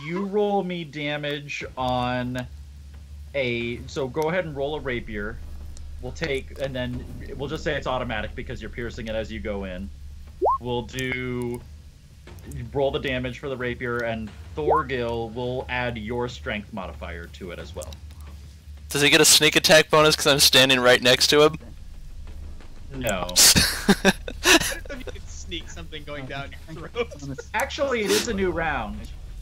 you roll me damage on a. So go ahead and roll a rapier. We'll take, and then we'll just say it's automatic because you're piercing it as you go in. We'll do. Roll the damage for the rapier, and Thorgil will add your strength modifier to it as well. Does he get a sneak attack bonus because I'm standing right next to him? No. What if you could sneak something going down your throat? Actually, it is a new round.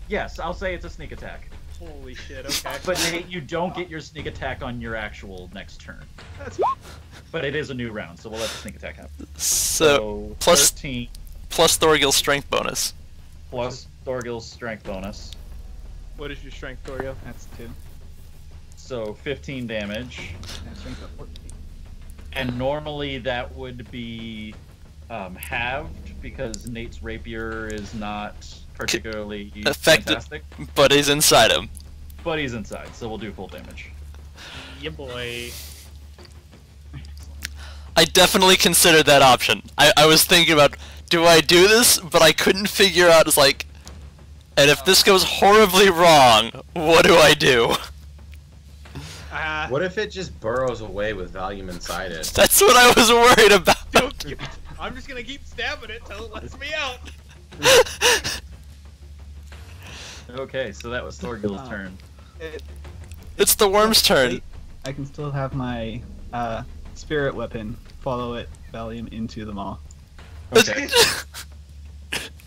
Yes, I'll say it's a sneak attack. Holy shit, okay. But Nate, you don't get your sneak attack on your actual next turn. That's fine. But it is a new round, so we'll let the sneak attack happen. So plus 13 Thorgil's strength bonus. plus Thorgil's strength bonus. What is your strength, Thorgil? That's 2. So 15 damage. And strength of 14. And normally that would be halved because Nate's rapier is not particularly Effective. fantastic. But he's inside him. But he's inside, so we'll do full damage. Yeah, boy. I definitely considered that option. I was thinking about, do I do this? But I couldn't figure out, it's like, and if this goes horribly wrong, what do I do? What if it just burrows away with Valium inside it? That's what I was worried about. I'm just gonna keep stabbing it till it lets me out. Okay, so that was Thorgil's turn. It's the worm's turn. I can still have my spirit weapon follow it, Valium, into the maw. Okay.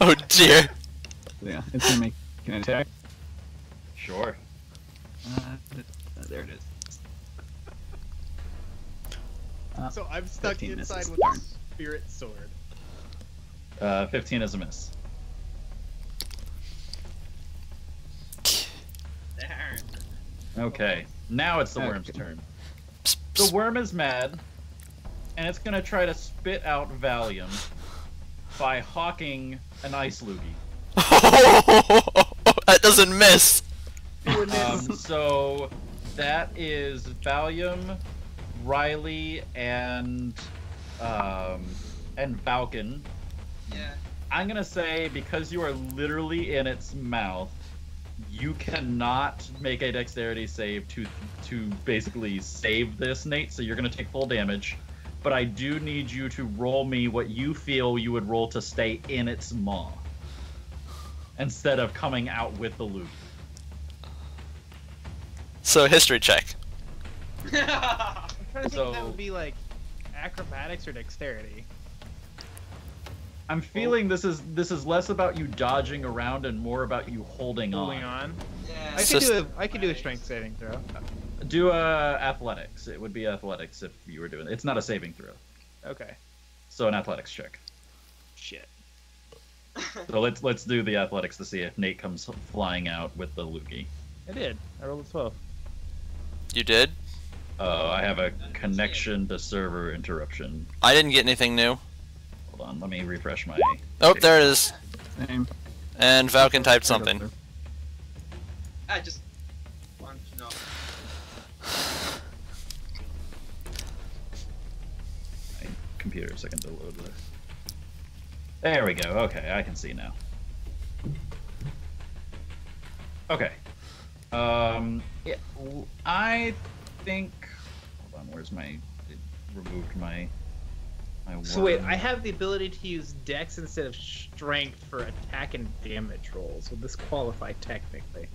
Oh dear. Yeah, it's gonna make an attack. Sure. There it is. So I'm stuck 15 inside misses. with a spirit sword. 15 is a miss. Darn. Okay, now it's the worm's Okay. turn. The worm is mad, and it's gonna try to spit out Valium by hawking an ice loogie. That doesn't miss. So that is Valium, Riley, and Falcon. Yeah. I'm gonna say because you are literally in its mouth, you cannot make a dexterity save to basically save this, Nate. So you're gonna take full damage. But I do need you to roll me what you feel you would roll to stay in its maw, instead of coming out with the loot. So history check. I'm trying to think if that So- would be like acrobatics or dexterity. I'm feeling this is less about you dodging around and more about you holding Holding on. on. Yeah. I could do a strength saving throw. Do athletics. It would be athletics if you were doing it. It's not a saving throw. Okay. So an athletics check. Shit. So let's do the athletics to see if Nate comes flying out with the loogie. I did. I rolled a 12. You did? I have a connection to server interruption. I didn't get anything new. Hold on, let me refresh my. Oh, there it is. Same. And Falcon typed something. I just want to know. My computer a second to load this. There we go. Okay, I can see now. Okay. Yeah, I think. Hold on. Where's my? It removed my. So wait, worm. I have the ability to use Dex instead of Strength for attack and damage rolls. Would this qualify technically?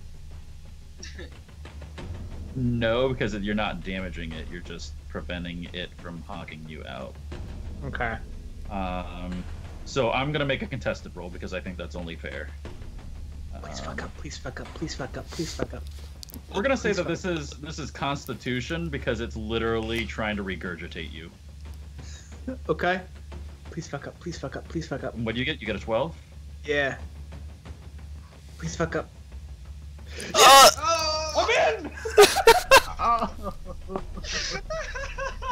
No, because you're not damaging it. You're just preventing it from honking you out. Okay. So I'm gonna make a contested roll because I think that's only fair. Please fuck up, please fuck up, please fuck up, please fuck up. We're gonna say that this is Constitution because it's literally trying to regurgitate you. Okay. Please fuck up, please fuck up, please fuck up. What do you get? You get a 12? Yeah. Please fuck up. Oh! I'm in!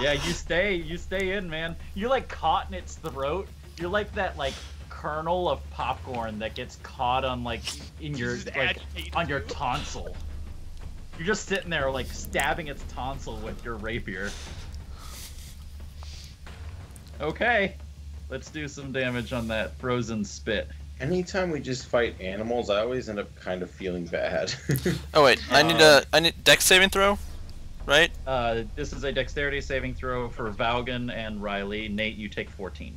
Yeah, you stay in, man. You're like caught in its throat. You're like that like kernel of popcorn that gets caught on like in your like on your tonsil. You're just sitting there like stabbing its tonsil with your rapier. Okay, let's do some damage on that frozen spit. Anytime we just fight animals, I always end up kind of feeling bad. Oh wait, I need Dex saving throw, right? This is a dexterity saving throw for Valgan and Riley. Nate, you take 14.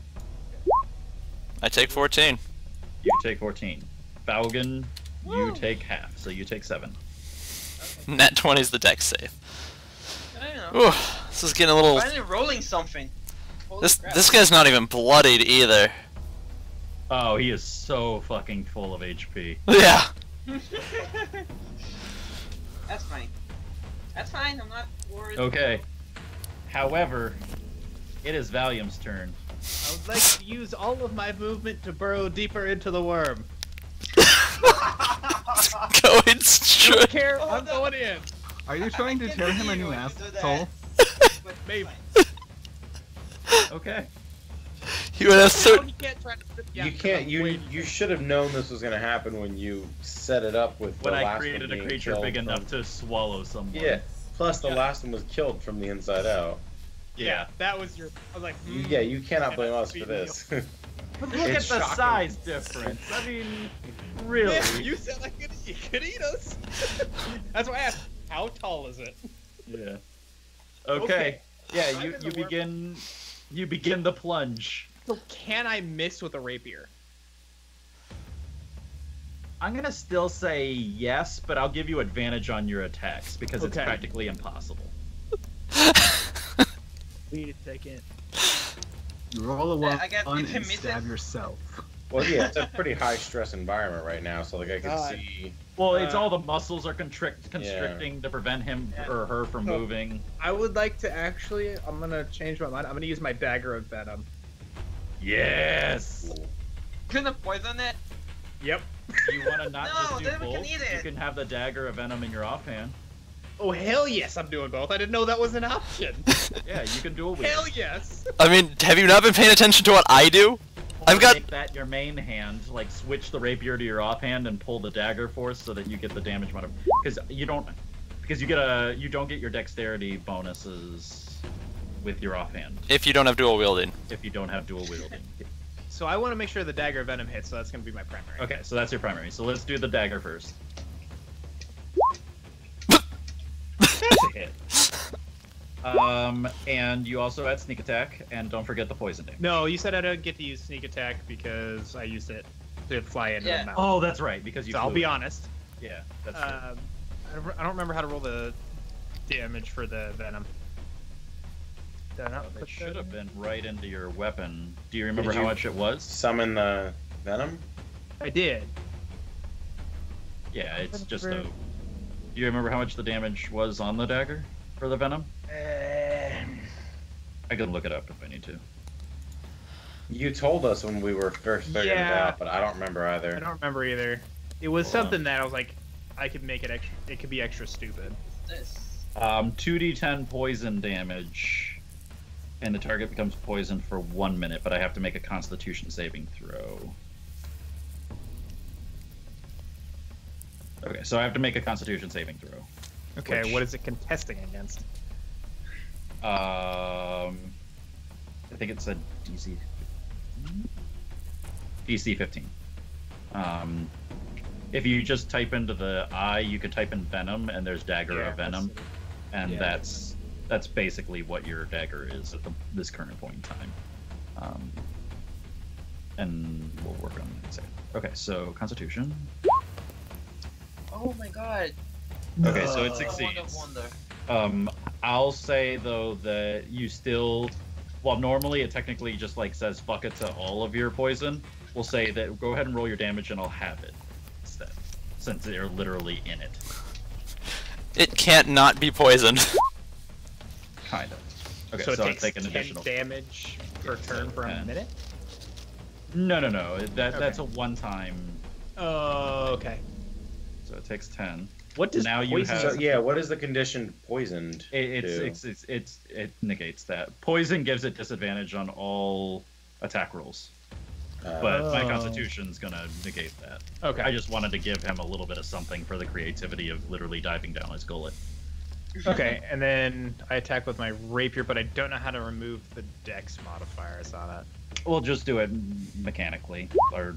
I take 14. You take 14. Valgan, you take half, so you take 7. Nat 20 is the Dex save. I don't know. Ooh, this is getting a little. Finally rolling something. Holy crap. This guy's not even bloodied either. Oh, he is so fucking full of HP. Yeah. That's fine. That's fine. I'm not worried. Okay. However, it is Valium's turn. I would like to use all of my movement to burrow deeper into the worm. Going Don't straight. care, I'm going in. Are you trying to tear him a new asshole? Maybe. Okay. You would have He can't try to flip You can't. You should have known this was gonna happen when you set it up with When the I last created one a being creature killed big from- enough to swallow someone. Yeah. Plus, the last one was killed from the inside out. Yeah. That was your. I was like, Yeah, you cannot blame us for this. But look It's at the shocking. size difference. I mean, really. Yeah, you said you could eat us. That's why I asked, how tall is it? Yeah. Okay. Okay. Yeah, I'm you in the worm. begin the plunge. So can I miss with a rapier? I'm gonna still say yes, but I'll give you advantage on your attacks because it's Okay. practically impossible. Wait a second. You roll a one I got- and if I miss stab it- yourself. Well, yeah, it's a pretty high stress environment right now, so like I can God. see. Well, it's all the muscles are constricting to prevent him or her from So- moving. I would like to actually. I'm gonna change my mind. I'm gonna use my dagger of venom. Yes. Gonna poison it? Yep. You want to not No, just do then we can both? eat You it. can have the dagger of venom in your offhand. Oh hell yes, I'm doing both. I didn't know that was an option. Yeah, you can dual wield. Hell yes. I mean, have you not been paying attention to what I do? I've got. Make that your main hand, like switch the rapier to your offhand and pull the dagger force so that you get the damage mod. Because you don't get your dexterity bonuses with your offhand If you don't have dual wielding. if you don't have dual wielding. So I want to make sure the dagger of venom hits, so that's gonna be my primary. Okay, so that's your primary. So let's do the dagger first. That's a hit. And you also add sneak attack, and don't forget the poison damage. No, you said I don't get to use sneak attack because I used it to fly into Yeah. the mouth. Oh, that's right, because you. So I'll flew be it. honest. Yeah, that's true. I don't remember how to roll the damage for the venom. Did I not It put should that have in? been right into your weapon. Do you remember Did how you- much it was? Summon the venom. I did. Yeah, it's just a. Do you remember how much the damage was on the dagger for the venom? I can look it up if I need to. You told us when we were first figuring it Yeah. out, but I don't remember either. I don't remember either. It was Hold on. something that I was like, I could make it extra. It could be extra stupid. This. 2d10 poison damage and the target becomes poisoned for 1 minute, but I have to make a Constitution saving throw. Okay, so I have to make a Constitution saving throw. Okay, Which- what is it contesting against? I think it's a DC 15. If you just type into the I, you could type in Venom, and there's Dagger of Venom, and yeah, that's basically what your dagger is at this current point in time. And we'll work on it in a second. Okay, so Constitution. Oh my god. Okay, so it Oh, succeeds. wonder. I'll say though that you still, well, normally it technically just like says fuck it to all of your poison. We'll say that go ahead and roll your damage and I'll have it instead, since they're literally in it. It can't not be poisoned. Kind of. Okay, so so, it I'll takes take an 10 additional. damage per turn for a 10. minute? No. That's a one-time. Oh, okay. So it takes 10. What does Now you poison... have- So, yeah, what is the condition poisoned? It negates that. Poison gives it disadvantage on all attack rolls, but my Oh. Constitution's gonna negate that. Okay. I just wanted to give him a little bit of something for the creativity of literally diving down his gullet. Okay, and then I attack with my rapier, but I don't know how to remove the dex modifier. I saw that. We'll just do it mechanically, or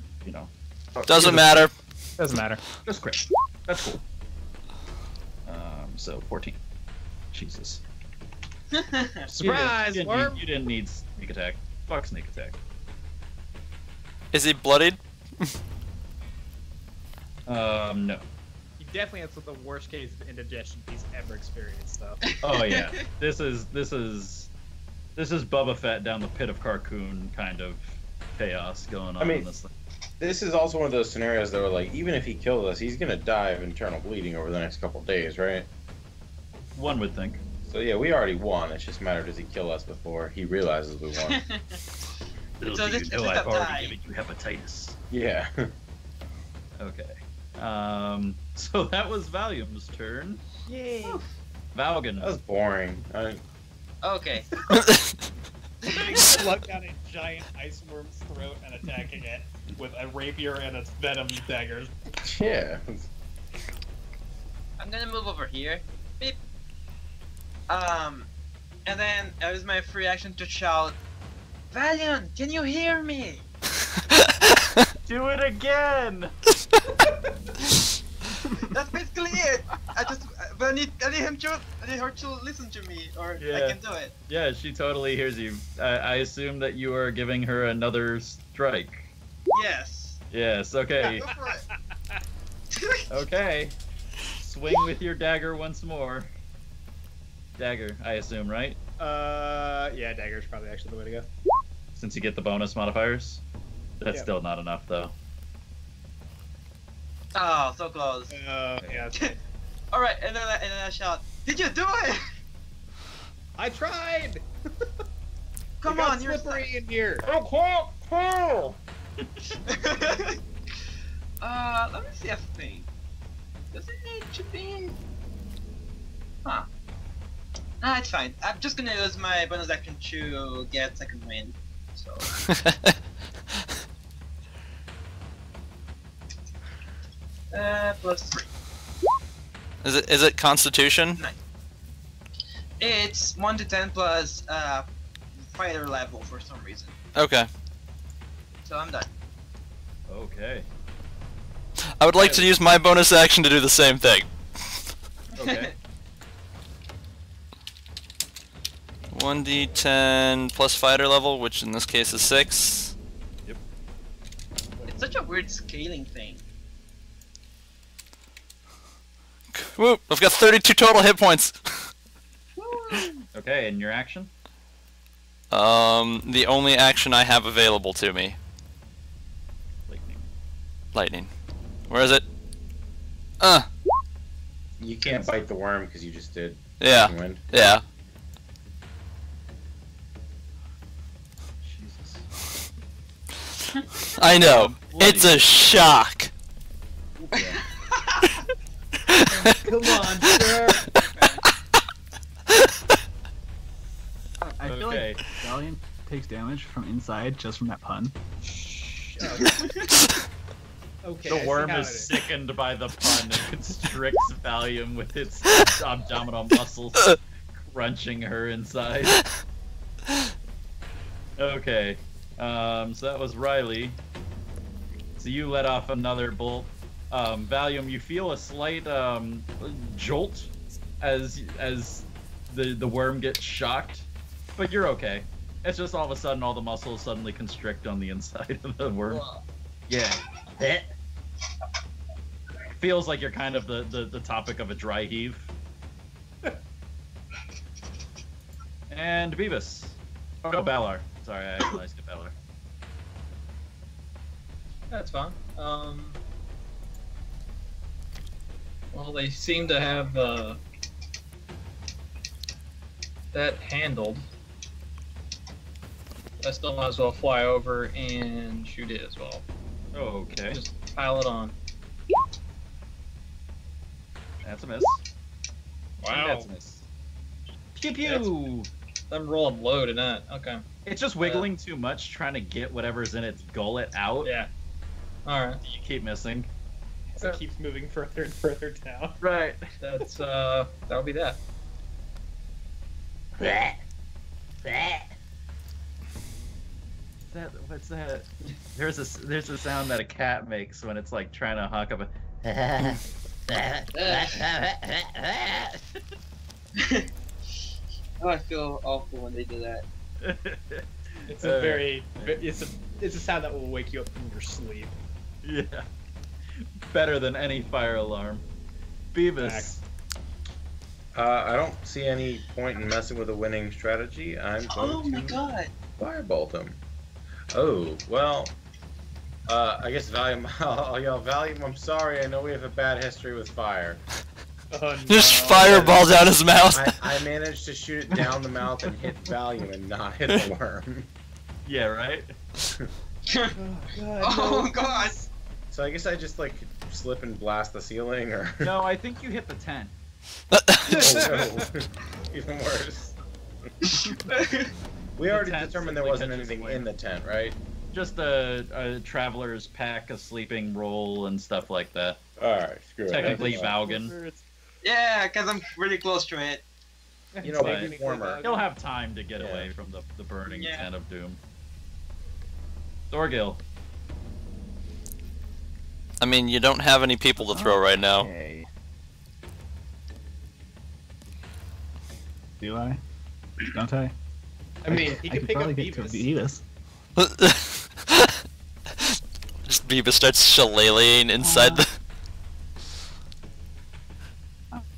Doesn't matter. Doesn't matter. Just crit. That's cool. So 14. Jesus. Surprise, worm! You didn't need sneak attack. Fuck sneak attack. Is he bloodied? No. He definitely has the worst case of indigestion he's ever experienced, though. Oh yeah. This is Boba Fett down the pit of Carcoon kind of chaos going on in this thing. This is also one of those scenarios that were like, even if he killed us, he's gonna die of internal bleeding over the next couple days, right? One would think. So yeah, we already won. It's just a matter, does he kill us before he realizes we won? Little So do this you know is I've a already die. given you hepatitis. Yeah. Okay. So that was Valium's turn. Yay! Valgan. That was boring. Okay. Slug down a giant ice worm's throat and attacking it with a rapier and a venom dagger. Yeah. I'm gonna move over here. Beep. And then it was my free action to shout, Valiant, can you hear me? Do it again! That's basically it. But I need her to listen to me, or I Yeah. can do it. Yeah, she totally hears you. I assume that you are giving her another strike. Yes. Yes, okay. Go for it. Okay. Swing with your dagger once more. Dagger, I assume, right? Yeah, dagger's probably actually the way to go. Since you get the bonus modifiers. That's Yeah. still not enough, though. Oh, so close. Yeah. Alright, and then I shout, did you do it? I tried! Come It got on, you're slippery in here. I can't tell. Let me see a thing. Does it need to be? Huh. Nah, it's fine. I'm just gonna use my bonus action to get second wind. So. +3. Is it Constitution? It's 1 to 10 plus fighter level for some reason. Okay. So I'm done. Okay. I would like to use my bonus action to do the same thing. Okay. 1d10 plus fighter level, which in this case is 6. It's such a weird scaling thing. Whoop! I've got 32 total hit points. Okay, and your action? The only action I have available to me. Lightning. Lightning. Where is it? You can't bite the worm because you just did. Yeah. Wind. Yeah. Jesus. I know. It's a shock. Come on, sir. I feel Okay. like Valiant takes damage from inside just from that pun. Okay. The I worm see how is it is. sickened by the pun and constricts Valium with its abdominal muscles, crunching her inside. Okay, so that was Riley. So you let off another bolt. Valium, you feel a slight jolt as the worm gets shocked, but you're okay. It's just all of a sudden all the muscles suddenly constrict on the inside of the worm. Yeah. Feels like you're kind of the topic of a dry heave. And Beavis. Oh no, Balar. Sorry, I realized it, Balar. That's fine. Well, they seem to have that handled. I still might as well fly over and shoot it as well. Okay. Just pile it on. That's a miss. Wow. That's a miss. Pew pew! I'm rolling low tonight. Okay. It's just wiggling too much, trying to get whatever's in its gullet out. Yeah. Alright. You keep missing. So it keeps moving further and further down. Right. That's that'll be that. What's that? There's a sound that a cat makes when it's like trying to hawk up a. Oh, I feel awful when they do that. It's a very, it's a sound that will wake you up from your sleep. Yeah. Better than any fire alarm. Beavis. I don't see any point in messing with a winning strategy. I'm going Oh my to god! firebolt him. Oh, well, I guess Valium, I'll yell, Valium, I'm sorry, I know we have a bad history with fire. Oh, no. Just fireball down his mouth. I managed to shoot it down the mouth and hit Valium and not hit the worm. Yeah, right? Oh god. Oh no. god! So I guess I just, like, slip and blast the ceiling, or... No, I think you hit the tent. Oh, no. Even worse. We already tent determined there simply wasn't catches anything flame. in the tent, right? Just a traveler's pack, a sleeping roll, and stuff like that. Alright, screw it. Technically That's Valgan. Yeah, because I'm really close to it. You know, But maybe warmer. He'll have time to get Yeah. away from the burning Yeah. tent of doom. Thorgil. I mean, you don't have any people to throw right now. Okay. Do I? Don't I? I mean, he I can could pick up probably get to Beavis. Beavis. Just Beavis starts shillelaghing inside the.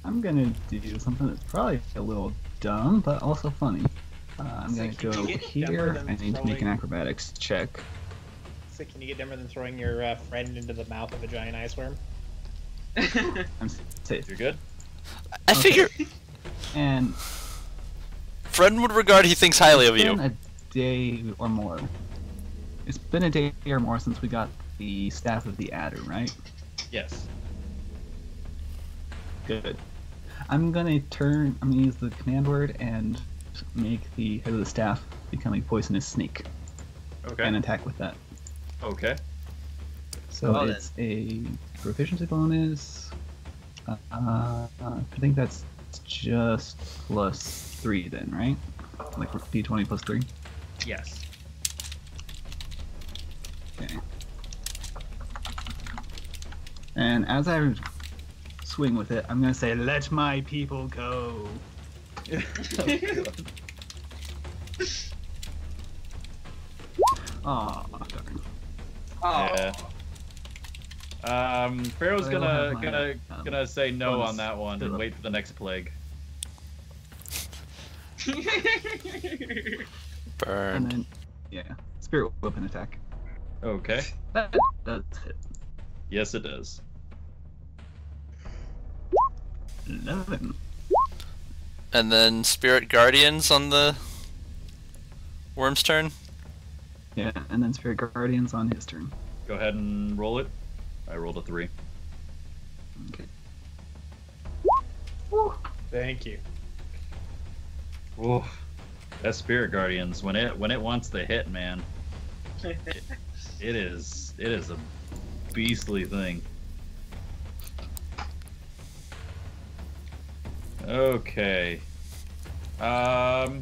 I'm gonna do something that's probably a little dumb, but also funny. I'm So gonna can go you get here. dumber than I need to make an throwing- acrobatics check. So can you get dumber than throwing your friend into the mouth of a giant ice worm? I'm safe. You're good? I figure And Fred would regard he thinks highly of it's been you. a day or more. It's been a day or more since we got the staff of the adder, right? Yes. Good. I'm gonna use the command word and make the head of the staff become a poisonous snake Okay. and attack with that. Okay. So Well, it's a proficiency bonus. I think that's just +3 then, right? Like d20 +3. Yes. Okay. And as I swing with it, I'm gonna say, "Let my people go." Aw, darn. Oh. Yeah. Pharaoh's But I will have my, gonna say no bonus on that one and fill up. wait for the next plague. And Burned. then, yeah, spirit weapon attack. Okay. That does hit. Yes, it does. 11. And then Spirit Guardians on the worm's turn. Yeah, and then spirit guardians on his turn. Go ahead and roll it. I rolled a 3. Okay. Thank you. Oh. That Spirit Guardians, when it wants to hit, man, it is a beastly thing. Okay. Well,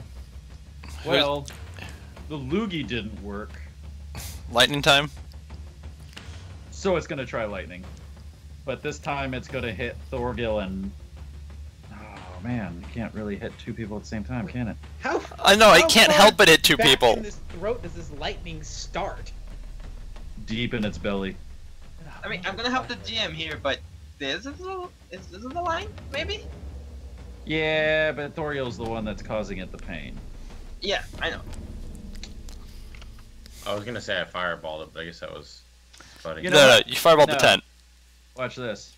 the Loogie didn't work, Lightning time. so it's gonna try lightning, but this time it's gonna hit Thorgil and. Oh man, you can't really hit two people at the same time, can it? How? I know, I how can't far help but hit two back people. in this throat does this lightning start? Deep in its belly. I mean, I'm gonna help the GM here, but this is the line, maybe? Yeah, but Thorgil's the one that's causing it the pain. Yeah, I know. I was gonna say I fireballed it, but I guess that was funny. You know No, what? you fireballed No. the tent. Watch this.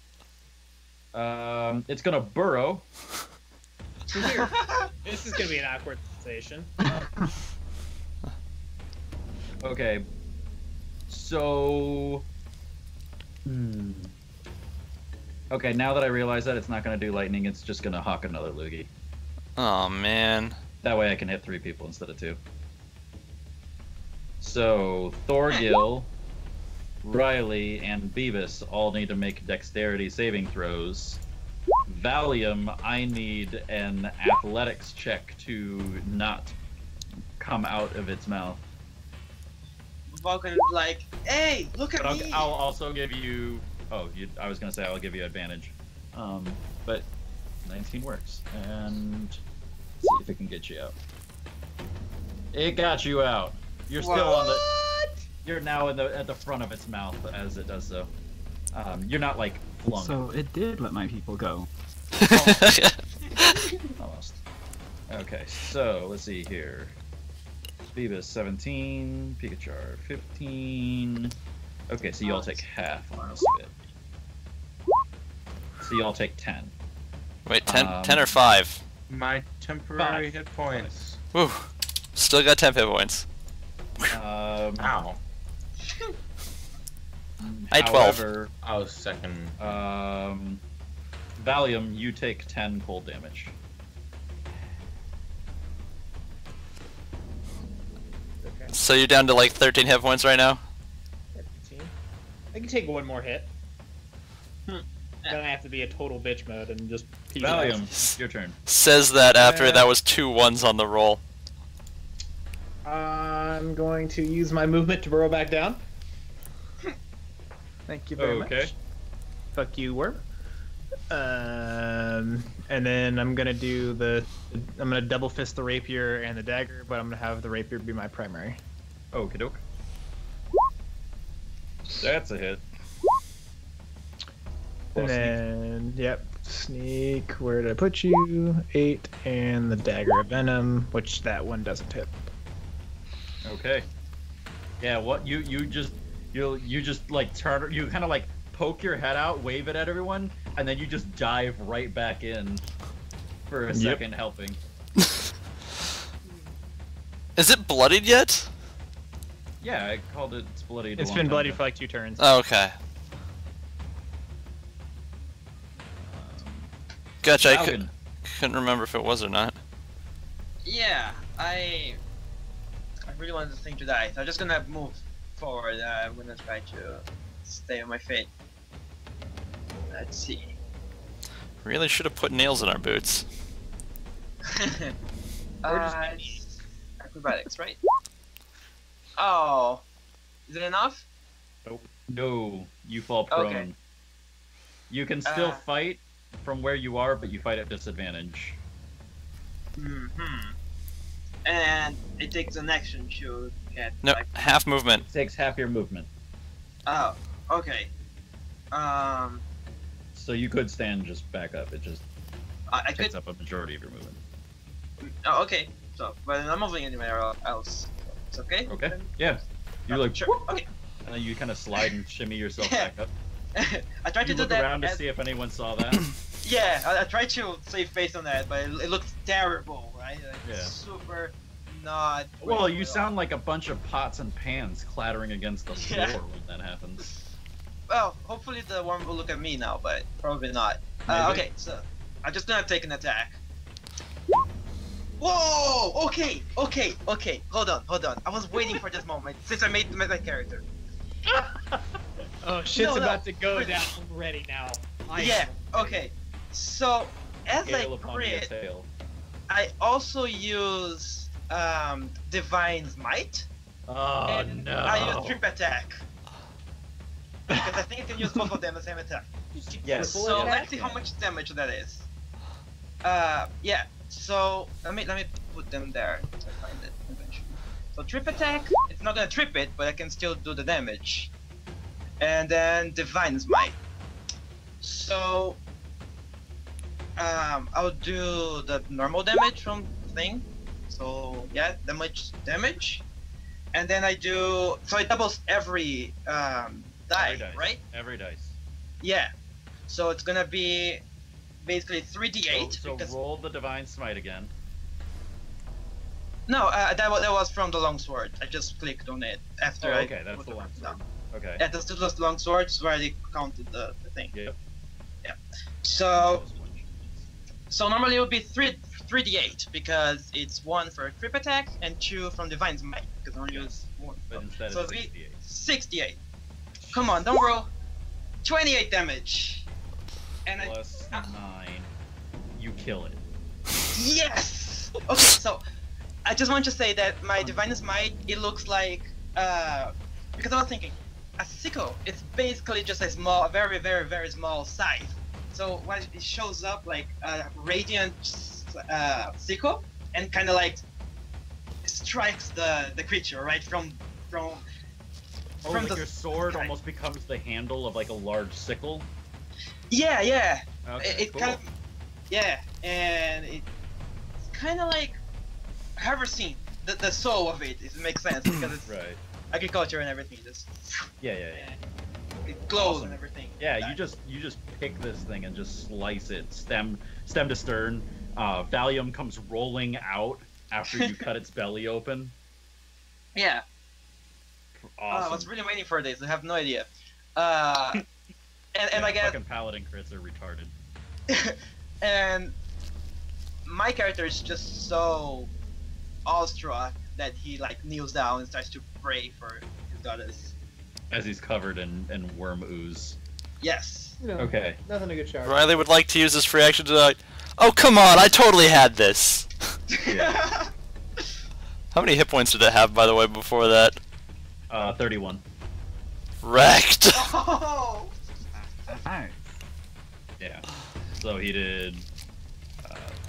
It's gonna burrow. Here. This is gonna be an awkward sensation. Okay. So. Okay, now that I realize that it's not gonna do lightning, it's just gonna hawk another Loogie. Oh man. That way I can hit 3 people instead of 2. So, Thorgil, Riley, and Beavis all need to make dexterity saving throws. Valium, I need an athletics check to not come out of its mouth. Vulcan is like, hey, look at But me! I'll also give you... Oh, I was going to say I'll give you advantage. But 19 works. And see if it can get you out. It got you out. You're still on the... You're now at the front of its mouth as it does so. You're not like flung. So it did let my people go. Almost. Okay, so let's see here. Beavis 17, Pikachu 15. Okay, so you all take half on this bit. So you all take 10. Wait, 10 or 5? My temporary 5. hit points. Woo. Still got 10 hit points. Ow. I had 12. However, I was second. Valium, you take 10 cold damage. Okay. So you're down to like 13 hit points right now? 15. I can take one more hit. Then I have to be a total bitch mode and just peace out. Valium, your turn. Says that after that was 2 1s on the roll. I'm going to use my movement to burrow back down. Thank you very Okay. much. Fuck you, worm. And then I'm gonna do I'm gonna double fist the rapier and the dagger, but I'm gonna have the rapier be my primary. Okie doke. That's a hit. And then, yep, sneak. Where did I put you? 8, and the dagger of venom, which that one doesn't hit. Okay. Yeah, what you just like turn, you kind of like poke your head out, wave it at everyone, and then you just dive right back in for a second helping. Is it bloodied yet? Yeah, I called it bloodied. It's been bloody for like 2 turns. Oh, okay. Gotcha, I couldn't remember if it was or not. Yeah, I really want this thing to die, so I'm just gonna move forward. I'm gonna try to stay on my feet. Let's see. Really should have put nails in our boots. It's acrobatics, right? Oh, is it enough? No, you fall prone. Okay. You can still fight from where you are, but you fight at disadvantage. And it takes an action to get. No, like... half movement. It takes half your movement. Oh, okay. So you could stand just back up. It just I takes could. up a majority of your movement. Oh, okay. So, but I'm not moving anywhere else. It's okay. Okay. Yeah. You're like, sure. Okay. and then you kind of slide and shimmy yourself Yeah. back up. I tried You to do look that. around to see if anyone saw that. Yeah, I tried to save face on that, but it looked terrible, right? Like, Yeah. Super not. Well, graceful you at all. sound like a bunch of pots and pans clattering against the floor Yeah. when that happens. Well, hopefully the worm will look at me now, but probably not. Maybe. Okay, so I'm just gonna take an attack. Whoa! Okay. Hold on. I was waiting for this moment since I made my character. Oh, shit's No, no. about to go down. I'm ready now. Yeah. Okay. So as Gale I upon your crit, tail. I also use Divine's Might. Oh And no! I use Trip Attack. Because I think I can use both of them at the same attack. Yes. So let's see how much damage that is. Yeah. So let me put them there. So I find it eventually. So Trip Attack. It's not gonna trip it, but I can still do the damage. And then Divine's Might. So I'll do the normal damage from thing. So yeah, damage. And then I do, so it doubles every die, Every dice. right? Every dice. Yeah. So it's gonna be basically 3d8. So because... roll the divine smite again. No, that was from the longsword. I just clicked on it after Oh, I. okay, that's put the it longsword. down. Okay. Yeah, that's just longsword. So I already counted the thing. Yep. Yeah. So normally it would be 3d8 because it's 1 for a trip attack and 2 from Divine's Might because I only use 1. But instead So it's it'd be 68. 68. Come on, don't roll. 28 damage. And Plus 9. You kill it. Yes! Okay, so I just want to say that my Divine's Might, it looks like because I was thinking, a sickle, it's basically just a very, very, very small scythe. So when it shows up like a radiant sickle and kind of like strikes the creature right from Oh, from like the your sword sky. almost becomes the handle of like a large sickle. Yeah. Okay, It cool. kind of, yeah, and it's kind of like, have you seen the soul of it? It makes sense because it's Right. agriculture and everything. Just Yeah. it glows Awesome. and everything. Yeah, you just pick this thing and just slice it, stem to stern. Valium comes rolling out after you cut its belly open. Yeah. Awesome. I was really waiting for this. I have no idea. And Yeah, I guess fucking paladin crits are retarded. and my character is just so awestruck that he like kneels down and starts to pray for his goddess. As he's covered in worm ooze. Yes. You know, Okay. Nothing a good shower. Riley would like to use this free action to like, oh come on, I totally had this. How many hit points did it have, by the way, before that? 31. Wrecked. Oh! Alright. Yeah. So he did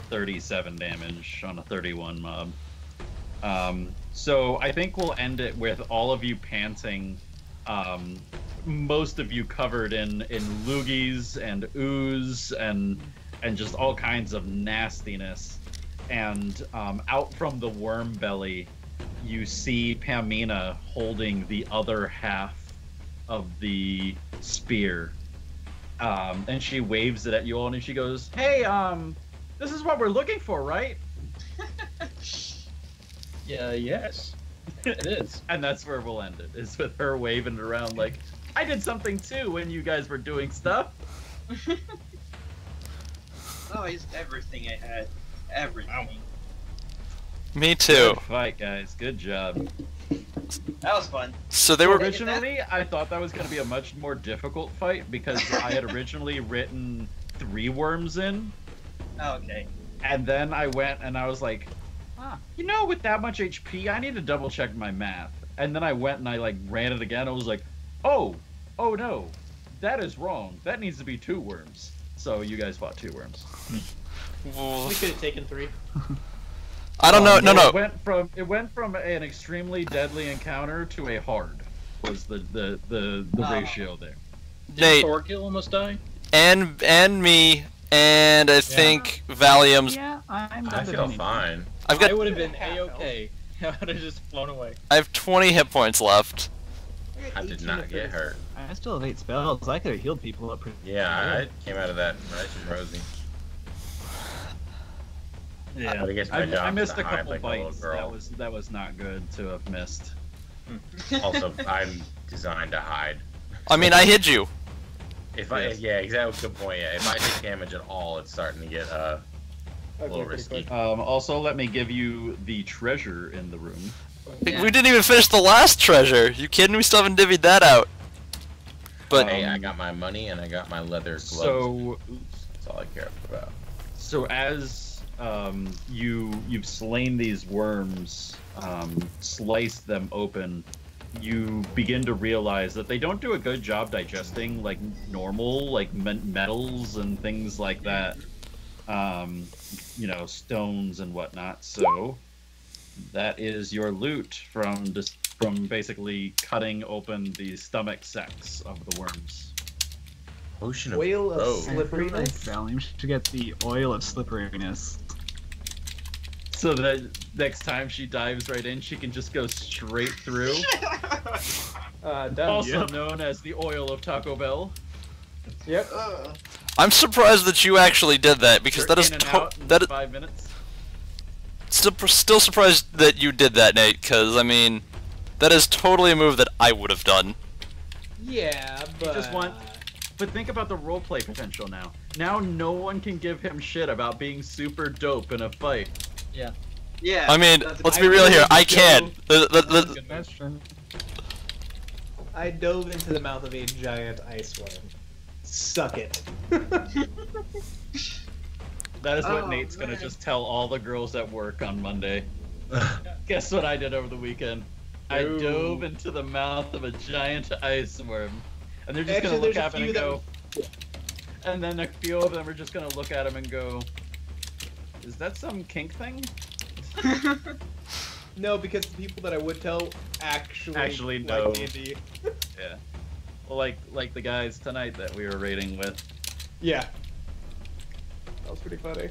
37 damage on a 31 mob. So I think we'll end it with all of you panting, most of you covered in loogies and ooze and just all kinds of nastiness. And out from the worm belly, you see Pamina holding the other half of the spear. And she waves it at you all and she goes, "Hey, this is what we're looking for, right?" Yeah, yes. It is. And that's where we'll end it, is with her waving it around like, "I did something too when you guys were doing stuff." Oh, it's everything I had. Everything. Me too. Good fight, guys. Good job. That was fun. So they were. Originally, I thought that was going to be a much more difficult fight because I had originally written 3 worms in. Oh, okay. And then I went and I was like, you know, with that much HP, I need to double check my math. And then I went and I like ran it again. I was like, oh no, that is wrong. That needs to be 2 worms. So you guys fought 2 worms. We could have taken 3. I don't know. No. It went from an extremely deadly encounter to a hard. Was the ratio there? Nate Thorkill almost die? and me and I think Valium's. Yeah, I'm I done feel with fine. I've I got. would have been A-okay. I would have just flown away. I have 20 hit points left. I did not get hurt. I still have 8 spells. I could have healed people up pretty. Yeah, I came out of that nice and rosy. Yeah, But I guess my I job's missed to a hide couple like a little bites. girl. That was not good to have missed. Also, I'm designed to hide. I mean, I hid you. If I, Yes. yeah, exactly. Good point. Yeah, if I take damage at all, it's starting to get A little pretty risky. quick. Also, let me give you the treasure in the room. Yeah. We didn't even finish the last treasure. You kidding? We still haven't divvied that out. But Hey, I got my money and I got my leather gloves. So, That's all I care about. so as you've slain these worms, sliced them open, you begin to realize that they don't do a good job digesting like normal like metals and things like that. You know, stones and whatnot. So that is your loot from basically cutting open the stomach sacs of the worms. Potion of Oil of growth. I feel like slipperiness. Valium should get the oil of slipperiness. So that next time she dives right in, she can just go straight through. Done. Also known as the oil of Taco Bell. Yep. I'm surprised that you actually did that because You're that is in and out in that is 5 minutes. still surprised that you did that, Nate. Because I mean, that is totally a move that I would have done. Yeah, but just want- But think about the roleplay potential now. Now no one can give him shit about being super dope in a fight. Yeah. Yeah. I mean, that's- let's be real here. I can. That's true. I dove into the mouth of a giant ice worm. Suck it. That is what Oh, Nate's gonna man. just tell all the girls at work on Monday. Guess what I did over the weekend? I Ooh. dove into the mouth of a giant ice worm. And they're just Actually, gonna look there's a at him and few go. And then a few of them are just gonna look at him and go, is that some kink thing? No, because the people that I would tell actually know. like D&D. Yeah. Well, like the guys tonight that we were raiding with. Yeah. That was pretty funny.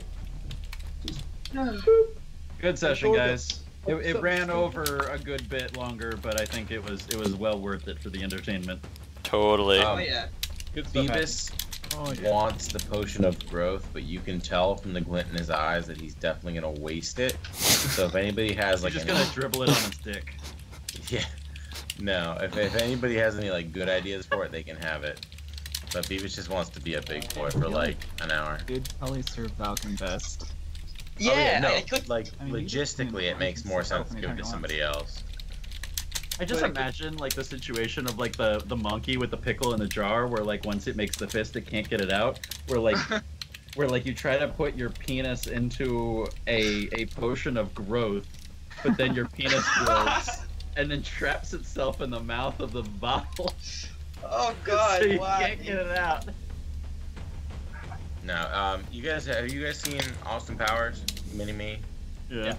Good session, told guys. you. It ran over a good bit longer, but I think it was well worth it for the entertainment. Totally. Oh yeah. Good stuff. Beavis Oh yeah. wants the potion of growth, but you can tell from the glint in his eyes that he's definitely gonna waste it. So if anybody has like He's just any- gonna dribble it on his dick. yeah, no, if anybody has any like good ideas for it, they can have it. But Beavis just wants to be a big boy for like an hour. Dude, probably serve Falcon best. Yeah. no, I could. like I mean, you just logistically, it can makes more sense to anytime give it to you want. somebody else. I just But I imagine like the situation of like the monkey with the pickle in the jar, where like once it makes the fist, it can't get it out. Where like you try to put your penis into a potion of growth, but then your penis grows and then traps itself in the mouth of the bottle, Oh God. so you why? can't get it out. No, have you guys seen Austin Powers, Mini Me? Yeah.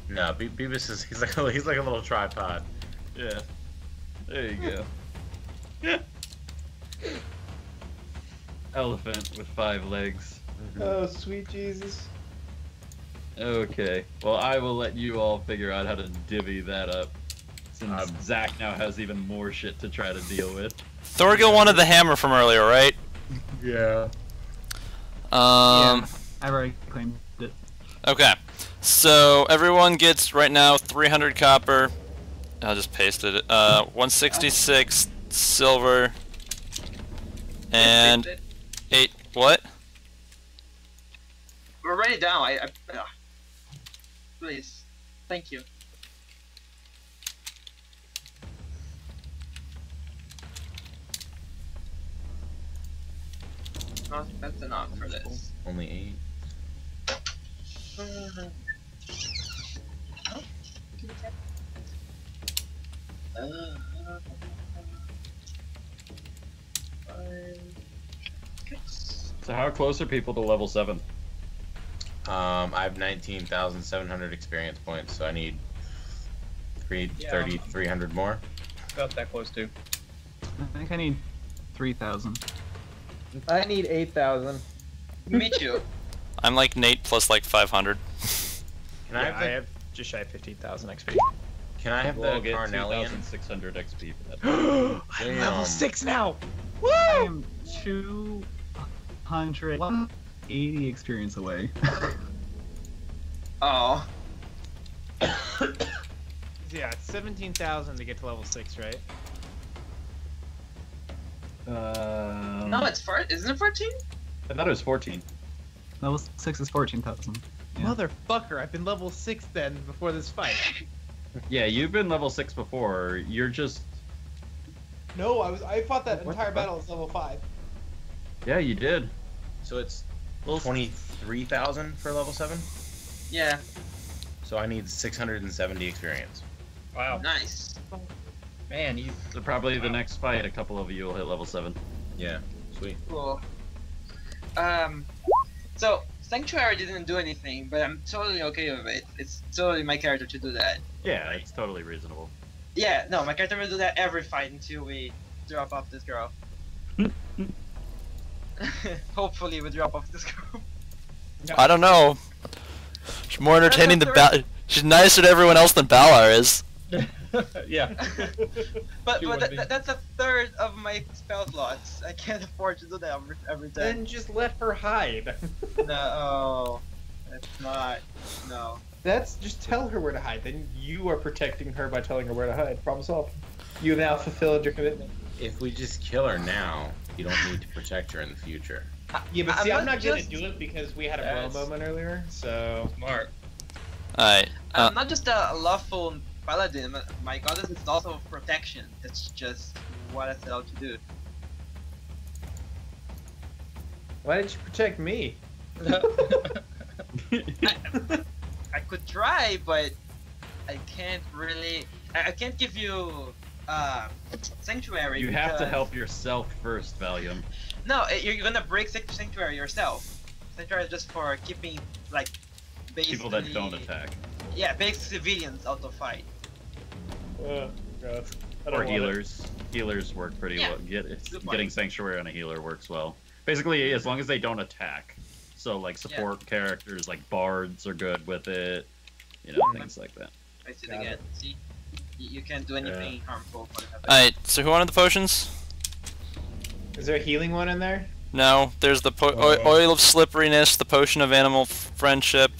No, Beavis is he's like a little tripod. Yeah. There you go. Elephant with 5 legs. Oh, sweet Jesus. Okay. Well, I will let you all figure out how to divvy that up, since Zach now has even more shit to try to deal with. Thorgil wanted the hammer from earlier, right? Yeah. I've already claimed it. Okay. So everyone gets right now 300 copper. I'll just paste it. 166 silver. And 8. What? We'll write it down. Please. Thank you. That's enough for this. Only 8. So how close are people to level 7? I have 19,700 experience points, so I need 300 more. About that close too. I think I need 3,000. I need 8,000. Me too. I'm like Nate plus like 500. Can I have I the, have just shy of 15,000 XP. can I have We'll the get Carnelian? 2,600 XP for that. I'm level 6 now! I am 180 experience away. Oh. Yeah, it's 17,000 to get to level 6, right? No, it's isn't it 14? I thought it was 14. Level 6 is 14,000. Yeah. Motherfucker, I've been level 6 then before this fight. Yeah, you've been level 6 before. You're just. No, I fought that What entire the fuck? battle as level 5. Yeah, you did. So it's 23,000 for level 7. Yeah, So I need 670 experience. Wow. nice. Man, you. So probably the next fight, a couple of you will hit level 7. Yeah, sweet. Cool. So Sanctuary didn't do anything, but I'm totally okay with it. It's totally my character to do that. Yeah, it's totally reasonable. Yeah, no, my character will do that every fight until we drop off this girl. Hopefully we drop off this girl. I don't know. She's more entertaining than She's nicer to everyone else than Balar is. Yeah. But She would be. that's a third of my spell slots. I can't afford to do that every time. Then just let her hide. No, it's not. No. That's just tell her where to hide. Then you are protecting her by telling her where to hide. Problem solved. You now fulfilled your commitment. If we just kill her now, you don't need to protect her in the future. Yeah, but see, I'm not gonna just- do it because we had a Yes. bro moment earlier. So Smart. Alright. I'm not just a lawful paladin. My goddess is also protection. It's just what I set out to do. why didn't you protect me? I could try, but I can't really. I can't give you sanctuary. You have to because- help yourself first, Valium. No, you're gonna break sanctuary yourself. Sanctuary is just for keeping like basically People that don't attack. Yeah, basic civilians out of fight. Gross. I don't Or want it. healers. Healers work pretty Yeah, well. good point. Getting Sanctuary on a healer works well. Basically, as long as they don't attack. So, like, support characters like bards are good with it. You know, things like that. I see it Got again. it. See, you can't do anything harmful. For the Alright, so who wanted the potions? Is there a healing one in there? No, there's the oil of slipperiness, the potion of animal friendship,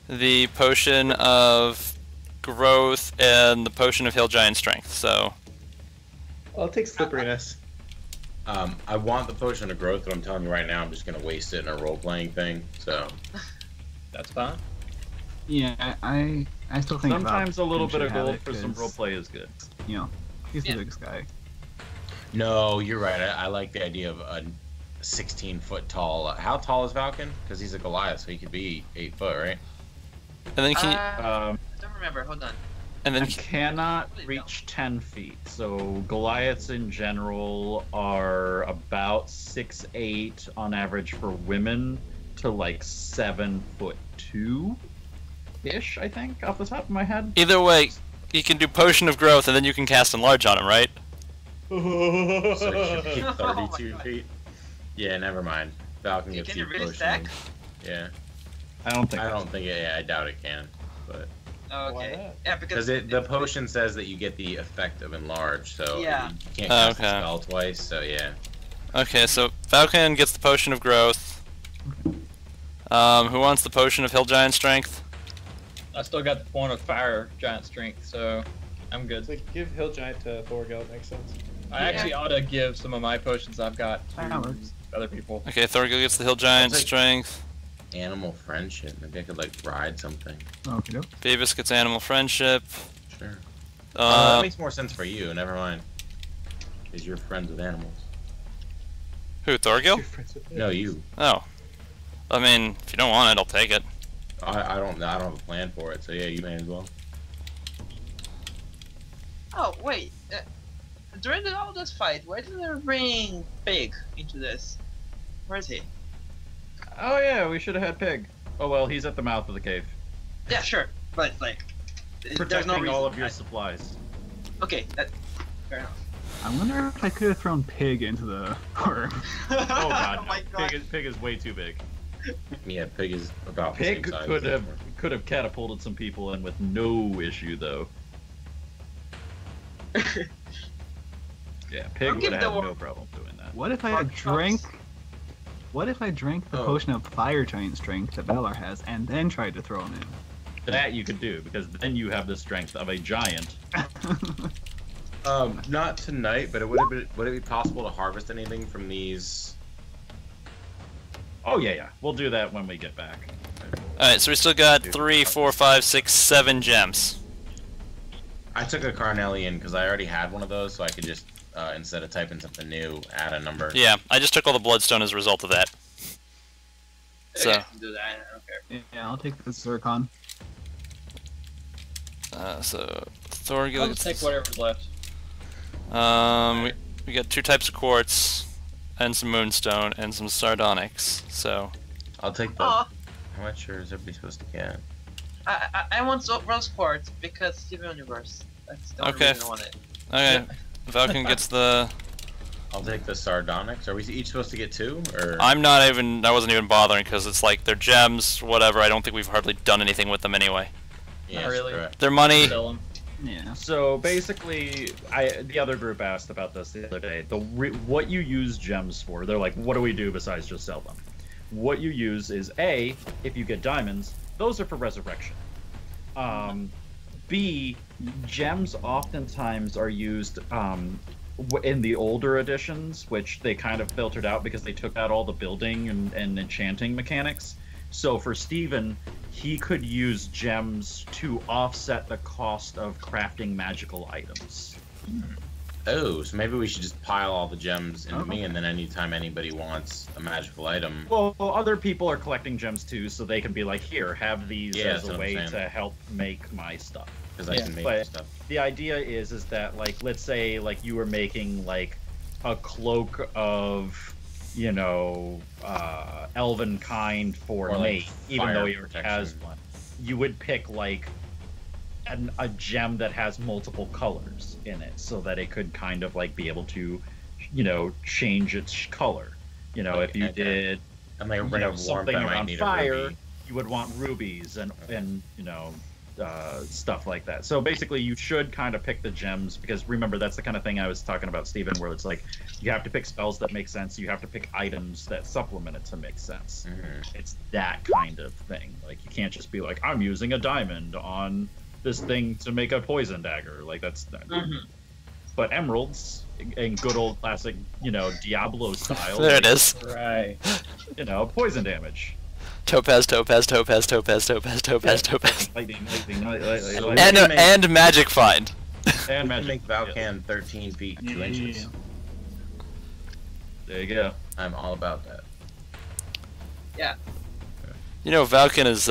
the potion of growth, and the potion of hill giant strength. So, I'll take slipperiness. I want the potion of growth, but I'm telling you right now, I'm just gonna waste it in a role-playing thing. So That's fine. Yeah, I still think Sometimes a little Valkyrie bit of should have gold it, for some 'cause, roleplay is good. You know, he's Yeah. the biggest guy. no, you're right. I like the idea of a 16-foot tall. How tall is Falcon? Because he's a Goliath, so he could be 8 foot, right? and then can you, I don't remember. Hold on. and then You cannot reach 10 feet. So Goliaths in general are about 6'8" on average for women to like 7'2" I think, off the top of my head. either way, you can do potion of growth, and then you can cast enlarge on him, right? So he should be Oh my 32 God. feet. Yeah, never mind. Falcon Can gets it the really potion. stack? Yeah, I don't think. I don't think. Yeah, I doubt it can. But Oh, Why okay. not? Yeah, because because the potion says that you get the effect of enlarge, so Yeah. you can't cast the Okay. spell twice. So yeah. Okay, so Falcon gets the potion of growth. Who wants the potion of hill giant strength? I still got the point of fire giant strength, so I'm good. So give Hill Giant to Thorgil, makes sense. I actually ought to give some of my potions I've got to That works. other people. Okay, Thorgil gets the hill giant I'll take- strength. Animal friendship. Maybe I could like ride something. Okay, dope. Beavis gets animal friendship. Sure. That Uh, makes more sense for you. Never mind. Because you're friends with animals. who, Thorgil? You're friends with No, you. Oh. I mean, if you don't want it, I'll take it. I don't have a plan for it. So yeah, you may as well. oh wait, during all this fight, where did they bring Pig into this? Where is he? Oh yeah, we should have had Pig. Oh well, he's at the mouth of the cave, Yeah, sure, but like, there's protecting no reason. all of your supplies. Okay, that fair enough. I wonder if I could have thrown Pig into the worm. Oh god, oh no. my god. Pig is way too big. Yeah, pig is about the Pig same size. could as have Thor. catapulted some people in with no issue though. Yeah, Pig I'll would give have the had war- no problem doing that. What if I Pork drank? chops. What if I drank the Oh. potion of fire giant strength that Valar has, and then tried to throw him That you could do because then you have the strength of a giant. in? Not tonight, but would it be possible to harvest anything from these Oh yeah. We'll do that when we get back. Alright, so we still got 3, 4, 5, 6, 7 gems. I took a Carnelian because I already had one of those, so I could just, instead of typing something new, add a number. Yeah, I just took all the bloodstone as a result of that. So, I can do that. I don't care. Yeah, I'll take the zircon. so Thorgil I'll gets just take whatever's left. we got 2 types of quartz, and some moonstone, and some sardonyx. So, I'll take the. Aw, How much is everybody supposed to get? I want rose quartz because Steven Universe. That's the only Okay. reason I want it. okay, Valken gets the. I'll take the sardonyx. Are we each supposed to get 2, or? I wasn't even bothering because it's like they're gems, whatever. I don't think we've hardly done anything with them anyway. Yes, Not really. correct. Their money. Sell 'em. Yeah. So basically, the other group asked about this the other day. What you use gems for? They're like, what do we do besides just sell them? What you use is A, if you get diamonds, those are for resurrection. B, gems oftentimes are used in the older editions, which they kind of filtered out because they took out all the building and enchanting mechanics. So for Steven, he could use gems to offset the cost of crafting magical items. Oh, so maybe we should just pile all the gems into me, and then anytime anybody wants a magical item. Well, other people are collecting gems too, so they can be like, here, have these Yeah, as that's a what I'm way saying. to help make my stuff. Because I can make but stuff. the idea is that, like, let's say like you were making like a cloak of, you know, elven kind for Or, like, Nate, even fire though he protection. has one. You would pick like a gem that has multiple colors in it, so that it could kind of like be able to, you know, change its color. You know, Like, if you okay. did And like a you ring know, of warmth, something I might around need fire, a ruby. you would want rubies and you know, stuff like that. So basically, you should kind of pick the gems because remember that's the kind of thing I was talking about, Steven, where it's like you have to pick spells that make sense. You have to pick items that supplement it to make sense. Mhm. It's that kind of thing. Like you can't just be like, I'm using a diamond on this thing to make a poison dagger. Like that's. But emeralds, in good old classic, you know, Diablo style. There it is. Right. You know, poison damage. Topaz, topaz, topaz, topaz, topaz, topaz, topaz. Lightning, So And we can make- and magic find. and we can magic. make Valkan 13 feet 2 Yeah. inches. There you go. I'm all about that. You know, Valken is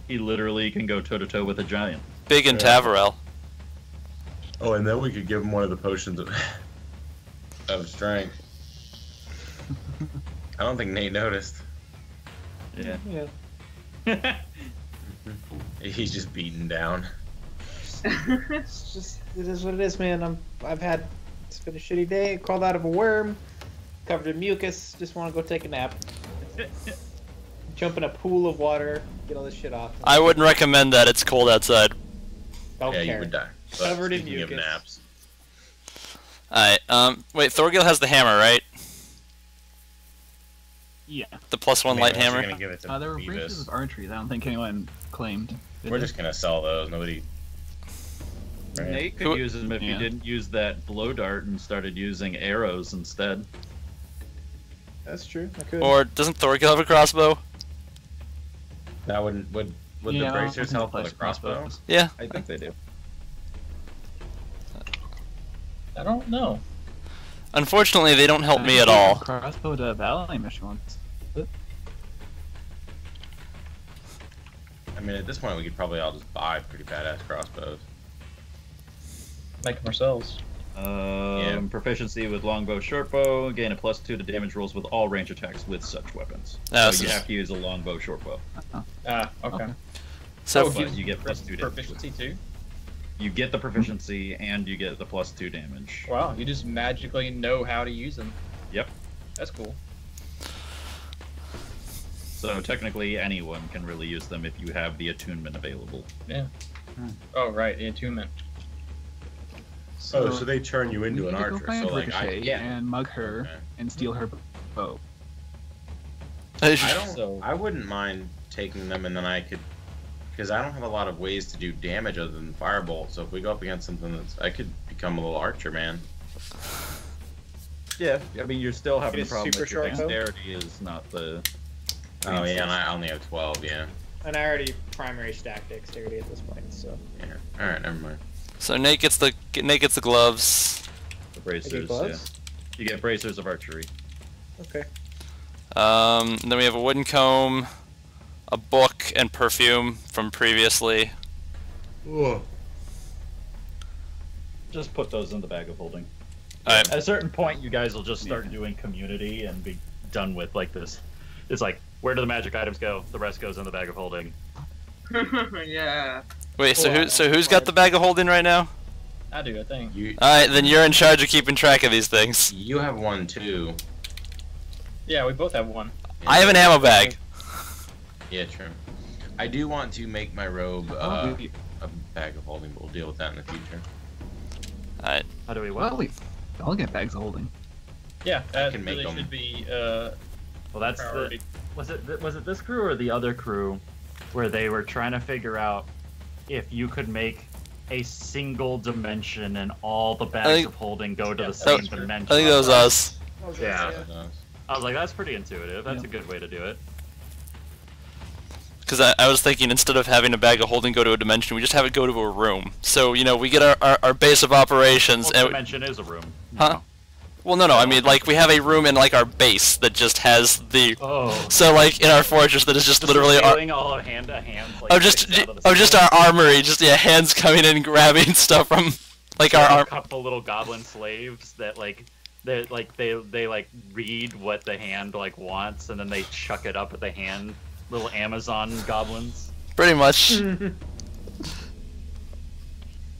He literally can go toe to toe with a giant. big in Yeah. Tavorel. Oh, and then we could give him one of the potions of strength. I don't think Nate noticed. Yeah. Yeah. He's just beaten down. It's just, it is what it is, man. It's been a shitty day. Crawled out of a worm, covered in mucus. Just want to go take a nap. Jump in a pool of water, get all this shit off. I wouldn't recommend that. It's cold outside. Don't Yeah, care. you would die. But Covered in speaking of mucus. naps. Alright, wait, Thorgil has the hammer, right? Yeah. The +1 light unless you're hammer? gonna give it to There were branches Beavis. of archery that I don't think anyone claimed. did We're they? just gonna sell those. Nobody. Right. Nate could Who- use them if you Yeah. didn't use that blow dart and started using arrows instead. That's true. I could. Or doesn't Thorgil have a crossbow? That wouldn't would Yeah, the bracers I think help it with a applies to crossbow? Yeah. I think they do. I don't know. Unfortunately, they don't help I me gave at a all. Crossbow to Valley mission once. I mean, at this point, we could probably all just buy pretty badass crossbows. Make them ourselves. Proficiency with longbow, shortbow. Gain a +2 to damage rolls with all range attacks with such weapons. No, so you this is- have to use a longbow, shortbow. Ah, okay. Okay. So, Oh, But you get +2 damage. Proficiency too? You get the proficiency and you get the +2 damage. Wow, you just magically know how to use them. Yep. That's cool. So technically, anyone can really use them if you have the attunement available. Yeah. Oh, right, the attunement. Oh, so they turn you into we an need to go archer. find So like, Ricochet and mug her Okay. and steal her bow. I don't. So- I wouldn't mind taking them, and then I could, because I don't have a lot of ways to do damage other than firebolt. So if we go up against something that's, I could become a little archer man. Yeah, I mean, you're still having It a is problem super with your short, though? dexterity is not the... Oh yeah, and I only have 12. Yeah. And I already primary stack dexterity at this point, so. Yeah. All right, never mind. So Nate gets the gloves. The I bracers, get yeah. gloves? You get bracers of archery. Okay. Then we have a wooden comb, a book, and perfume from previously. Whoa. Just put those in the bag of holding. Alright. At a certain point, you guys will just start doing community and be done with like this. It's like, where do the magic items go? The rest goes in the bag of holding. Yeah. Wait, so who's got the bag of holding right now? I do, I think. Alright, then you're in charge of keeping track of these things. You have one too. Yeah, we both have one. Yeah. I have an ammo bag. Yeah, true. I do want to make my robe a bag of holding, but we'll deal with that in the future. Alright. How do we Well, we all get bags of holding. Yeah, that can make really them. should be Well, that's priority. the... Was it this crew or the other crew where they were trying to figure out if you could make a single dimension and all the bags think- of holding go to Yeah, the same that was- dimension? I think that was us. Yeah. Uh, I was like, that's pretty intuitive. That's Yeah. a good way to do it. Because I was thinking instead of having a bag of holding go to a dimension, we just have it go to a room. So, you know, we get our base of operations. Well, and dimension is a room. Huh? Well, no, I mean, like, we have a room in, like, our base that just has the... Oh. So, like, in our fortress that is just literally our... Revealing all hand to hand. Like, Oh, just our armory, just, yeah, hands coming in and grabbing stuff from, like, our a couple little goblin slaves that they read what the hand like wants and then they chuck it up at the hand. Little Amazon goblins. Pretty much.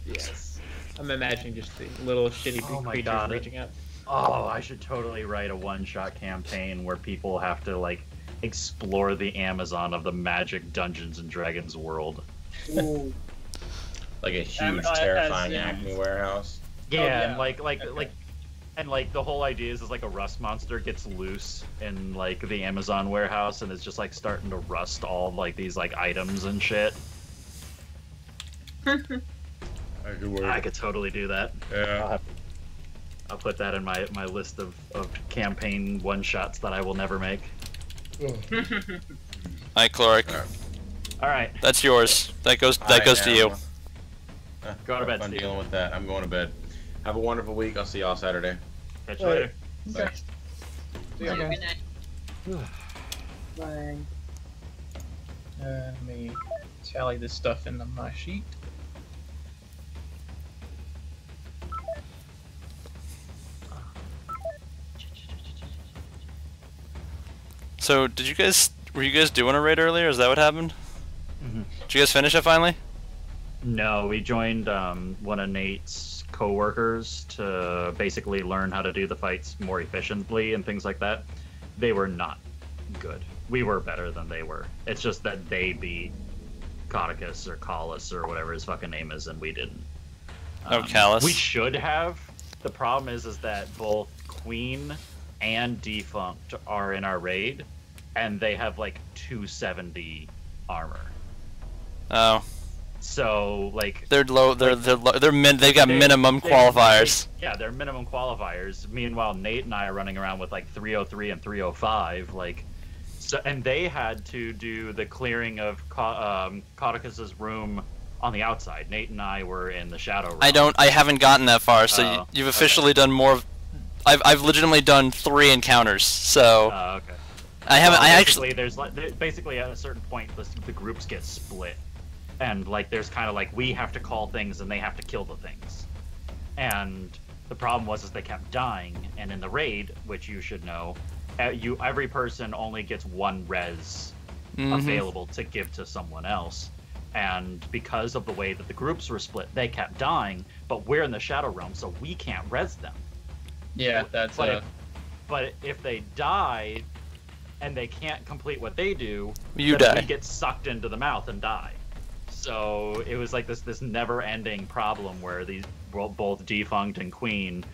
Yes. I'm imagining just the little shitty Oh my creatures God. reaching out. Oh, I should totally write a one-shot campaign where people have to like explore the Amazon of the Magic Dungeons and Dragons world. Ooh. like a huge, as terrifying in- Acme warehouse. Yeah, yeah. and Okay. like the whole idea is like a rust monster gets loose in like the Amazon warehouse and it's just like starting to rust all like these like items and shit. I could totally do that. Yeah. I'll put that in my list of campaign one shots that I will never make. Alright, Chloric. All right, That's yours. That goes to you. Go to bed, I'm Steve. dealing with that. I'm going to bed. Have a wonderful week. I'll see y'all Saturday. Catch you later. Bye. See ya, guys. Good night. Bye. Let me tally this stuff into my sheet. So, were you guys doing a raid earlier? Is that what happened? Mhm. Did you guys finish it finally? No, we joined one of Nate's co-workers to basically learn how to do the fights more efficiently and things like that. They were not good. We were better than they were. It's just that they beat Codicus or Collis or whatever his fucking name is, and we didn't. Oh, Callus. We should have. The problem is that both Queen and Defunct are in our raid, and they have like 270 armor. Oh, So like they're low. They've got minimum qualifiers. Yeah, they're minimum qualifiers. Meanwhile, Nate and I are running around with like 303 and 305. Like, so, and they had to do the clearing of Codicus's room on the outside. Nate and I were in the shadow room. I haven't gotten that far. So Oh, you've officially done more. I've legitimately done 3 encounters. So Okay. I haven't. Well, I actually. basically at a certain point the groups get split, and like there's kind of like we have to call things and they have to kill the things, and the problem was they kept dying. And in the raid, which you should know, every person only gets 1 res Mhm. available to give to someone else. And because of the way that the groups were split, they kept dying. But we're in the Shadow Realm, so we can't res them. Yeah, that's But if they die and they can't complete what they do, You then die. we get sucked into the mouth and die. So it was like this never-ending problem where these both Defunct and Queen,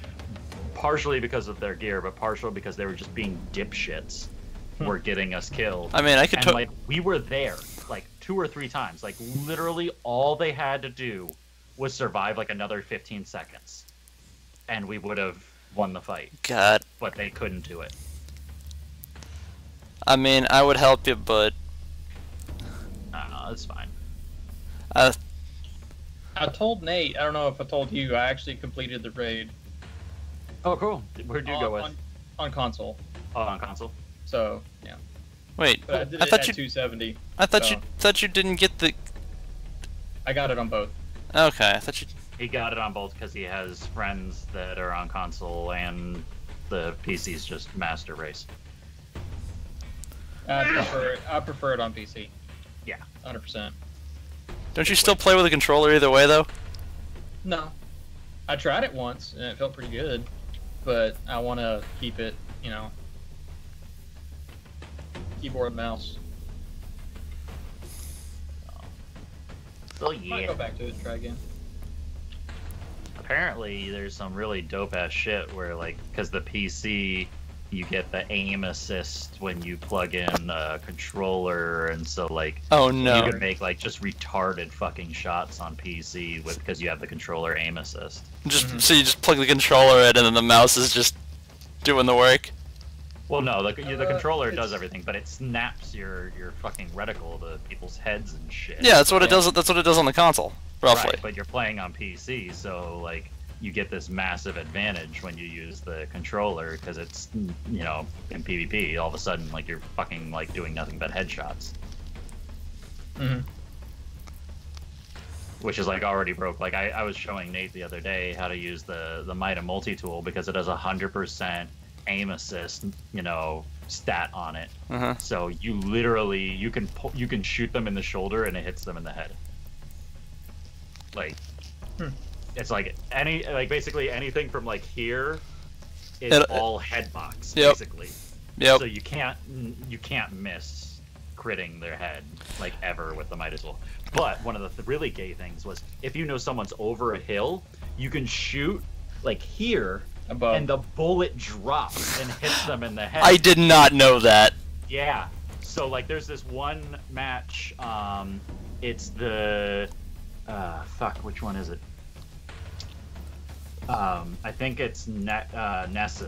partially because of their gear, but partially because they were just being dipshits, were getting us killed. I mean, I could. And like we were there like 2 or 3 times. Like literally all they had to do was survive like another 15 seconds, and we would have won the fight, God. but they couldn't do it. I mean, I would help you, but It's fine. I I told Nate. I don't know if I told you. I actually completed the raid. Oh, cool. Where'd you go with? On console. Oh, on console. So yeah. wait. But I did I it thought at you. 270. I thought so you thought you didn't get the. I got it on both. Okay, I thought you. He got it on both because he has friends that are on console and the PC's just master race. I prefer it on PC. Yeah. 100%. Don't you still play with a controller either way though? No. I tried it once and it felt pretty good, but I want to keep it, keyboard and mouse. So Might yeah. go back to it and try again. Apparently, there's some really dope ass shit where, like, because the PC, you get the aim assist when you plug in a controller, and so like, Oh no. you can make like just retarded fucking shots on PC with because you have the controller aim assist. Just so you just plug the controller in, and then the mouse is just doing the work. Well, no, the controller it's- does everything, but it snaps your fucking reticle to people's heads and shit. Yeah, that's what it does. That's what it does on the console, roughly. Right, but you're playing on PC, so like you get this massive advantage when you use the controller because it's in PvP. All of a sudden, like you're fucking like doing nothing but headshots, Mm-hmm. which is like already broke. Like I was showing Nate the other day how to use the Mida multi-tool because it does 100% aim assist, stat on it. Uh-huh. So you literally you can shoot them in the shoulder and it hits them in the head. Like it's like basically anything from like here is all head box basically. Yep. So you can't miss critting their head like ever with the Midas tool. But one of the really gay things was if you know someone's over a hill, you can shoot like here Above. and the bullet drops and hits them in the head. I did not know that. Yeah. So like there's this one match, it's the which one is it? I think it's Nessus.